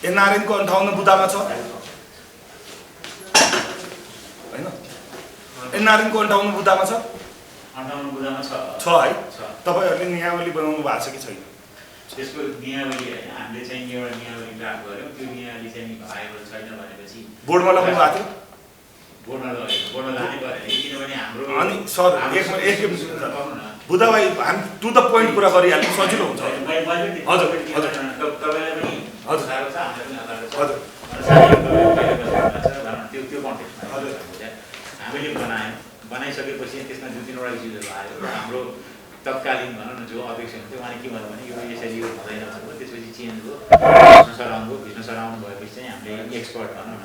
एनआरएनको 58 बुदामा छ हैन एनआरएनको 58 बुदामा छ 58 बुदामा छ है तपाईहरुले नियमावली बनाउनु भएको छ कि छैन त्यसको नियमावली हैन हामीले चाहिँ एउटा नियमावली ड्राफ्ट गर्यौं त्यो नियमावली चाहिँ भाइबल छैन भनेपछि बोर्डमा लगाउनु भएको थियो बोर्डमा लानै पर्यो किनभने हाम्रो अनि सर एक बुदाबाई हामी टु द पोइन्ट कुरा गरिहाल्नु सजिलो हुन्छ हजुर तपाईलाई पनि हजुर सारो छ हामीले पनि आधार छ हजुर त्यो कन्टेक्स्टमा हामीले बनाइसकेपछि त्यसमा दुई तीनवटा इस्युजहरू आयो हाम्रो तत्कालीन भनौँ न जो अध्यक्ष हुन्थ्यो उहाँले के भन्नु भने यो यसरी यो हुँदैन भन्नुभयो त्यसपछि चेन्ज भयो भिष्णु सर आउनु भएपछि चाहिँ हामीले एक्सपर्ट भनौँ न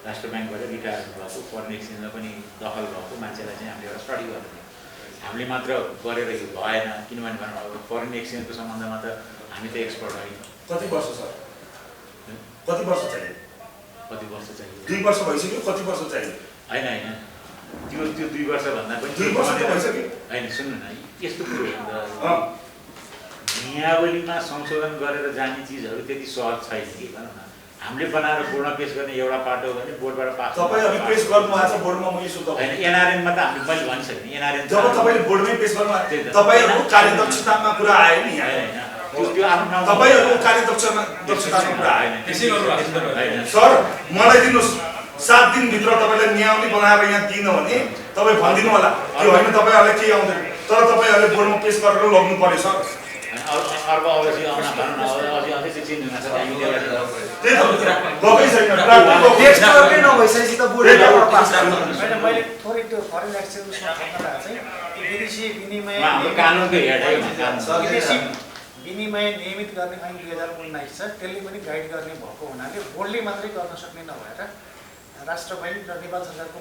राष्ट्र ब्याङ्कबाट रिटायर भएको फरेन एक्सचेन्जमा पनि दखल भएको मान्छेलाई चाहिँ हामीले एउटा स्टडी गर्नु हामीले मात्र गरेर यो भएन किनभने भनौँ अब फरेन एक्सचेन्जको सम्बन्धमा त हामी त एक्सपर्ट होइन कति वर्ष सर कति वर्ष चाहियो 2 वर्ष भइसक्यो कति वर्ष चाहियो होइन त्यो 2 वर्ष भन्दा पनि 2 वर्ष त भइसक्यो होइन सुन्नु न यस्तो कुरो हो नियमावलीमा संशोधन गरेर जाने चिजहरू त्यति सहज छैन कि भनौँ न हामीले बनाएर बोर्डमा पेश गर्ने एउटा पाटो हो भने बोर्डबाट पास तपाईहरु पेश गर्नु भएको छ बोर्डमा मैले सुन्दा हैन एनआरएनमा त हामीले मैले भनिसकेँ एनआरएन जब तपाईले बोर्डमै पेश गर्नु तपाईहरुको कार्यदक्षतामा कुरा आयो नि यहाँ त्यो आफ्नो तपाईहरुको कार्यदक्षतामा कुरा आयो त्यसै गर्नु सर मलाई दिनुस् 7 दिन भित्र तपाईले नियमावली बनाएर यहाँ दिनु भने तपाई भन्दिनु होला त्यो हैन तपाईहरुले के आउँदैन तर तपाईहरुले बोर्डमा पेश गरेर लग्नु पर्यो सर अर्को अवधि आउन भन्न अझै चेन्ज हुन सक्छ त्यही त गकै छैन टेक्स्ट गर्नै नभइसकेपछि त बोर्डमा पास गर्नु हैन मैले थोरै त्यो फरेन एक्सचेन्जमा भन्दा चाहिँ विदेशी विनिमय हाम्रो कानुनको हेडै विदेशी विनिमय नियमित गर्ने ऐन 2019 छ त्यसले पनि गाइड गर्ने भएको हुनाले बोर्डले मात्रै गर्न सक्ने नभएर राष्ट्र बैंक र नेपाल सरकारको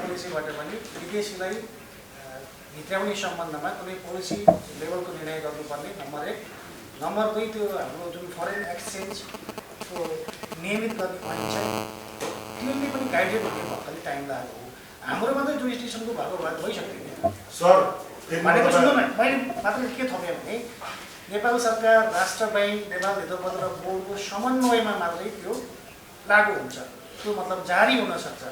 पोलिसीबाट पनि विदेशीलाई भित्राउने सम्बन्धमा कुनै पोलिसी लेभलको निर्णय गर्नुपर्ने नम्बर 1 नम्बर 2 त्यो हाम्रो जुन फरेन एक्सचेन्जको नियमित गर्ने ऐन छ त्यसले पनि गाइडेड हुने भएकोले टाइम लागेको हो हाम्रो मात्रै जुरिस्डिक्सनको भएको भए भइसक्दैन सर भनेको सुन्नु न मैले मात्र के थपेँ भने नेपाल सरकार राष्ट्र बैंक नेपाल भित्रपत्र बोर्डको समन्वयमा मात्रै त्यो लागू हुन्छ त्यो मतलब जारी हुन सक्छ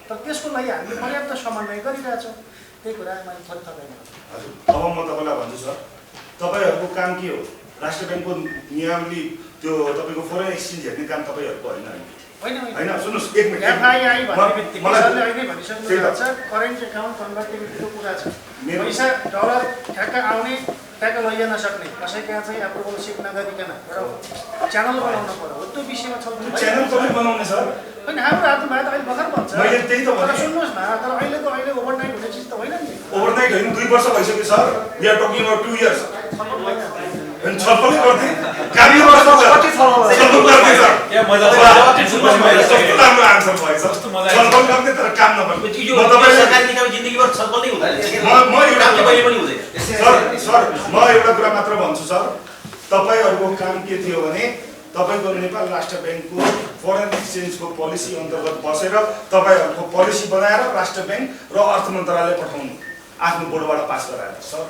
तर त्यसको लागि हामीले पर्याप्त समन्वय गरिरहेछौँ त्यही कुरा मैले थोरै थपेँ हजुर अब म तपाईलाई भन्छु सर तपाईहरुको काम के हो राष्ट्र बैंकको नियमले त्यो तपाईको फरेन एक्सचेन्ज हेर्ने काम तपाईहरुको हैन हैन सुन्नुस् एक मिनेट एफआईआई भन्ने बित्तिकै सरले अहिले भनिसक्नु भएको छ करेन्ट अकाउन्ट कन्भर्टिबिलिटीको कुरा छ पैसा डलर ठ्याक्क आउने ट्याक्क लैजान सक्ने कसैका चाहिँ एप्रुभल सिक नगरिकन एउटा च्यानल बनाउनु पर्यो हो त्यो विषयमा छलफल च्यानल कसले बनाउने सर हैन हाम्रो हातमा भए त अहिले भर्खर भन्छ मैले त्यही त भने सुन्नुस् न तर अहिले ओभरनाइट हुने चिज त होइन नि ओभरनाइट हैन 2 वर्ष भइसक्यो sir we are talking about 2 years अनि छलफल गर्दै कार्य गर्छ कति छलफल गर्दै सर के मजा राम्रो आन्सर भयो सर छलफल गर्दै तर काम नगर्नु म तपाईलाई सरकारी निकायमा जिन्दगीभर छलफल नै हुँदैन म एउटा कहिले पनि हुँदैन सर म एउटा कुरा मात्र भन्छु सर तपाईहरुको काम के थियो भने तपाईको नेपाल राष्ट्र बैंकको फरेन एक्सचेन्जको पोलिसी अन्तर्गत बसेर तपाईहरुको पोलिसी बनाएर राष्ट्र बैंक र अर्थ मन्त्रालय पठाउनु आफ्नो बोर्डबाट पास गराएर सर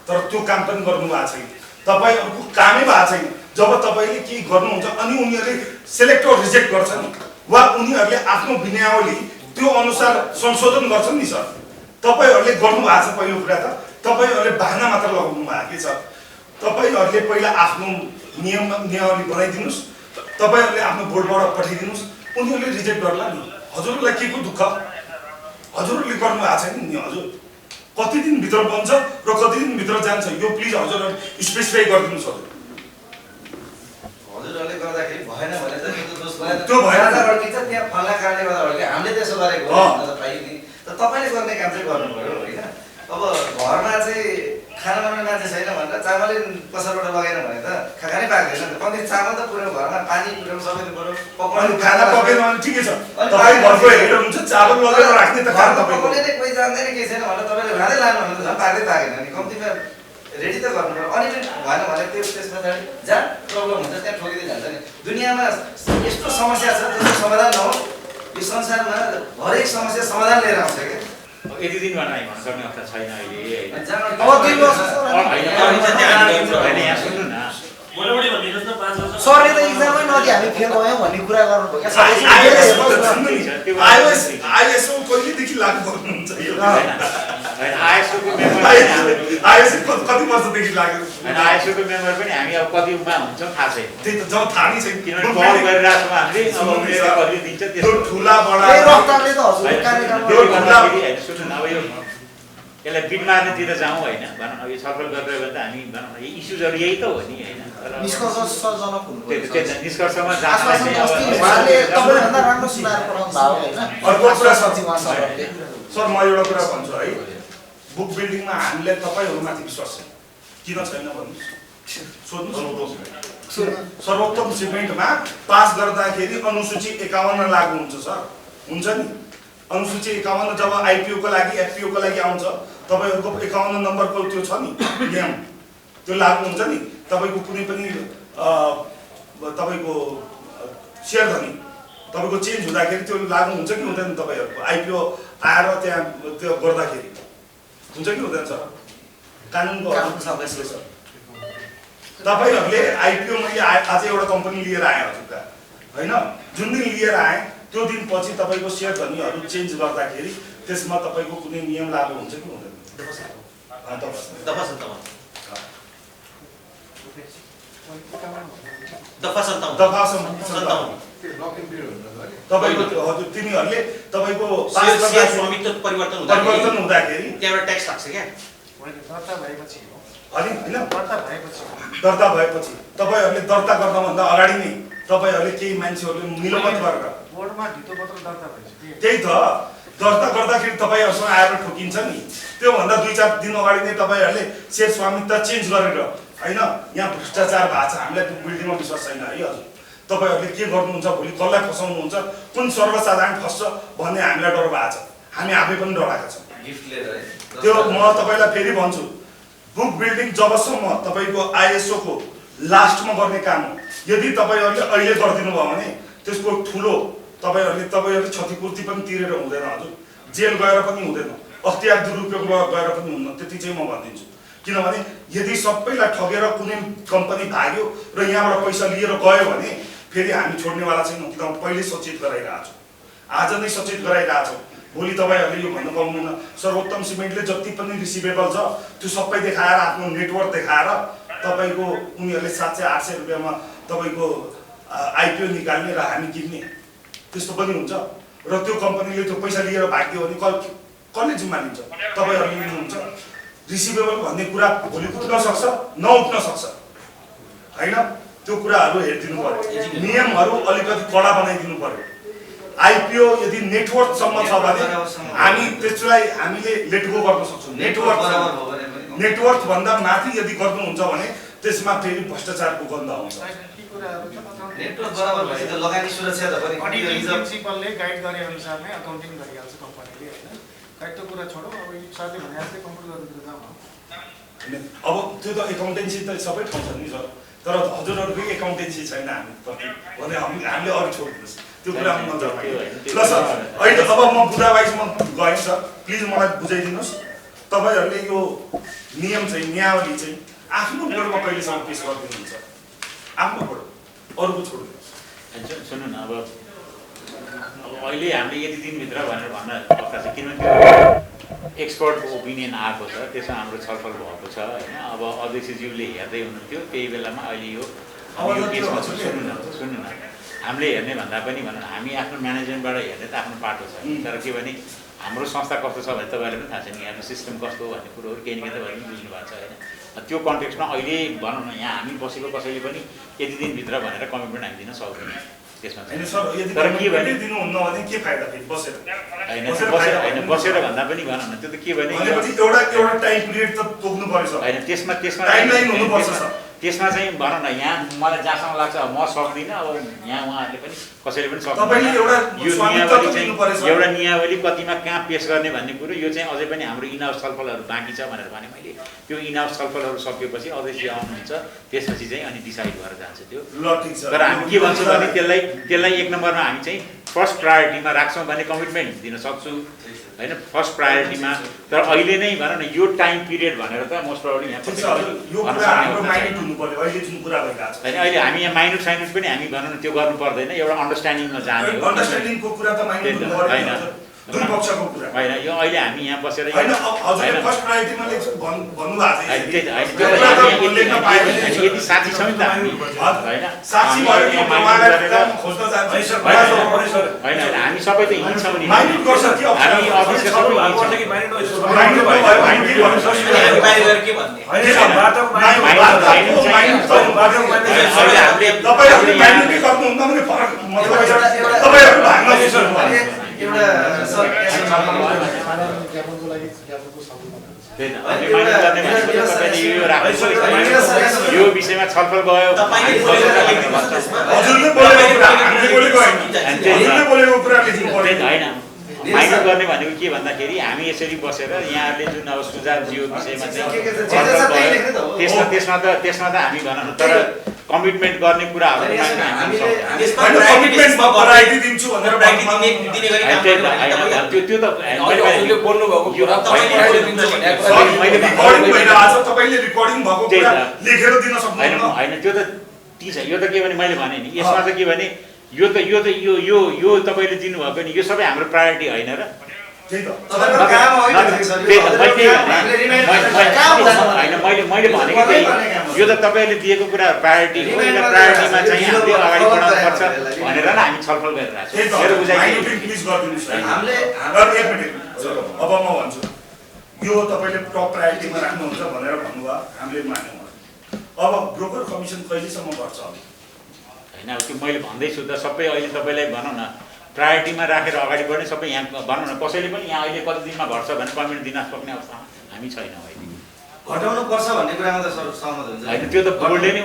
तर त्यो काम पनि गर्नु भएको छैन तपाईहरुको कामै भएको छैन जब तपाईले के गर्नुहुन्छ अनि उनीहरुले सेलेक्ट र रिजेक्ट गर्छन् वा उनीहरुले आफ्नो विनियावली त्यो अनुसार संशोधन गर्छन् नि सर तपाईहरुले गर्नु भएको छ पहिलो कुरा त तपाईहरुले बहाना मात्र लगाउनु भएको के छ तपाईहरुले पहिला आफ्नो नियमावली बनाइदिनुस् तपाईहरुले आफ्नो बोर्डबाट पठाइदिनुस् उनीहरुले रिजेक्ट गर्ला नि हजुरलाई के को दुःख हजुरले गर्नु भएको छैन नि हजुर कति दिन भित्र बन्छ र कति दिन भित्र जान्छ यो प्लिज हजुरले स्पेसिफाई गरिदिनुस् हजुर हजुरले गर्दाखेरि भएन भने त त्यो दोष भएन त्यो भएन अड्किन्छ त्यहाँ फल्ला कारणले गर्दा अड्के हामीले त्यसो गरेको हो त पाइनि त तपाईले गर्ने काम चाहिँ गर्नु पर्यो हैन अब घरमा चाहिँ खाना बनाउने मान्छे छैन भनेर चामलै पसलबाट लगेन भने त खानै पाक्दैन नि त। कति चामल त पुऱ्याउनु घरमा पानी पुऱ्याउनु सबैले बरु अनि खाना पकाएन भने ठिकै छ। तपाईँ घरको हेड हुन्छ चावल लगेर राख्ने त काम तपाईँको। पकाउने कोही जान्दैन केही छैन भनेर तपाईँले खाँदै लानु भने त झन् पाक्दै पाकेन नि। कम्तीमा रेडी त गर्नु पर्यो। अनि भएन भने त्यस पछाडि जहाँ प्रब्लम हुन्छ त्यहाँ ठोकिँदै जान्छ नि। दुनियाँमा यस्तो समस्या छ त्यसको समाधान नहोस्। यो संसारमा हरेक समस्या समाधान लिएर आउँछ क्या। यति दिन भन्न भन्न सक्ने अवस्था छैन अहिले होइन। अब 2 वर्ष होइन यहाँ सुन्नु न, मोटामोटी भनिदिनुहोस् न 5 वर्ष सरले त इक्जामै नदिए हामी फेल भयौँ भन्ने कुरा गर्नुभयो क्या। आइएसओ कहिलेदेखि लागू गर्नुहुन्छ यो? होइन आइएसओको मेम्बर आइएसओ कति वर्षदेखि लाग्यो? होइन आइएसओको मेम्बर पनि हामी अब कतिमा हुन्छौँ थाहा छैन। त्यही त जब थाहा नै छैन। किनभने कल गरिरहेको छौँ हामीले, अब उनीहरूले कति दिन्छ त्यो ठुला बडा रफ्तारले त हजुर कार्यक्रम सुन्नु न, अब यो यसलाई बिट मार्नेतिर जाउँ होइन। भनौँ अब यो छलफल गरेर भने त हामी भनौँ न इस्युजहरू यही त हो नि होइन। निष्कर्षजनक हुनुपर्छ। त्यो निष्कर्षमा आश्वासन जाँदाखेरि अस्ति उहाँले तपाईँले भन्दा राम्रो सुनाएर पठाउनु भयो होइन। अर्को कुरा सचिव उहाँ सरहरूले। सर म एउटा कुरा भन्छु है, बुक बिल्डिङमा हामीलाई तपाईँहरूमाथि विश्वास छैन। किन छैन भन्नुहोस्, सोध्नुहोस्। सर्वोत्तम सिमेन्टमा पास गर्दाखेरि अनुसूची 51 लागू हुन्छ सर, हुन्छ नि। अनुसूची 51 जब आइपिओको लागि एफपिओको लागि आउँछ तपाईँहरूको 51 नम्बरको त्यो छ नि नियम, त्यो लागू हुन्छ नि। तपाईँको कुनै पनि तपाईँको सेयर धनी तपाईँको चेन्ज हुँदाखेरि त्यो लागू हुन्छ कि हुँदैन? तपाईँहरूको आइपिओ आएर त्यहाँ त्यो गर्दाखेरि हुन्छ कि हुँदैन सर? कानुनको सदस्य सर तपाईँहरूले आइपिओ मैले आज एउटा कम्पनी लिएर आएँ हजुरका होइन। जुन दिन लिएर आएँ त्यो दिन पछि तपाईँको सेयर धनीहरू चेन्ज गर्दाखेरि त्यसमा तपाईँको कुनै नियम लागू हुन्छ कि हुँदैन? तपाईँको हजुर तिनीहरूले तपाईँको परिवर्तन हुँदाखेरि त्यहाँबाट ट्याक्स लाग्छ क्या। अनि होइन दर्ता भएपछि तपाईँहरूले दर्ता गर्दाभन्दा अगाडि नै तपाईँहरूले केही मान्छेहरूले मिलोमत गरेर त्यही त दर्ता गर्दाखेरि तपाईँहरूसँग आएर ठोकिन्छ नि। त्योभन्दा 2-4 दिन अगाडि नै तपाईँहरूले सेयर स्वामित्व चेन्ज गरेर होइन यहाँ भ्रष्टाचार भएको छ, हामीलाई त्यो बिल्डिङमा विश्वास छैन है हजुर। तपाईँहरूले के गर्नुहुन्छ, भोलि कसलाई फसाउनुहुन्छ, कुन सर्वसाधारण फस्छ भन्ने हामीलाई डर भएको छ। हामी आफै पनि डराएका छौँ। त्यो म तपाईँलाई फेरि भन्छु, बुक बिल्डिङ जबसम्म तपाईँको आइएसओको लास्टमा गर्ने काम हो। यदि तपाईँहरूले अहिले गरिदिनु भयो भने त्यसको ठुलो तपाईँहरूले क्षतिपूर्ति पनि तिरेर हुँदैन हजुर, जेल गएर पनि हुँदैन, अख्तियार दुरुपयोग गएर पनि हुन्न। त्यति चाहिँ म भनिदिन्छु। किनभने यदि सबैलाई ठगेर कुनै कम्पनी भाग्यो र यहाँबाट पैसा लिएर गयो भने फेरि हामी छोड्नेवाला छैनौँ। किनभने पहिले सचेत गराइरहेको छौँ, आज नै सचेत गराइरहेको छौँ। भोलि तपाईँहरूले यो भन्नु पाउनुहुन्न। सर्वोत्तम सिमेन्टले जति पनि रिसिभेबल छ त्यो सबै देखाएर आफ्नो नेटवर्क देखाएर तपाईँको उनीहरूले 700-800 रुपियाँमा तपाईँको आइपिओ निकाल्ने र हामी किन्ने त्यस्तो पनि हुन्छ। र त्यो कम्पनीले त्यो पैसा लिएर भाग्यो भने कसले जिम्मा लिन्छ? तपाईँहरूले लिनुहुन्छ। रिसिभेबल भन्ने कुरा भोलि उठ्न सक्छ, नउठ्न सक्छ होइन। त्यो कुराहरू हेरिदिनु पर्यो, नियमहरू अलिकति कडा बनाइदिनु पर्यो। आइपिओ यदि नेटवर्कसम्म छ भने हामी त्यसलाई हामीले लेट गो गर्न सक्छौँ। नेटवर्क भन्दा माथि यदि गर्नुहुन्छ भने त्यसमा फेरि भ्रष्टाचारको गन्ध आउँछ। नेटवर्क बराबर भए त लगानी सुरक्षा त पनि प्रिन्सिपलले गाइड गरे अनुसार नै अकाउन्टिङ गरिहाल्छ कम्पनीले होइन। गाइड त कुरा छोडौँ, अब यो साथै भने जस्तै कम्प्युटर गर्नु जाउँ। अब त्यो त एकाउन्टेन्सी त सबै ठाउँ छ नि सर, तर हजुरहरूको एकाउन्टेन्सी छैन हामीप्रति भने हामीले अरू छोडिदिनुहोस्। त्यो कुरा नजाउँ ल सर। अहिले अब म बुदावाईसम्म गएँ सर, प्लिज मलाई बुझाइदिनुहोस्। तपाईँहरूले यो नियम चाहिँ नियावली चाहिँ आफ्नो बोर्डमा कहिलेसम्म पेस गरिदिनुहुन्छ? आफ्नो बोर्ड, अरूको छोडिदिनुहोस्। सुन्नु न, अब अहिले हामीले यति दिनभित्र भनेर भन्न अवस्था छ। किनभने त्यो एक्सपर्ट ओपिनियन आएको छ, त्यसमा हाम्रो छलफल भएको छ होइन। अब अध्यक्षज्यूले हेर्दै हुनुहुन्थ्यो त्यही बेलामा। अहिले यो केसमा सुन्नु न, हामीले हेर्ने भन्दा पनि भनौँ हामी आफ्नो म्यानेजमेन्टबाट हेर्ने त आफ्नो पाटो छ। तर के भने हाम्रो संस्था कस्तो छ भने तपाईँहरूले पनि थाहा छ नि, यहाँको सिस्टम कस्तो हो भन्ने कुरोहरू केही न केही तपाईँहरूले पनि बुझ्नु भएको छ होइन। त्यो कन्टेक्स्टमा अहिले भनौँ न यहाँ हामी बसेको कसैले पनि यति दिनभित्र भनेर कमिटमेन्ट हामी दिन सक्दैनौँ। त्यसमा हैन सर यदि तर के भने दिनुहुन्न भने के फाइदा फेरि बसेर बसेर भन्दा पनि भन न त्यो त के भने भनेपछि एउटा टाइम पिरियड त तोक्नु पर्छ हैन त्यसमा टाइमलाइन हुनुपर्छ सर त्यसमा चाहिँ भन न यहाँ मलाई जहाँसम्म लाग्छ म सक्दिनँ अब यहाँ उहाँहरूले पनि कसैले पनि तपाईले एउटा नियमावली चाहिँ एउटा नियमावली कतिमा कहाँ पेश गर्ने भन्ने कुरो यो चाहिँ अझै पनि हाम्रो इनाफ छलफलहरू बाँकी छ भनेर भने मैले त्यो इनाफ छलफलहरू सकिएपछि अध्यक्ष आउनुहुन्छ त्यसपछि चाहिँ अनि डिसाइड भएर जान्छ त्यो तर हामी के भन्छौँ भने त्यसलाई एक नम्बरमा हामी चाहिँ फर्स्ट प्रायोरिटीमा राख्छौँ भन्ने कमिटमेन्ट दिन सक्छु हैन फर्स्ट प्रायोरिटीमा तर अहिले नै भन न यो टाइम पिरियड भनेर त मोस्ट प्रोबब्ली यहाँ होइन अहिले हामी यहाँ माइनर साइनर पनि हामी भनौँ न त्यो गर्नु पर्दैन एउटा अन्डरस्ट्यान्डिङमा जाने हो होइन होइन यो अहिले हामी यहाँ बसेर यदि साथी छौँ नि त हामी होइन हामी सबै त हिँड्छौँ नि हामी अफिसका सबै यो विषयमा छलफल गयो होइन माइनर गर्ने भनेको के भन्दाखेरि हामी यसरी बसेर यहाँहरूले जुन अब सुझाव दियो विषयमा चाहिँ त्यसमा त हामी भन न तर कमिटमेन्ट गर्ने कुराहरू त्यो त होइन त्यो त ती छ यो त के भने मैले भने नि यसमा त के भने यो तपाईँले दिनुभएको नि यो सबै हाम्रो प्रायोरिटी होइन र मैले भनेको त्यही यो त तपाईँले दिएको कुरा प्रायोरिटी हो यो प्रायोरिटीमा चाहिँ हामीले अगाडि बढाउनु पर्छ भनेर हामी छलफल गरिरहेको छौँ। अब म भन्छु यो तपाईँले टप प्रायोरिटीमा राख्नुहुन्छ भनेर भन्नुभयो हामीले मान्यौँ। अब ब्रोकर कमिसन कहिलेसम्म गर्छ होइन अब त्यो मैले भन्दैछु त सबै अहिले तपाईँलाई भनौँ न प्रायोरिटीमा राखेर अगाडि बढ्ने सबै यहाँ भनौँ न कसैले पनि यहाँ अहिले कति दिनमा घट्छ भने कमेन्ट दिन सक्ने अवस्थामा हामी छैनौँ अहिले घटाउनु पर्छ भन्ने कुरामा त सर सहमत हुन्छ होइन त्यो त बोर्डले नै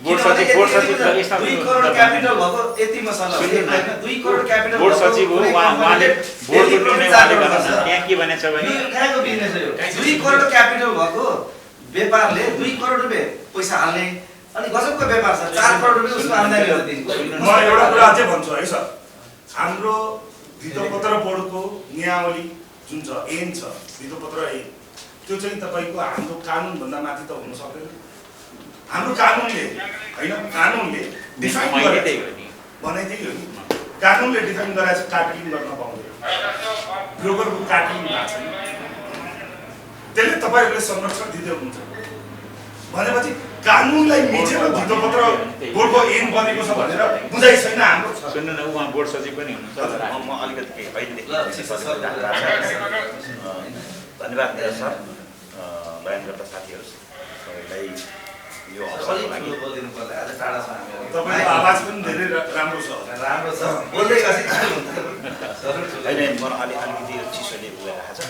बोर्ड सचिव 2 करोड क्यापिटल भएको यति मसला होइन 2 करोड क्यापिटल बोर्ड सचिव हो उहाँले बोर्डको निर्णय उहाँले गर्नु त्यहाँ के भनेछ भने कहाँको बिजनेस हो यो 2 करोड क्यापिटल भएको व्यापारले 2 करोड रुपैयाँ पैसा हाल्ने अनि गजबको व्यापार छ 4 करोड रुपैयाँ उसको आम्दानी हो दिनको म एउटा कुरा अझै भन्छु है सर हाम्रो भित्तोपत्र बोर्डको नियमावली जुन छ ऐन छ भित्तोपत्र ऐन त्यो चाहिँ तपाईको हाम्रो कानुनभन्दा माथि त हुन सक्दैन। हाम्रो कानुनले हैन कानुनले डिफाइन गरेको बनाइदियो नि कानुनले डिफाइन गराएको छ कार्टेलिङ गर्न पाउँदैन ब्रोकरको कार्टेलिङ भएको छैन त्यसले तपाईहरुले संरक्षण दिँदै हुनुहुन्छ भनेपछि कानुनलाई मिचेर भित्तोपत्र बोर्डको ऐन बनेको छ भनेर बुझाइ छैन हाम्रो। सुन्नु न उहाँ बोर्ड सचिव पनि हुनुहुन्छ म अलिकति पहिलेदेखि धन्यवाद दिएर सर बयानकर्ता साथीहरू सबैलाई यो अवसरको लागि बोलिदिनु पर्ला आज टाढा छ हामी तपाईको आवाज पनि धेरै राम्रो छ बोल्दै गसी हैन मलाई अलिकति चिसोले उयोरहेको छ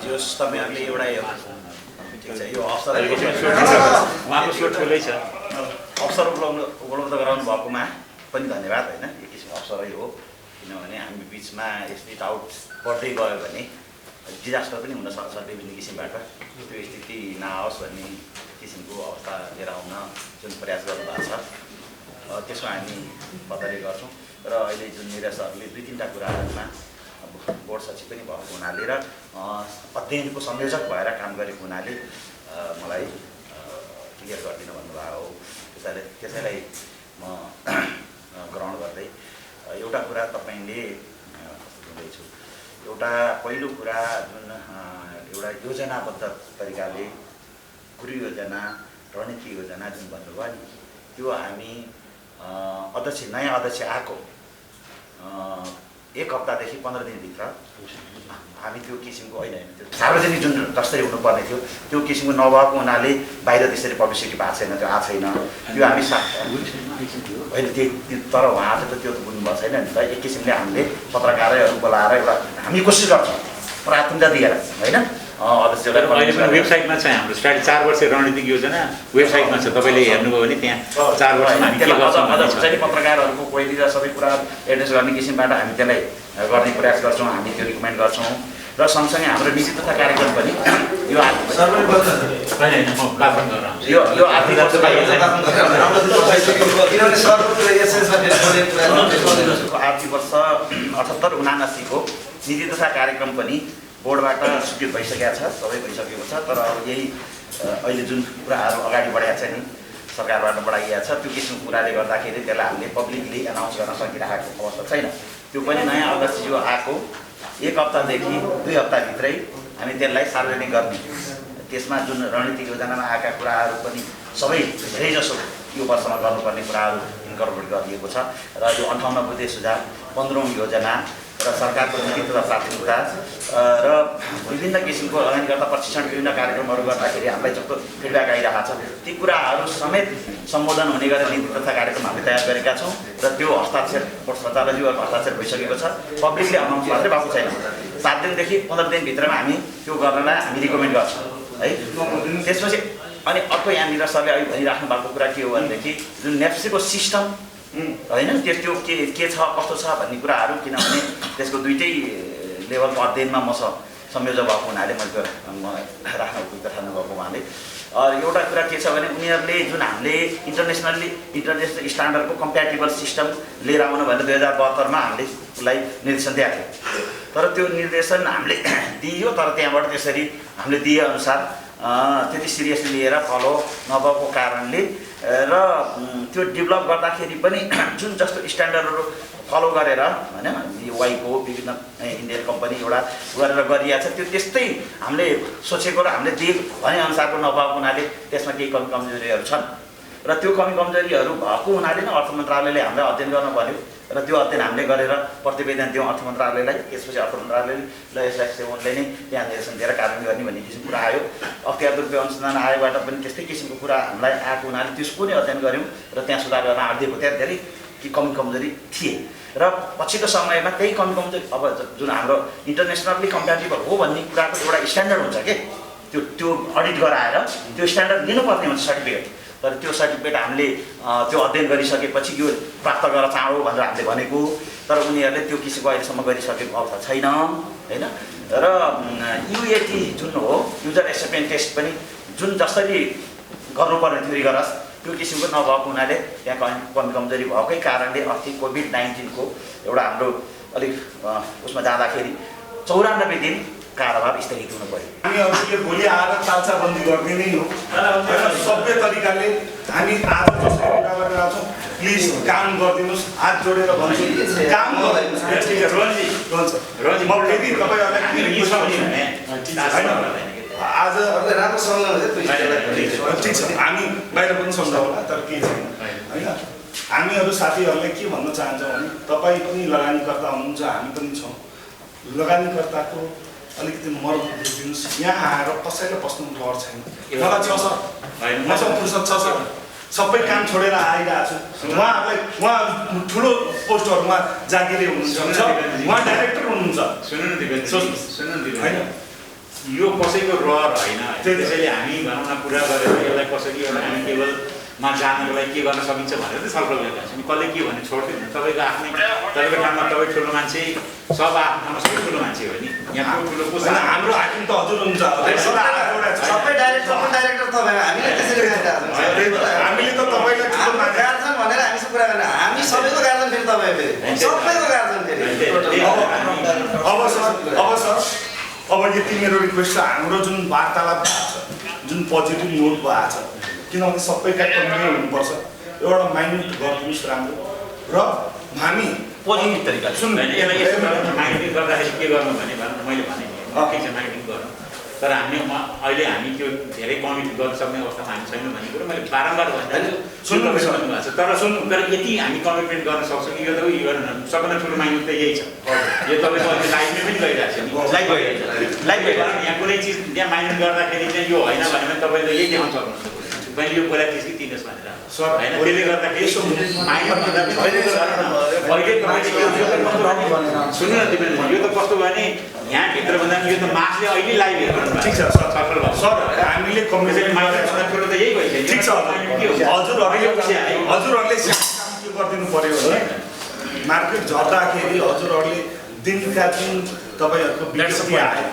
जस तपाईहरुले एउटा ठिक छ यो अवसर उहाँको सोच ठुलै छ अवसर उपलब्ध गराउनु भएकोमा पनि धन्यवाद हैन यो किसिमको अवसरै हो किनभने हामी बिचमा यस्तै डाउट बढ्दै गयो भने डिजास्टर पनि हुन सक्छ विभिन्न किसिमबाट त्यो स्थिति नआओस् भन्ने किसिमको अवस्था लिएर आउन जुन प्रयास गर्नुभएको छ त्यसमा हामी बदली गर्छौँ र अहिले जुन निराशहरूले 2-3टा कुराहरूमा बोर्ड सचिव पनि भएको हुनाले र अध्ययनको संयोजक भएर काम गरेको हुनाले मलाई क्लियर गरिदिनु भन्नुभएको हो त्यसैलाई म ग्रहण गर्दै एउटा कुरा तपाईँले भन्दैछु एउटा पहिलो कुरा जुन एउटा योजनाबद्ध तरिकाले गुरु योजना रणनीति योजना जुन भन्नुभयो नि त्यो हामी अध्यक्ष नयाँ अध्यक्ष आएको 1 हप्तादेखि 15 दिनभित्र हामी त्यो किसिमको होइन त्यो सार्वजनिक जुन जसरी हुनुपर्ने थियो त्यो किसिमको नभएको हुनाले बाहिर त्यसरी पब्लिसिटी भएको छैन, त्यो आएको छैन। त्यो हामी होइन तर उहाँले त त्यो त बुझ्नुभएको छैन नि त। एक किसिमले हामीले पत्रकारहरू बोलाएर एउटा हामी कोसिस गर्छौँ प्राथमिकता दिएर होइन। अहिले पनि वेबसाइटमा छ हाम्रो 4.5 वर्ष रणनीतिक योजना वेबसाइटमा छ, तपाईँले हेर्नुभयो भने त्यहाँ 4 वर्षमा हामी के गर्छौँ चाहिँ पत्रकारहरूको क्वेरी र सबै कुरा एड्रेस गर्ने किसिमबाट हामी त्यसलाई गर्ने प्रयास गर्छौँ, हामी त्यो रिकमेन्ड गर्छौँ। र सँगसँगै हाम्रो नीति तथा कार्यक्रम पनि यो आर्थिक वर्ष 78-79 को नीति तथा कार्यक्रम पनि बोर्डबाट स्वीकृत भइसकेको छ, सबै भइसकेको छ। तर अब यही अहिले जुन कुराहरू अगाडि बढाएको छ नि सरकारबाट बढाइएको छ, त्यो किसिमको कुराले गर्दाखेरि त्यसलाई हामीले पब्लिकली एनाउन्स गर्न सकिरहेको अवस्था छैन। त्यो पनि नयाँ अगस्त यो आएको 1 हप्तादेखि 2 हप्ताभित्रै हामी त्यसलाई सार्वजनिक गर्ने, त्यसमा जुन रणनीतिक योजनामा आएका कुराहरू पनि सबै धेरैजसो यो वर्षमा गर्नुपर्ने कुराहरू इन्कर्पोरेट गरिएको छ। र यो 58 बुँदे सुझाव 15औं योजना र सरकारको नीति तथा प्राथमिकता र विभिन्न किसिमको लगानीकर्ता प्रशिक्षण विभिन्न कार्यक्रमहरू गर्दाखेरि हामीलाई जस्तो फिडब्याक आइरहेको छ, ती कुराहरू समेत सम्बोधन हुने गरेर नीति तथा कार्यक्रम हामीले तयार गरेका छौँ। र त्यो हस्ताक्षर बोर्ड सञ्चालकज्यूहरूको हस्ताक्षर भइसकेको छ, पब्लिकले अनाउन्स मात्रै भएको छैन। 7 दिनदेखि 15 दिनभित्रमा हामी त्यो गर्नलाई हामी रिकमेन्ड गर्छौँ है। त्यसपछि अनि अर्को यहाँनिर सरले अहिले भनिराख्नु भएको कुरा के हो भनेदेखि जुन नेप्सीको सिस्टम होइन त्यो के छ कस्तो छ भन्ने कुराहरू, किनभने त्यसको दुईटै लेभलको अध्ययनमा म संयोजक भएको हुनाले मैले राख्न ठान्नु भएको उहाँले। एउटा कुरा के छ भने उनीहरूले जुन हामीले इन्टरनेसनल स्ट्यान्डर्डको कम्प्याटिबल सिस्टम लिएर आउनु भनेर 2072 मा हामीले उसलाई निर्देशन दिएको थियो। तर त्यो निर्देशन हामीले दियो, तर त्यहाँबाट त्यसरी हामीले दिएअनुसार त्यति सिरियसली लिएर फलो नभएको कारणले र त्यो डेभलप गर्दाखेरि पनि जुन जस्तो स्ट्यान्डर्डहरू फलो गरेर होइन वाइको विभिन्न इन्डियन कम्पनी एउटा गरेर गरिएको छ, त्यो त्यस्तै हामीले सोचेको र हामीले दिएको भनेअनुसारको नभएको हुनाले त्यसमा केही कमी कमजोरीहरू छन्। र त्यो कमी कमजोरीहरू भएको हुनाले नै अर्थ मन्त्रालयले हामीलाई अध्ययन गर्न पर्यो र त्यो अध्ययन हामीले गरेर प्रतिवेदन दियौँ अर्थ मन्त्रालयलाई। त्यसपछि अर्थ मन्त्रालयले यसलाई सेवनले नै त्यहाँ निर्देशन दिएर कार्यान्वयन गर्ने भन्ने किसिमको कुरा आयो। अख्तियार दुरुपयोग अनुसन्धान आयोगबाट पनि त्यस्तै किसिमको कुरा हामीलाई आएको हुनाले त्यसको नै अध्ययन गऱ्यौँ र त्यहाँ सुधार गर्न आँटिदिएको त्यहाँ धेरै कमी कमजोरी थिए। र पछिको समयमा त्यही कमी कमजोरी अब जुन हाम्रो इन्टरनेसनली कम्प्याटिबल हो भन्ने कुराको एउटा स्ट्यान्डर्ड हुन्छ कि त्यो अडिट गराएर त्यो स्ट्यान्डर्ड दिनुपर्ने हुन्छ सर्टिफिकेट। तर त्यो सर्टिफिकेट हामीले त्यो अध्ययन गरिसकेपछि यो प्राप्त गरेर चाँडो भनेर हामीले भनेको, तर उनीहरूले त्यो किसिमको अहिलेसम्म गरिसकेको अवस्था छैन होइन। र युएटी जुन हो युजर एक्सेप्टेन्स टेस्ट पनि जुन जसरी गर्नुपर्ने थियो रिगरस त्यो किसिमको नभएको हुनाले त्यहाँ कमी कमजोरी भएकै कारणले अस्ति कोभिड-19 को एउटा हाम्रो अलिक उसमा जाँदाखेरि 94 दिन कारोबार स्थगित हुनु पर्यो। हामीहरूले भोलि आएर तालसाबन्दी गरिदिनै हो, सभ्य तरिकाले हामी आज जसरी कुरा गरेर छौँ प्लिज काम गरिदिनुहोस्, हात जोडेर भन्छु काम गरिदिनुहोस्। म फेरि तपाईँहरूलाई आज ठिक छ हामी बाहिर पनि सम्झाउला, तर केही छैन होइन। हामीहरू साथीहरूले के भन्न चाहन्छौँ भने तपाईँ पनि लगानीकर्ता हुनुहुन्छ, हामी पनि छौँ। लगानीकर्ताको अलिकति मर्म बुझिदिनुहोस्। यहाँ आएर कसैले बस्नु डर छैन, मलाई छ सर, मसँग फुर्सद छ सर, सबै काम छोडेर आइरहेको छु। उहाँहरूलाई उहाँ ठुलो पोस्टहरूमा जागिरे हुनुहुन्छ, उहाँ डाइरेक्टर हुनुहुन्छ। सुन्नु होइन यो कसैको रहर होइन, त्यसैले हामी भनौँ न कुरा गरेर यसलाई कसरी एउटा हामी केवलमा जानको लागि के गर्न सकिन्छ भनेर छलफल गरिरहेको छौँ। कसले के भने छोड्दैन, तपाईँको आफ्नै तपाईँको ठाउँमा तपाईँ ठुलो मान्छे सब आफ्नो सबै ठुलो मान्छे हो नि, यहाँ ठुलो को हाम्रो हाकिम त हजुर हुनुहुन्छ, सबै डाइरेक्टर तपाईँ हामीले त्यसरी हामीले त तपाईँलाई ठुलो गार्जन भनेर हामी कुरा गर्ने, हामी सबैको गार्जन फेरि तपाईँ फेरि सबैको गार्जन फेरि। अब सर अब यति मेरो रिक्वेस्ट छ, हाम्रो जुन वार्तालाप भएको छ, जुन पोजिटिभ नोट भएको छ, किनभने सबैका कन्भे हुनुपर्छ, एउटा माइन्ड गरिदिनुहोस् राम्रो। र हामी पोजिटिभ तरिकाले सुन्नु होइन, यसलाई माइन्डिङ गर्दाखेरि के गर्नु भने मैले भने ठिक छ माइन्डिङ गर्नु, तर अहिले हामी त्यो धेरै कमिट गर्न सक्ने अवस्थामा हामी छैनौँ भन्ने कुरो मैले बारम्बार भन्नुभएको छ। तर यति हामी कमिटमेन्ट गर्न सक्छौँ कि यो त सबभन्दा ठुलो माइन्ड त यही छ। यो तपाईँको अहिले लाइफमै पनि गइरहेको छ लाइफ यहाँ कुनै चिज त्यहाँ माइन्ड गर्दाखेरि चाहिँ यो होइन भने पनि तपाईँले यही देखाउन सक्नुहुन्छ मैले यो कुरा थिएँ कि तिनीहरू भनेर होइन त्यसले गर्दाखेरि सुन्नु न तिमीले यो त कस्तो भयो भने यहाँभित्र भन्दा यो त मासले अहिले लाइभ हेर्नु ठिक छ सर हामीले कम्युनिकेसन माइन्ड कुरो त यही भइसक्यो। ठिक छ हजुरहरूले के गरिदिनु पर्यो भने मार्केट झर्दाखेरि हजुरहरूले दिनका दिन तपाईँहरूको विज्ञप्ति आयो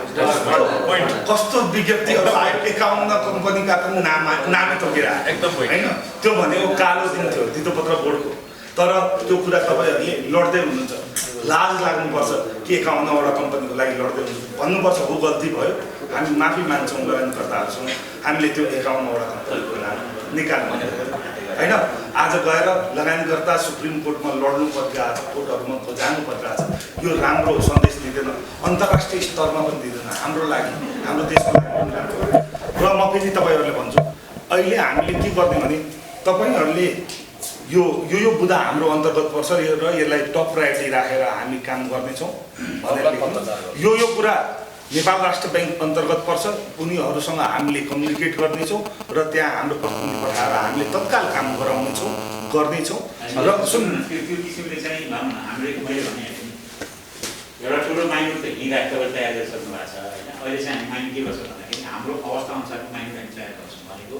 कस्तो विज्ञप्तिहरू आयो 51 कम्पनीका पनि नामै तोकेर आयो एकदम होइन त्यो भनेको कालो दिन थियो धितोपत्र बोर्डको। तर त्यो कुरा तपाईँहरूले लड्दै हुनुहुन्छ लाज लाग्नुपर्छ कि 51वटा कम्पनीको लागि लड्दै हुनुहुन्छ भन्नुपर्छ हो गल्ती भयो हामी माफी मान्छौँ लगानीकर्ताहरूसँग हामीले त्यो 51वटा कम्पनीको नाम निकाल्नु होइन। आज गएर लगानीकर्ता सुप्रिम कोर्टमा लड्नु परिरहेछ कोर्टहरूमा जानु परिरहेछ यो राम्रो सन्देश दिँदैन अन्तर्राष्ट्रिय स्तरमा पनि दिँदैन हाम्रो लागि हाम्रो देशको लागि पनि राम्रो। र म फेरि तपाईँहरूले भन्छु अहिले हामीले के गर्ने भने तपाईँहरूले यो बुदा हाम्रो अन्तर्गत पर्छ र यसलाई टप प्रायोरिटी राखेर हामी काम गर्नेछौँ भनेर यो कुरा नेपाल राष्ट्र ब्याङ्क अन्तर्गत पर्छ उनीहरूसँग हामीले कम्युनिकेट गर्नेछौँ र त्यहाँ हाम्रो प्रतिनिधि पठाएर हामीले तत्काल काम गराउनेछौँ गर्नेछौँ। र सुन त्यो किसिमले चाहिँ हामीले मैले भने एउटा ठुलो माइन्ड त हिँडिरहेको तपाईँ तयार गरिसक्नु भएको छ होइन। अहिले चाहिँ हामी माइन्ड के गर्छौँ भन्दाखेरि हाम्रो अवस्था अनुसारको माइन्ड हामी तयार गर्छौँ भनेको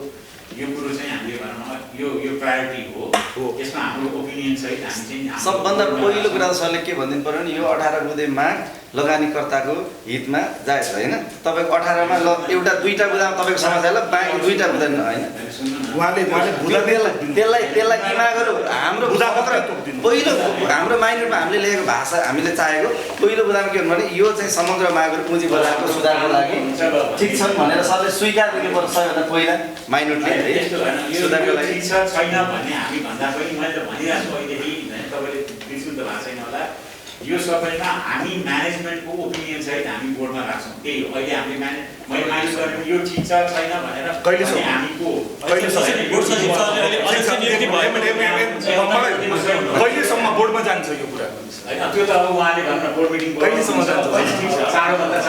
यो कुरो चाहिँ हामीले भनौँ यो प्रायोरिटी हो यसमा हाम्रो ओपिनियन सहित हामी चाहिँ सबभन्दा पहिलो कुरा सरले के भनिदिनु पर्यो भने यो 18 बुँदे माग लगानीकर्ताको हितमा जायज होइन। तपाईँको 18मा एउटा दुईटा बुँदामा तपाईँको समस्या ल बाँकी दुईटा बुँदैन होइन त्यसलाई के मागहरू हाम्रो बुँदा मात्र पहिलो हाम्रो माइन्डमा हामीले लेखेको भाषा हामीले चाहेको पहिलो बुँदामा के भन्नु भने यो चाहिँ समग्र मागहरू पुँजी बजारको सुधारको लागि ठिक छन् भनेर सरले स्वीकार गर्नुपर्छ सबैभन्दा पहिला माइनोटले सुधारको लागि छैन भन्ने हामी भन्दा पनि मैले त भनिरहेको छु अहिलेदेखि तपाईँले बिर्सिनु त भएको छैन होला यो सबैमा हामी म्यानेजमेन्टको ओपिनियन सहित हामी बोर्डमा राख्छौँ त्यही हो। अहिले हामीले मैले मानिस गरेको यो ठिक छ छैन भनेर कहिलेसम्म बोर्डमा जान्छ यो कुरा होइन त्यो त अब उहाँले भन्नु बोर्ड मिटिङ कहिलेसम्म जान्छ चाँडोभन्दा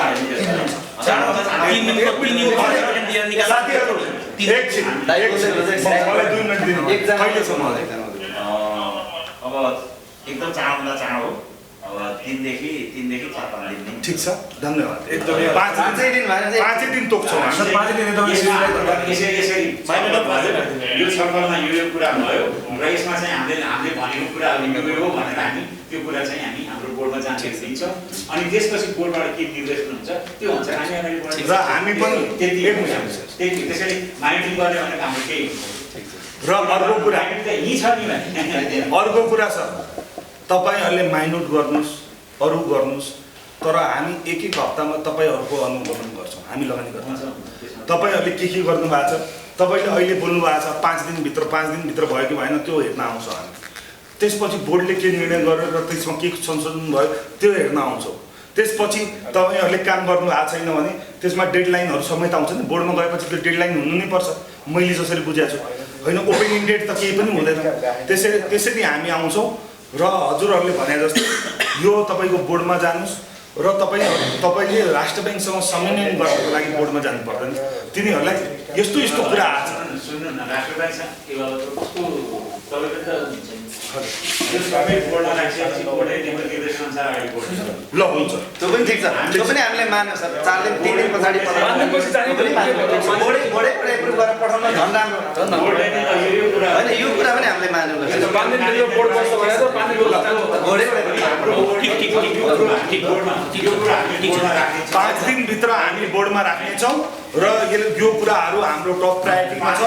अब एकदम चाँडोभन्दा चाँडो अब 3 देखि 4-5 दिन ठिक छ धन्यवाद एकदमै 5 दिन तोक्छौँ यो छलफलमा यो कुरा भयो र यसमा चाहिँ हामीले भनेको कुराहरू यो हो भनेर हामी त्यो कुरा चाहिँ हामी हाम्रो बोर्डमा जानकारी दिन्छौँ अनि त्यसपछि बोर्डबाट के निर्देशन हुन्छ त्यो हुन्छ हामी अगाडि र हामी पनि त्यसैले माइन्डिङ गर्ने भनेको हाम्रो केही र अर्को कुरा छ तपाईहरूले माइनोट गर्नुहोस् अरू गर्नुहोस् तर हामी एक हप्तामा तपाईँहरूको अनुमोदन गर्छौँ हामी लगानीकर्ता तपाईँहरूले के गर्नु भएको छ तपाईँले अहिले बोल्नु भएको छ 5 दिनभित्र भयो कि भएन त्यो हेर्न आउँछौँ हामी त्यसपछि बोर्डले के निर्णय गरेर त्यसमा के संशोधन भयो त्यो हेर्न आउँछौँ। त्यसपछि तपाईँहरूले काम गर्नु भएको छैन भने त्यसमा डेडलाइनहरू समेत आउँछ नि बोर्डमा गएपछि त्यो डेडलाइन हुनु नै पर्छ मैले जसरी बुझेको छु होइन ओपनिङ डेट त केही पनि हुँदैन त्यसरी हामी आउँछौँ र हजुरहरूले भने जस्तो यो तपाईँको बोर्डमा जानुहोस् र तपाईँले राष्ट्र ब्याङ्कसँग समन्वय गर्नको लागि बोर्डमा जानु पर्दैन तिनीहरूलाई यस्तो कुरा आछ सुन्नु न राष्ट्र ब्याङ्कसँग के कस्तो तपाईँले त यो सबै बोर्डमा राखिसकेपछि बोर्डले निर्देशन अनुसार अगाडि बढ्छ ल हुन्छ त्यो पनि ठिक छ त्यो पनि हामीले मान्यौँ सर 4 दिन 3 दिन पछाडि बोर्डै एप्रुभ गरेर पठाउन झन् राम्रो बोर्डले यो कुरा होइन यो कुरा पनि हामीले मान्यौँ ल 5 दिनभित्र हामी बोर्डमा राख्नेछौँ र यो कुराहरू हाम्रो टप प्रायोरिटीमा छ।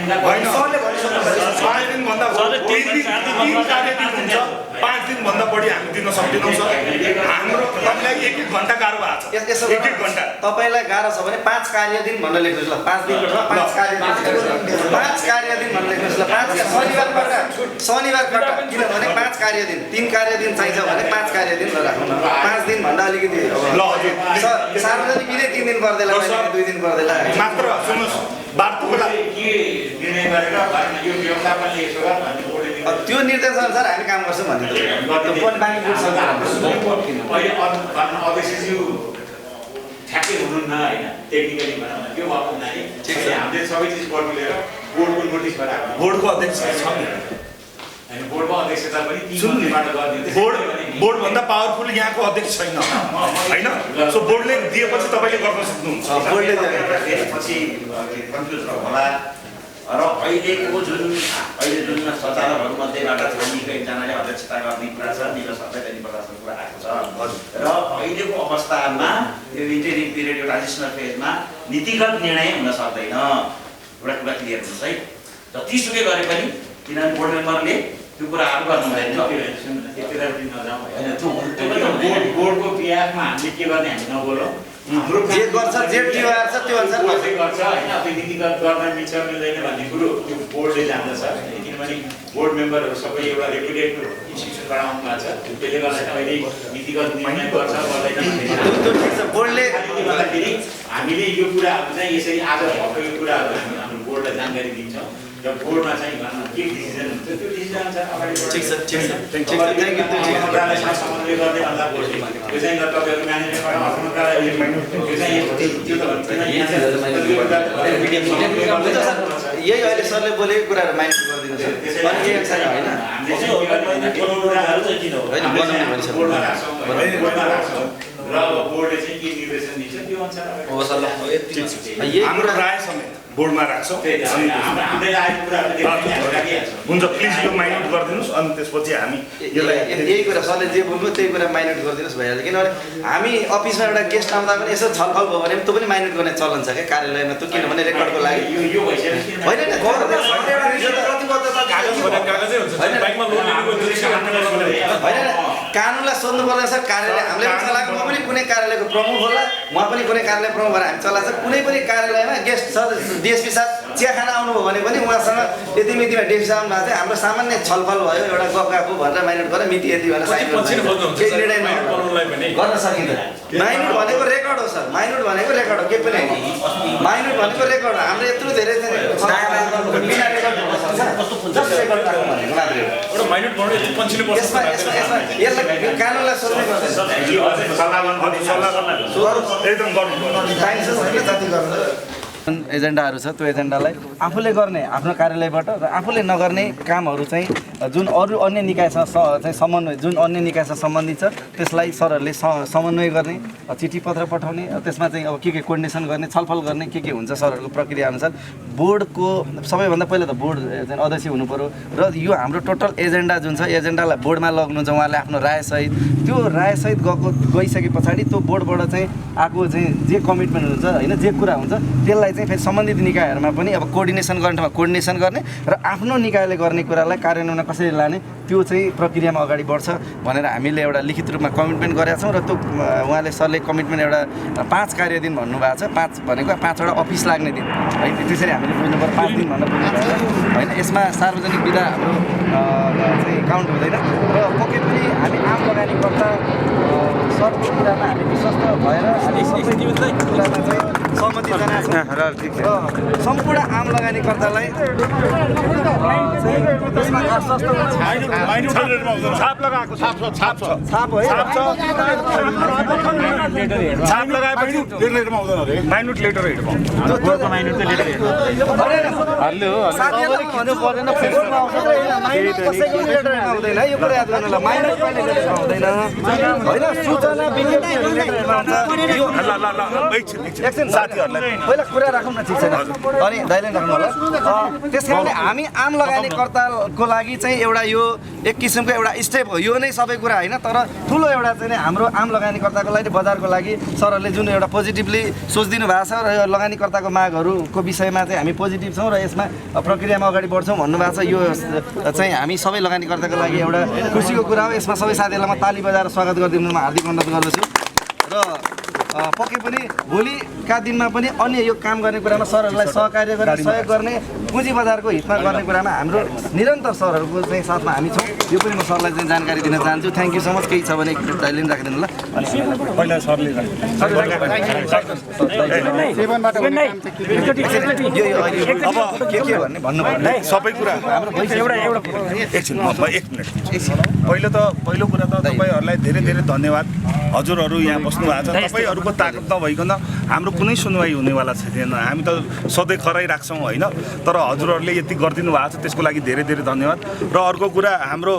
होइन सरले भनिसक्नु 5 दिनभन्दा 3 कार्यदिन हुन्छ 5 दिनभन्दा बढी हामी दिन सक्दैनौँ सर हाम्रो हामीलाई 1-1 घन्टा गाह्रो भएको छ 1-1 घन्टा तपाईँलाई गाह्रो छ भने 5 कार्यदिन भनेर लेख्नुहोस् ल 5 दिनको ठाउँमा 5 कार्यदिन 5 कार्यदिन भनेर लेख्नुहोस् ल 5 शनिबार किनभने 5 कार्यदिन 3 कार्यदिन चाहिन्छ भने 5 कार्यदिन राख्नु 5 दिन भन्दा अलिकति ल हजुर सार्वजनिक किन 3 दिन गर्दैला 2 दिन गर्दैला मात्र सुन्नुहोस् बाटोको लागि के निर्णय गरेर यो व्यवस्थापनले यसो गर भन्ने बोर्डले त्यो निर्देशन अनुसार हामी काम गर्छौँ भन्ने अहिले अध्यक्षज्यू ठ्याक्कै हुनुहुन्न होइन टेक्निकली भनौँ न त्यो भएको हुनाले हामीले सबै चिज गर्नु लिएर बोर्डको नोटिस गराएको बोर्डको अध्यक्ष छ अनि बोर्डको अध्यक्षता पनि तिमीबाट गरिदिन्छ बोर्डभन्दा पावरफुल यहाँको अध्यक्ष छैन होइन सो बोर्डले दिएपछि तपाईँले गर्न सक्नुहुन्छ बोर्डले पछि कन्फ्युज होला र अहिलेको जुन सञ्चालकहरूमध्येबाट छानिएको एकजनाले अध्यक्षता गर्ने कुरा छ निलो सबै प्रकाशनको कुरा आएको छ र अहिलेको अवस्थामा यो इन्टरिम पिरियड एउटा ट्रान्जिसनल फेजमा नीतिगत निर्णय हुन सक्दैन एउटा कुरा क्लियर हुन्छ है जतिसुकै गरे पनि किनभने बोर्ड मेम्बरले त्यो कुराहरू गर्नु हुँदैन बोर्डको बिहाफमा हामीले के गर्ने हामी नबोलौँ जे गर्छ जे टिआर छ त्यो अनुसार गर्छ होइन त्यो नीतिगत गर्न मिल्छ मिल्दैन भन्ने कुरो त्यो बोर्डले जान्दछ किनभने बोर्ड मेम्बरहरू सबै एउटा रेगुलेटेड इन्स्टिट्युसनबाट आउनु भएको छ त्यसले गर्दा अहिले नीतिगत निर्णय गर्छ गर्दैन बोर्डले गर्दाखेरि हामीले यो कुराहरू चाहिँ यसरी आज भएको यो कुराहरू हामी हाम्रो बोर्डलाई जानकारी दिन्छौँ र बोर्डमा चाहिँ के डिसिजन हुन्छ त्यो डिसिजन अनुसार अगाडि ठिक छ थ्याङ्क यू मन्त्रालयसँग समन्वय गर्ने भन्दा बोल्छ यो चाहिँ तपाईँहरू म्यानेजमेन्टबाट अर्थ मन्त्रालय यो चाहिँ यही अहिले सरले बोलेको कुराहरू माइन्ड गरिदिनुहोस् अनि के छैन र बोर्डले चाहिँ के निर्देशन दिन्छ त्यो अनुसार हाम्रो राय समेत बोर्डमा राख्छौँ हुन्छ प्लिज यो माइन्युट गरिदिनुहोस् अनि त्यसपछि हामी यही कुरा सरले जे बोल्नु त्यही कुरा माइन्युट गरिदिनुहोस् भइहाल्छ किनभने हामी अफिसमा एउटा गेस्ट आउँदा पनि यसो छलफल भयो भने त्यो पनि माइन्युट गर्ने चलन छ क्या कार्यालयमा त्यो किनभने रेकर्डको लागि होइन कानुनलाई सोध्नु पर्दैन सर कार्यालय हामीले पनि चलाएको म पनि कुनै कार्यालयको प्रमुख होला उहाँ पनि कुनै कार्यालय प्रमुख भएर हामी चलाएको छ कुनै पनि कार्यालयमा गेस्ट सर डिएसपी साहब चिया खाना आउनुभयो भने पनि उहाँसँग यति मितिमा डिएसपी आउनु भएको थियो हाम्रो सामान्य छलफल भयो एउटा गफ गएको भनेर माइन्युट गरेर मिति यति भनेर गर्न सकिँदैन माइन्युट भनेको रेकर्ड हो सर माइन्युट भनेको रेकर्ड हो के पनि माइन्युट भनेको रेकर्ड हो हाम्रो यत्रो धेरै कानुनलाई सोध्नु एजेन्डाहरू छ त्यो एजेन्डालाई आफूले गर्ने आफ्नो कार्यालयबाट र आफूले नगर्ने कामहरू चाहिँ जुन अरू अन्य निकायसँग चाहिँ समन्वय जुन अन्य निकायसँग सम्बन्धित छ त्यसलाई सरहरूले समन्वय गर्ने चिठी पत्र पठाउने त्यसमा चाहिँ अब के कोर्डिनेसन गर्ने छलफल गर्ने के हुन्छ सरहरूको प्रक्रिया अनुसार बोर्डको सबैभन्दा पहिला त बोर्ड चाहिँ अध्यक्ष हुनु पर्यो र यो हाम्रो टोटल एजेन्डा जुन छ एजेन्डालाई बोर्डमा लग्नुहुन्छ उहाँले आफ्नो रायसहित त्यो रायसहित गइसके पछाडि त्यो बोर्डबाट चाहिँ आएको चाहिँ जे कमिटमेन्ट हुन्छ होइन जे कुरा हुन्छ त्यसलाई चाहिँ फेरि सम्बन्धित निकायहरूमा पनि अब कोर्डिनेसन गर्ने ठाउँमा कोर्डिनेसन गर्ने र आफ्नो निकायले गर्ने कुरालाई कार्यान्वयनमा कसरी लाने त्यो चाहिँ प्रक्रियामा अगाडि बढ्छ भनेर हामीले एउटा लिखित रूपमा कमिटमेन्ट गरेका छौँ र त्यो उहाँले सरले कमिटमेन्ट एउटा 5 कार्यदिन भन्नुभएको छ 5 भनेको 5वटा अफिस लाग्ने दिन है त्यसरी हामीले बुझ्नु पर्यो 5 दिन भनेर बुझ्नु भएन होइन यसमा सार्वजनिक बिदा हाम्रो चाहिँ काउन्ट हुँदैन र पक्कै पनि हामी आम लगानीकर्ता सरको कुरामा हामी विश्वस्त भएर हामी सबै कुरामा चाहिँ सहमति जनाएको र सम्पूर्ण आम लगानीकर्तालाई छाप लगाएको छाप हो छाप लगाएपछि लेटरमा आउँदैन अरे माइन्युट लेटर हेर्नु बोर्डको माइन्युट चाहिँ लेटर हेर्नु आउँदैन यो कुरा याद गर्नु ल माइन्युट कहिले लेटरमा आउँदैन होइन सूचना विज्ञप्ति साथीहरूलाई पहिला कुरा राखौँ न ठिक छैन अनि दाइले राख्नु होला त्यस कारणले हामी आम लगानीकर्ताको लागि चाहिँ एउटा यो एक किसिमको एउटा स्टेप हो यो नै सबै कुरा होइन तर ठुलो एउटा चाहिँ हाम्रो आम लगानीकर्ताको लागि बजारको लागि सरहरूले जुन एउटा पोजिटिभली सोचिदिनु भएको छ र यो लगानीकर्ताको मागहरूको विषयमा चाहिँ हामी पोजिटिभ छौँ र यसमा प्रक्रियामा अगाडि बढ्छौँ भन्नुभएको छ यो चाहिँ हामी सबै लगानीकर्ताको लागि एउटा खुसीको कुरा हो यसमा सबै साथीहरूलाई म ताली बजाएर स्वागत गरिदिनुमा हार्दिक अनुरोध गर्दछु र पक्कै पनि भोलिका दिनमा पनि अन्य यो काम गर्ने कुरामा सरहरूलाई सहकार्य गर्ने सहयोग गर्ने पुँजी बजारको हितमा गर्ने कुरामा हाम्रो निरन्तर सरहरूको चाहिँ साथमा हामी छौँ यो पनि म सरलाई चाहिँ जानकारी दिन चाहन्छु थ्याङ्क यू सो मच केही छ भने दाइले पनि राखिदिनु होला पहिला सरले अब के भन्ने भन्नु सबै कुरा एकछिन एक मिनट पहिलो कुरा त तपाईँहरूलाई धेरै धेरै धन्यवाद हजुरहरू यहाँ बस्नु भएको छ तपाईँहरूको ताकत नभइकन हाम्रो कुनै सुनवाई हुनेवाला छैन हामी त सधैँ खराइराख्छौँ होइन तर हजुरहरूले यति गरिदिनु भएको छ त्यसको लागि धेरै धेरै धन्यवाद र अर्को कुरा हाम्रो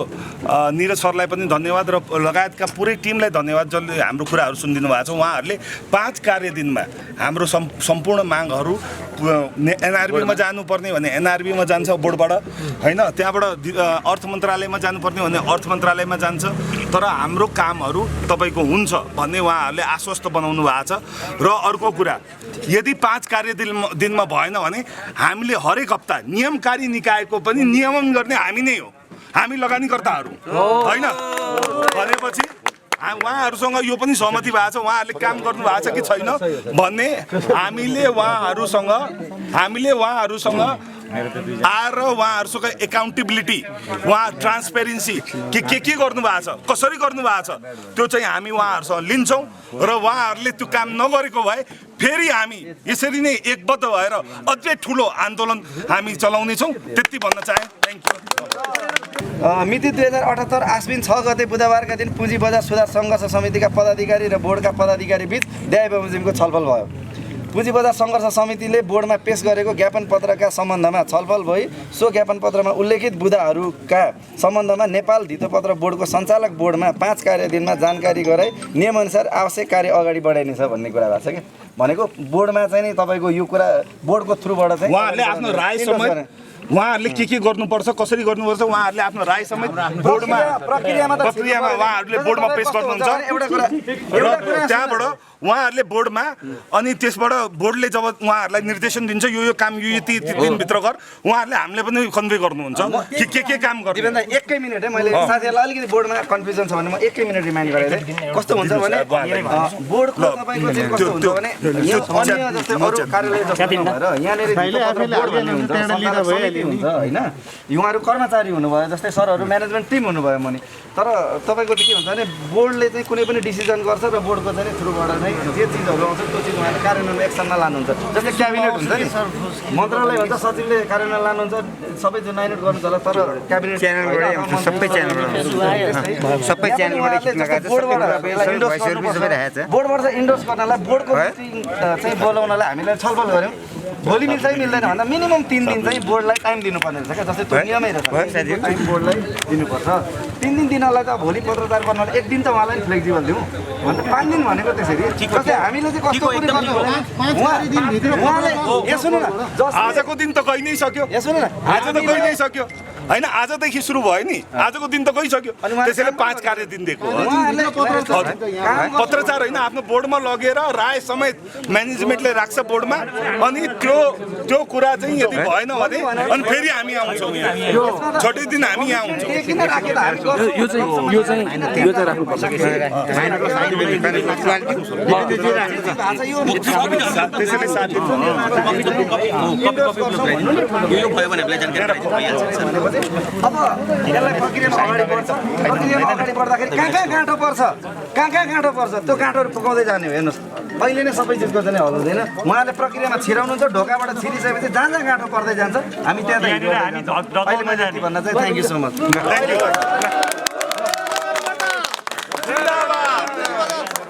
निरज सरलाई पनि धन्यवाद र लगायतका पुरै टिमलाई धन्यवाद जसले हाम्रो कुराहरू सुनिदिनु भएको छ उहाँहरूले 5 कार्यदिनमा हाम्रो सम्पूर्ण मागहरू एनआरबीमा जानुपर्ने भने एनआरबीमा जान्छ बोर्डबाट होइन त्यहाँबाट अर्थ मन्त्रालयमा जानुपर्ने भने अर्थ मन्त्रालयमा जान्छ तर हाम्रो कामहरू तपाईँको हुन्छ भन्ने उहाँहरूले आश्वस्त बनाउनु भएको छ र अर्को कुरा यदि 5 कार्यदिनमा भएन भने हामीले हरेक हप्ता नियमकारी निकायको पनि नियमन गर्ने हामी नै हो हामी लगानीकर्ताहरू होइन भनेपछि उहाँहरूसँग यो पनि सहमति भएको छ उहाँहरूले काम गर्नु भएको छ कि छैन भन्ने हामीले उहाँहरूसँग आएर उहाँहरूसँग एकाउन्टेबिलिटी उहाँ ट्रान्सपेरेन्सी के गर्नु भएको छ कसरी गर्नु भएको छ त्यो चाहिँ हामी उहाँहरूसँग लिन्छौँ र उहाँहरूले त्यो काम नगरेको भए फेरि हामी यसरी नै एकबद्ध भएर अझै ठुलो आन्दोलन हामी चलाउनेछौँ त्यति भन्न चाहे थ्याङ्क यू मिति 2078 आश्विन 6 गते बुधबारका दिन पुँजी बजार सुधार सङ्घर्ष समितिका पदाधिकारी र बोर्डका पदाधिकारी बीच न्याय बमोजिमको छलफल भयो पुँजी बजार सङ्घर्ष समितिले बोर्डमा पेश गरेको ज्ञापन पत्रका सम्बन्धमा छलफल भई सो ज्ञापन पत्रमा उल्लेखित बुदाहरूका सम्बन्धमा नेपाल धितोपत्र बोर्डको सञ्चालक बोर्डमा 5 कार्यदिनमा जानकारी गराई नियमअनुसार आवश्यक कार्य अगाडि बढाइनेछ भन्ने कुरा भएको छ कि भनेको बोर्डमा चाहिँ नि तपाईँको यो कुरा बोर्डको थ्रुबाट चाहिँ उहाँहरूले आफ्नो राय समेत उहाँहरूले के गर्नुपर्छ कसरी गर्नुपर्छ उहाँहरूले आफ्नो राय समेत बोर्डमा प्रक्रियामा उहाँहरूले बोर्डमा पेश गर्नुहुन्छ र त्यहाँबाट उहाँहरूले बोर्डमा अनि त्यसबाट बोर्डले जब उहाँहरूलाई निर्देशन दिन्छ यो काम यो यति दिनभित्र गर उहाँहरूले हामीले पनि कन्भे गर्नुहुन्छ के काम गर्नु एकै मिनट है मैले साथीहरूलाई अलिकति बोर्डमा कन्फ्युजन छ भने म एकै मिनट रिमाइन्ड गराइदिएँ कस्तो हुन्छ भने बोर्डको तपाईँको चाहिँ कस्तो हुन्छ भने अन्य जस्तै अरू कार्यालय जस्तो भएर यहाँनिर हुन्छ होइन उहाँहरू कर्मचारी हुनुभयो जस्तै सरहरू म्यानेजमेन्ट टिम हुनुभयो भने तर तपाईँको चाहिँ के हुन्छ भने बोर्डले चाहिँ कुनै पनि डिसिजन गर्छ र बोर्डको चाहिँ थ्रुबाट चाहिँ जे चिजहरू आउँछ त्यो चिज उहाँले कार्यान्वयन एक्सनमा लानुहुन्छ जस्तै क्याबिनेट हुन्छ नि मन्त्रालय हुन्छ सचिवले कार्यान्वयन लानुहुन्छ सबै जो नाइनोट गर्नुहुन्छ होला तर क्याबिनेट बोर्डबाट चाहिँ इन्डोर्स गर्नलाई बोर्डको चाहिँ बोलाउनलाई हामीले छलफल गऱ्यौँ भोलि मिल्छ कि मिल्दैन भन्दा मिनिमम 3 दिन चाहिँ बोर्डलाई टाइम दिनुपर्ने रहेछ क्या जस्तै त्यो नियमै रहेछ टाइम बोर्डलाई दिनुपर्छ 3 दिन दिनलाई त भोलि पत्रकार गर्नलाई 1 दिन त उहाँलाई फ्लेक्सिबल दिउँ अन्त 5 दिन भनेको त्यसरी जस्तै हामीले चाहिँ कस्तो पनि गर्नु उहाँले यहाँ सुन्नु न आजको दिन त गइ नै सक्यो यहाँ सुन्नु न आज त गइ नै सक्यो होइन आजदेखि सुरु भयो नि आजको दिन त गइसक्यो त्यसैले 5 कार्य दिन दिएको पत्रचार होइन आफ्नो बोर्डमा लगेर राय समेत म्यानेजमेन्टले राख्छ बोर्डमा अनि त्यो कुरा चाहिँ यदि भएन भने अनि फेरि हामी आउँछौँ यहाँ छुट्टै दिन हामी यहाँ आउँछौँ अब यसलाई प्रक्रियामा अगाडि बढ्छ प्रक्रियामा अगाडि बढ्दाखेरि कहाँ गाँठो पर्छ त्यो गाँठोहरू पुगाउँदै जाने हो हेर्नुहोस् अहिले नै सबै चिजको चाहिँ हल हुँदैन उहाँले प्रक्रियामा छिराउनुहुन्छ ढोकाबाट छिरिसकेपछि जहाँ जहाँ गाँठो पर्दै जान्छ हामी त्यहाँ अहिले मैले भन्न चाहिँ थ्याङ्क यू सो मच